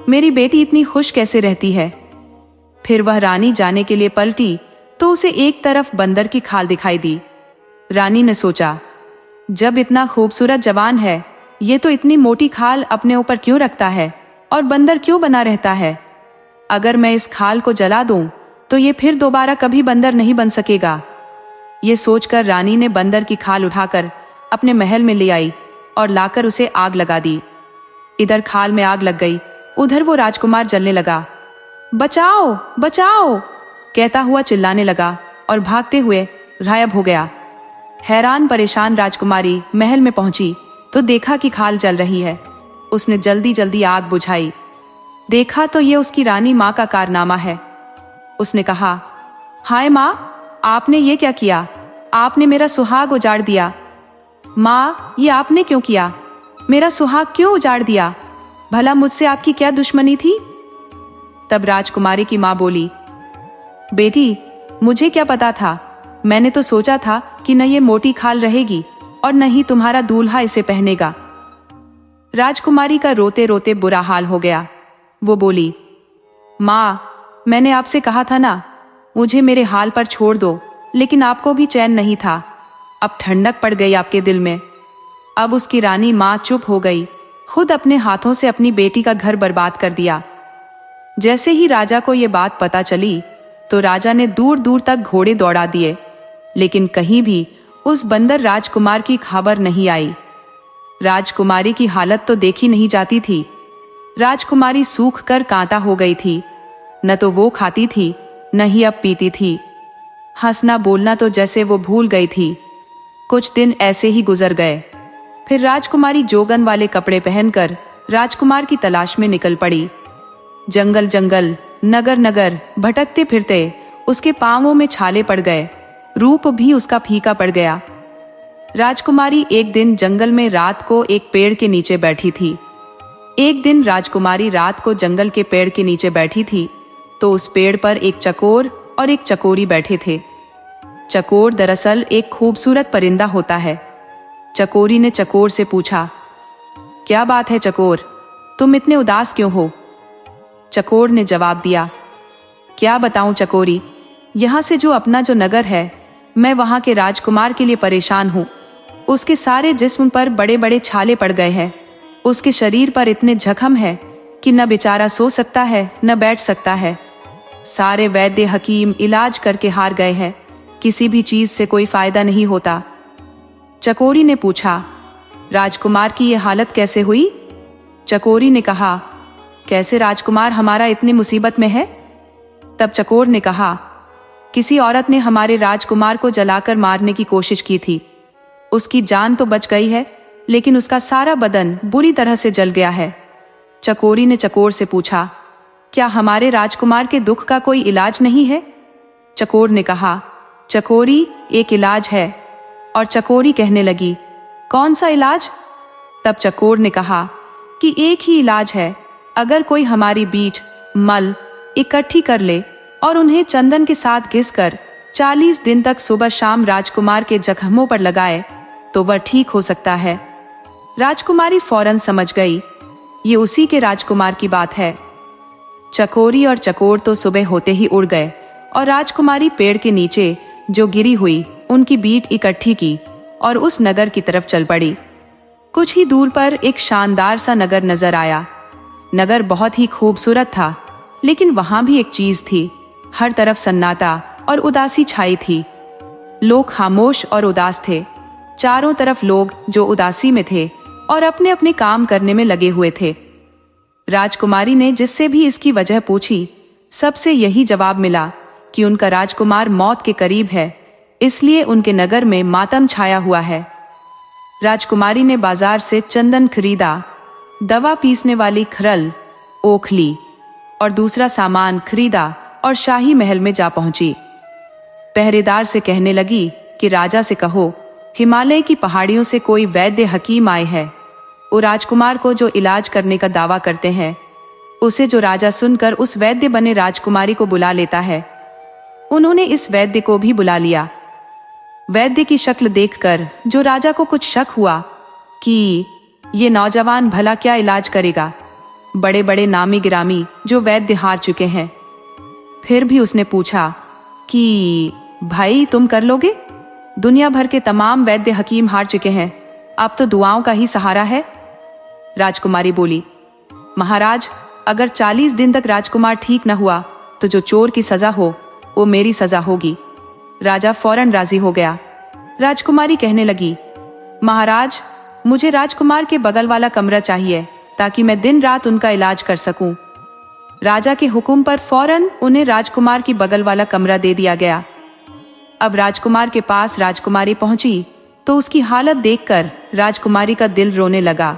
मेरी बेटी इतनी खुश कैसे रहती है। फिर वह रानी जाने के लिए पलटी तो उसे एक तरफ बंदर की खाल दिखाई दी। रानी ने सोचा, जब इतना खूबसूरत जवान है, ये तो इतनी मोटी खाल अपने ऊपर क्यों रखता है और बंदर क्यों बना रहता है। अगर मैं इस खाल को जला दूं तो ये फिर दोबारा कभी बंदर नहीं बन सकेगा। ये सोचकर रानी ने बंदर की खाल उठाकर अपने महल में ले आई और लाकर उसे आग लगा दी। इधर खाल में आग लग गई, उधर वो राजकुमार जलने लगा। बचाओ बचाओ कहता हुआ चिल्लाने लगा और भागते हुए गायब हो गया। हैरान परेशान राजकुमारी महल में पहुंची तो देखा कि खाल जल रही है। उसने जल्दी जल्दी आग बुझाई। देखा तो ये उसकी रानी माँ का कारनामा है। उसने कहा, हाय माँ, आपने ये क्या किया? आपने मेरा सुहाग उजाड़ दिया। माँ, ये आपने क्यों किया? मेरा सुहाग क्यों उजाड़ दिया? भला मुझसे आपकी क्या दुश्मनी थी? तब राजकुमारी की माँ बोली, बेटी, मुझे क्या पता था, मैंने तो सोचा था कि न ये मोटी खाल रहेगी और न ही तुम्हारा दूल्हा इसे पहनेगा। राजकुमारी का रोते रोते बुरा हाल हो गया। वो बोली, माँ, मैंने आपसे कहा था ना, मुझे मेरे हाल पर छोड़ दो, लेकिन आपको भी चैन नहीं था। अब ठंडक पड़ गई आपके दिल में। अब उसकी रानी माँ चुप हो गई। खुद अपने हाथों से अपनी बेटी का घर बर्बाद कर दिया। जैसे ही राजा को ये बात पता चली तो राजा ने दूर दूर तक घोड़े दौड़ा दिए, लेकिन कहीं भी उस बंदर राजकुमार की खबर नहीं आई। राजकुमारी की हालत तो देखी नहीं जाती थी। राजकुमारी सूख कर कांटा हो गई थी। न तो वो खाती थी, न ही अब पीती थी। हंसना बोलना तो जैसे वो भूल गई थी। कुछ दिन ऐसे ही गुजर गए। फिर राजकुमारी जोगन वाले कपड़े पहनकर राजकुमार की तलाश में निकल पड़ी। जंगल जंगल, नगर नगर भटकते फिरते उसके पांवों में छाले पड़ गए। रूप भी उसका फीका पड़ गया। राजकुमारी एक दिन जंगल में रात को एक पेड़ के नीचे बैठी थी। एक दिन राजकुमारी रात को जंगल के पेड़ के नीचे बैठी थी तो उस पेड़ पर एक चकोर और एक चकोरी बैठे थे। चकोर दरअसल एक खूबसूरत परिंदा होता है। चकोरी ने चकोर से पूछा, क्या बात है चकोर, तुम इतने उदास क्यों हो? चकोर ने जवाब दिया, क्या बताऊं चकोरी, यहाँ से जो अपना जो नगर है, मैं वहाँ के राजकुमार के लिए परेशान हूँ। उसके सारे जिस्म पर बड़े बड़े छाले पड़ गए हैं। उसके शरीर पर इतने जख्म है कि न बेचारा सो सकता है न बैठ सकता है। सारे वैद्य हकीम इलाज करके हार गए हैं। किसी भी चीज से कोई फायदा नहीं होता। चकोरी ने पूछा, राजकुमार की ये हालत कैसे हुई? चकोरी ने कहा, कैसे राजकुमार हमारा इतनी मुसीबत में है? तब चकोर ने कहा, किसी औरत ने हमारे राजकुमार को जलाकर मारने की कोशिश की थी। उसकी जान तो बच गई है, लेकिन उसका सारा बदन बुरी तरह से जल गया है। चकोरी ने चकोर से पूछा, क्या हमारे राजकुमार के दुख का कोई इलाज नहीं है? चकोर ने कहा, चकोरी, एक इलाज है। और चकोरी कहने लगी, कौन सा इलाज? तब चकोर ने कहा कि एक ही इलाज है। अगर कोई हमारी बीट, मल इकट्ठी कर ले और उन्हें चंदन के साथ घिसकर 40 दिन तक सुबह शाम राजकुमार के जख्मों पर लगाए तो वह ठीक हो सकता है। राजकुमारी फौरन समझ गई, ये उसी के राजकुमार की बात है। चकोरी और चकोर तो सुबह होते ही उड़ गए और राजकुमारी पेड़ के नीचे जो गिरी हुई उनकी बीट इकट्ठी की और उस नगर की तरफ चल पड़ी। कुछ ही दूर पर एक शानदार सा नगर नजर आया। नगर बहुत ही खूबसूरत था, लेकिन वहां भी एक चीज थी। हर तरफ सन्नाटा और उदासी छाई थी। लोग खामोश और उदास थे। चारों तरफ लोग जो उदासी में थे और अपने अपने काम करने में लगे हुए थे। राजकुमारी ने जिससे भी इसकी वजह पूछी, सबसे यही जवाब मिला कि उनका राजकुमार मौत के करीब है, इसलिए उनके नगर में मातम छाया हुआ है। राजकुमारी ने बाजार से चंदन खरीदा, दवा पीसने वाली खरल, ओखली और दूसरा सामान खरीदा और शाही महल में जा पहुंची। पहरेदार से कहने लगी कि राजा से कहो, हिमालय की पहाड़ियों से कोई वैद्य हकीम आए हैं। वो राजकुमार को जो इलाज करने का दावा करते हैं, उसे जो राजा सुनकर उस वैद्य बने राजकुमारी को बुला लेता है। उन्होंने इस वैद्य को भी बुला लिया। वैद्य की शक्ल देखकर जो राजा को कुछ शक हुआ कि ये नौजवान भला क्या इलाज करेगा। बड़े बड़े नामी गिरामी जो वैद्य हार चुके हैं। फिर भी उसने पूछा कि भाई तुम कर लोगे? दुनिया भर के तमाम वैद्य हकीम हार चुके हैं, अब तो दुआओं का ही सहारा है। राजकुमारी बोली, महाराज, अगर 40 दिन तक राजकुमार ठीक न हुआ तो जो चोर की सजा हो वो मेरी सजा होगी। राजा फौरन राजी हो गया। राजकुमारी कहने लगी, महाराज, मुझे राजकुमार के बगल वाला कमरा चाहिए ताकि मैं दिन रात उनका इलाज कर सकूं। राजा के हुक्म पर फौरन उन्हें राजकुमार की बगल वाला कमरा दे दिया गया। अब राजकुमार के पास राजकुमारी पहुंची तो उसकी हालत देखकर राजकुमारी का दिल रोने लगा।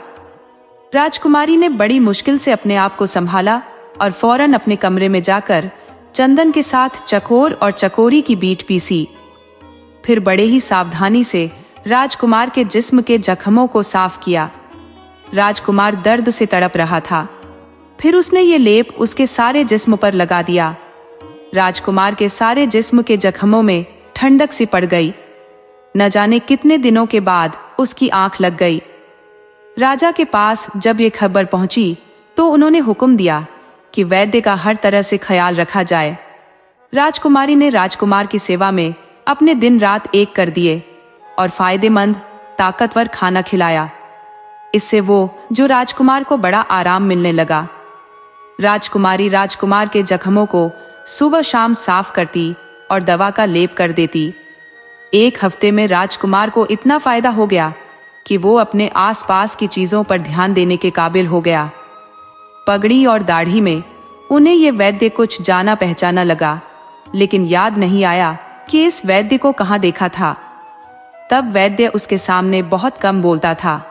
राजकुमारी ने बड़ी मुश्किल से अपने आप को संभाला और फौरन अपने कमरे में जाकर चंदन के साथ चकोर और चकोरी की बीट पीसी। फिर बड़े ही सावधानी से राजकुमार के जिस्म के जख्मों को साफ किया। राजकुमार दर्द से तड़प रहा था। फिर उसने ये लेप उसके सारे जिस्म पर लगा दिया। राजकुमार के सारे जिस्म के जख्मों में ठंडक सी पड़ गई। न जाने कितने दिनों के बाद उसकी आंख लग गई। राजा के पास जब ये खबर पहुंची तो उन्होंने हुक्म दिया कि वैद्य का हर तरह से ख्याल रखा जाए। राजकुमारी ने राजकुमार की सेवा में अपने दिन रात एक कर दिए और फायदेमंद ताकतवर खाना खिलाया। इससे वो जो राजकुमार को बड़ा आराम मिलने लगा। राजकुमारी राजकुमार के जख्मों को सुबह शाम साफ करती और दवा का लेप कर देती। एक हफ्ते में राजकुमार को इतना फायदा हो गया कि वो अपने आसपास की चीजों पर ध्यान देने के काबिल हो गया। पगड़ी और दाढ़ी में उन्हें ये वैद्य कुछ जाना पहचाना लगा, लेकिन याद नहीं आया कि इस वैद्य को कहाँ देखा था। तब वैद्य उसके सामने बहुत कम बोलता था।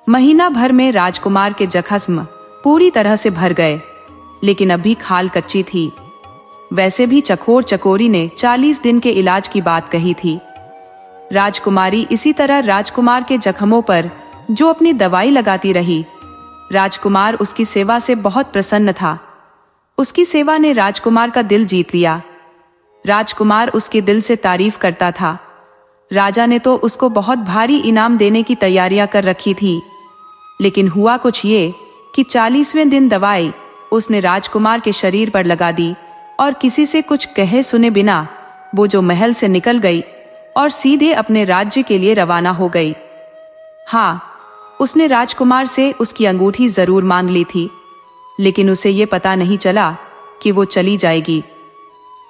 महीना भर में राजकुमार के जख्म पूरी तरह से भर गए, लेकिन अभी खाल कच्ची थी। वैसे भी चकोर चकोरी ने 40 दिन के इलाज की बात कही थी। राजकुमारी इसी तरह राजकुमार के जख्मों पर जो अपनी दवाई लगाती रही। राजकुमार उसकी सेवा से बहुत प्रसन्न था। उसकी सेवा ने राजकुमार का दिल जीत लिया। राजकुमार उसके दिल से तारीफ करता था। राजा ने तो उसको बहुत भारी इनाम देने की तैयारियां कर रखी थी, लेकिन हुआ कुछ ये कि 40वें दिन दवाई उसने राजकुमार के शरीर पर लगा दी और किसी से कुछ कहे सुने बिना वो जो महल से निकल गई और सीधे अपने राज्य के लिए रवाना हो गई। हाँ, उसने राजकुमार से उसकी अंगूठी जरूर मांग ली थी, लेकिन उसे ये पता नहीं चला कि वो चली जाएगी।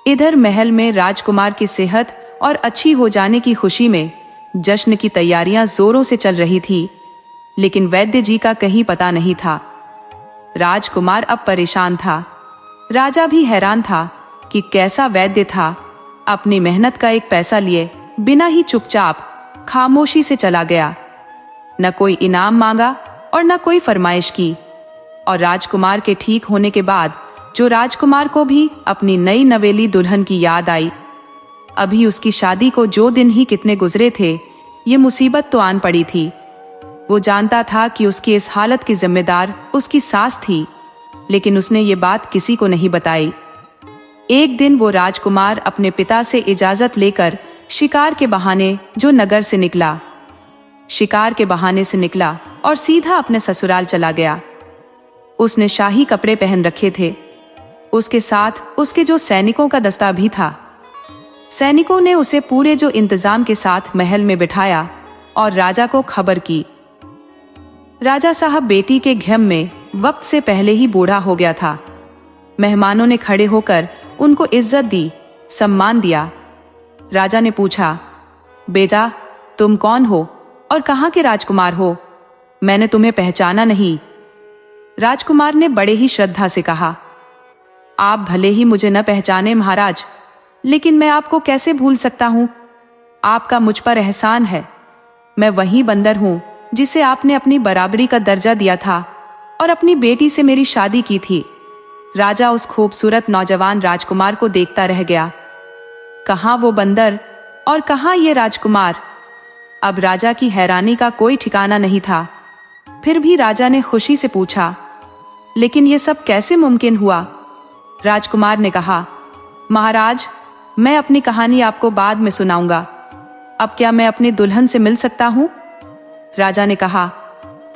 इधर महल में राजकुमार की सेहत और अच्छी हो जाने की खुशी में जश्न की तैयारियां जोरों से चल रही थी, लेकिन वैद्य जी का कहीं पता नहीं था। राजकुमार अब परेशान था। राजा भी हैरान था कि कैसा वैद्य था, अपनी मेहनत का एक पैसा लिए बिना ही चुपचाप खामोशी से चला गया। न कोई इनाम मांगा और न कोई फरमाइश की। और राजकुमार के ठीक होने के बाद जो राजकुमार को भी अपनी नई नवेली दुल्हन की याद आई। अभी उसकी शादी को जो दिन ही कितने गुजरे थे, ये मुसीबत तो आन पड़ी थी। वो जानता था कि उसकी इस हालत की जिम्मेदार उसकी सास थी, लेकिन उसने ये बात किसी को नहीं बताई। एक दिन वो राजकुमार अपने पिता से इजाजत लेकर शिकार के बहाने जो नगर से निकला। शिकार के बहाने से निकला और सीधा अपने ससुराल चला गया। उसने शाही कपड़े पहन रखे थे। उसके साथ उसके जो सैनिकों का दस्ता भी था। सैनिकों ने उसे पूरे जो इंतजाम के साथ महल में बिठाया और राजा को खबर की। राजा साहब बेटी के घेम में वक्त से पहले ही बूढ़ा हो गया था। मेहमानों ने खड़े होकर उनको इज्जत दी, सम्मान दिया। राजा ने पूछा, बेटा तुम कौन हो और कहाँ के राजकुमार हो? मैंने तुम्हें पहचाना नहीं। राजकुमार ने बड़े ही श्रद्धा से कहा, आप भले ही मुझे न पहचाने महाराज, लेकिन मैं आपको कैसे भूल सकता हूं? आपका मुझ पर एहसान है। मैं वही बंदर हूं जिसे आपने अपनी बराबरी का दर्जा दिया था और अपनी बेटी से मेरी शादी की थी। राजा उस खूबसूरत नौजवान राजकुमार को देखता रह गया। कहाँ वो बंदर और कहाँ ये राजकुमार? अब राजा की हैरानी का कोई ठिकाना नहीं था। फिर भी राजा ने खुशी से पूछा, लेकिन ये सब कैसे मुमकिन हुआ? राजकुमार ने कहा, महाराज मैं अपनी कहानी आपको बाद में सुनाऊंगा। अब क्या मैं अपनी दुल्हन से मिल सकता हूँ? राजा ने कहा,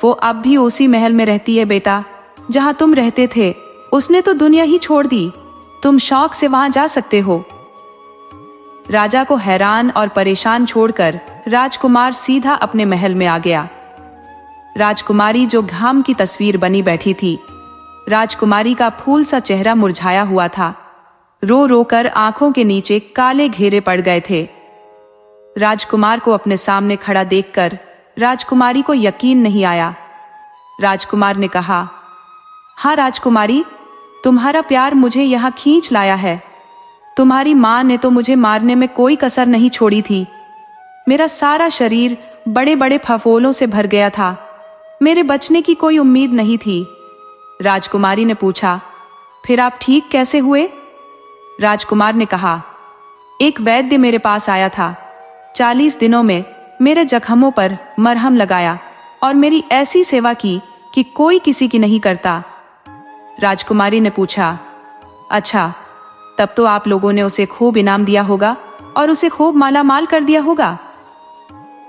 वो अब भी उसी महल में रहती है बेटा, जहां तुम रहते थे। उसने तो दुनिया ही छोड़ दी। तुम शौक से वहां जा सकते हो। राजा को हैरान और परेशान छोड़कर राजकुमार सीधा अपने महल में आ गया। राजकुमारी जो घाम की तस्वीर बनी बैठी थी। राजकुमारी का फूल सा चेहरा मुरझाया हुआ था। रो रो कर आंखों के नीचे काले घेरे पड़ गए थे। राजकुमार को अपने सामने खड़ा देखकर राजकुमारी को यकीन नहीं आया। राजकुमार ने कहा, हाँ राजकुमारी, तुम्हारा प्यार मुझे यहाँ खींच लाया है। तुम्हारी माँ ने तो मुझे मारने में कोई कसर नहीं छोड़ी थी। मेरा सारा शरीर बड़े बड़े फफोलों से भर गया था। मेरे बचने की कोई उम्मीद नहीं थी। राजकुमारी ने पूछा, फिर आप ठीक कैसे हुए? राजकुमार ने कहा, एक वैद्य मेरे पास आया था। 40 दिनों में मेरे जख्मों पर मरहम लगाया और मेरी ऐसी सेवा की कि कोई किसी की नहीं करता। राजकुमारी ने पूछा, अच्छा, तब तो आप लोगों ने उसे खूब इनाम दिया होगा और उसे खूब मालामाल कर दिया होगा?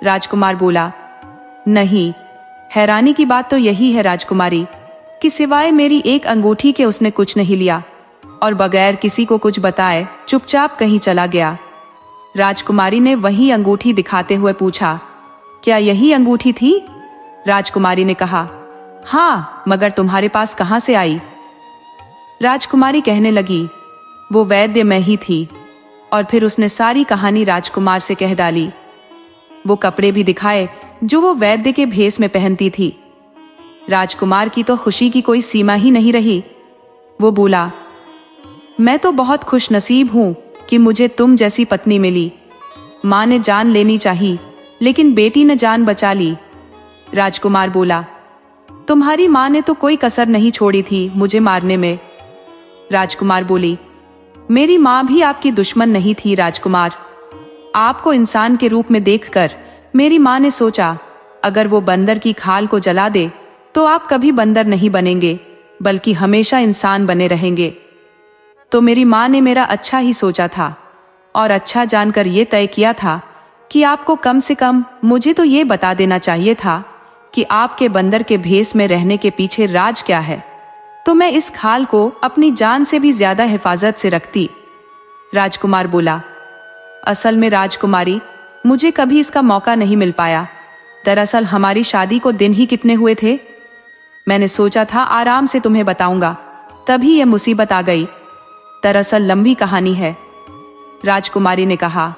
राजकुमार बोला, नहीं, हैरानी की बात तो यही है राजकुमारी कि सिवाय मेरी एक अंगूठी के उसने कुछ नहीं लिया और बगैर किसी को कुछ बताए चुपचाप कहीं चला गया। राजकुमारी ने वही अंगूठी दिखाते हुए पूछा, क्या यही अंगूठी थी? राजकुमारी ने कहा, हाँ, मगर तुम्हारे पास कहां से आई? राजकुमारी कहने लगी, वो वैद्य में ही थी। और फिर उसने सारी कहानी राजकुमार से कह डाली। वो कपड़े भी दिखाए जो वो वैद्य के भेष में पहनती थी। राजकुमार की तो खुशी की कोई सीमा ही नहीं रही। वो बोला, मैं तो बहुत खुश नसीब हूं कि मुझे तुम जैसी पत्नी मिली। मां ने जान लेनी चाहिए, लेकिन बेटी ने जान बचा ली। राजकुमार बोला, तुम्हारी मां ने तो कोई कसर नहीं छोड़ी थी मुझे मारने में। राजकुमार बोली, मेरी मां भी आपकी दुश्मन नहीं थी राजकुमार। आपको इंसान के रूप में देखकर मेरी मां ने सोचा, अगर वो बंदर की खाल को जला दे तो आप कभी बंदर नहीं बनेंगे, बल्कि हमेशा इंसान बने रहेंगे। तो मेरी मां ने मेरा अच्छा ही सोचा था और अच्छा जानकर यह तय किया था कि आपको कम से कम मुझे तो ये बता देना चाहिए था कि आपके बंदर के भेष में रहने के पीछे राज क्या है। तो मैं इस खाल को अपनी जान से भी ज्यादा हिफाजत से रखती। राजकुमार बोला, असल में राजकुमारी, मुझे कभी इसका मौका नहीं मिल पाया। दरअसल हमारी शादी को दिन ही कितने हुए थे। मैंने सोचा था आराम से तुम्हें बताऊंगा, तभी यह मुसीबत आ गई। दरअसल लंबी कहानी है। राजकुमारी ने कहा,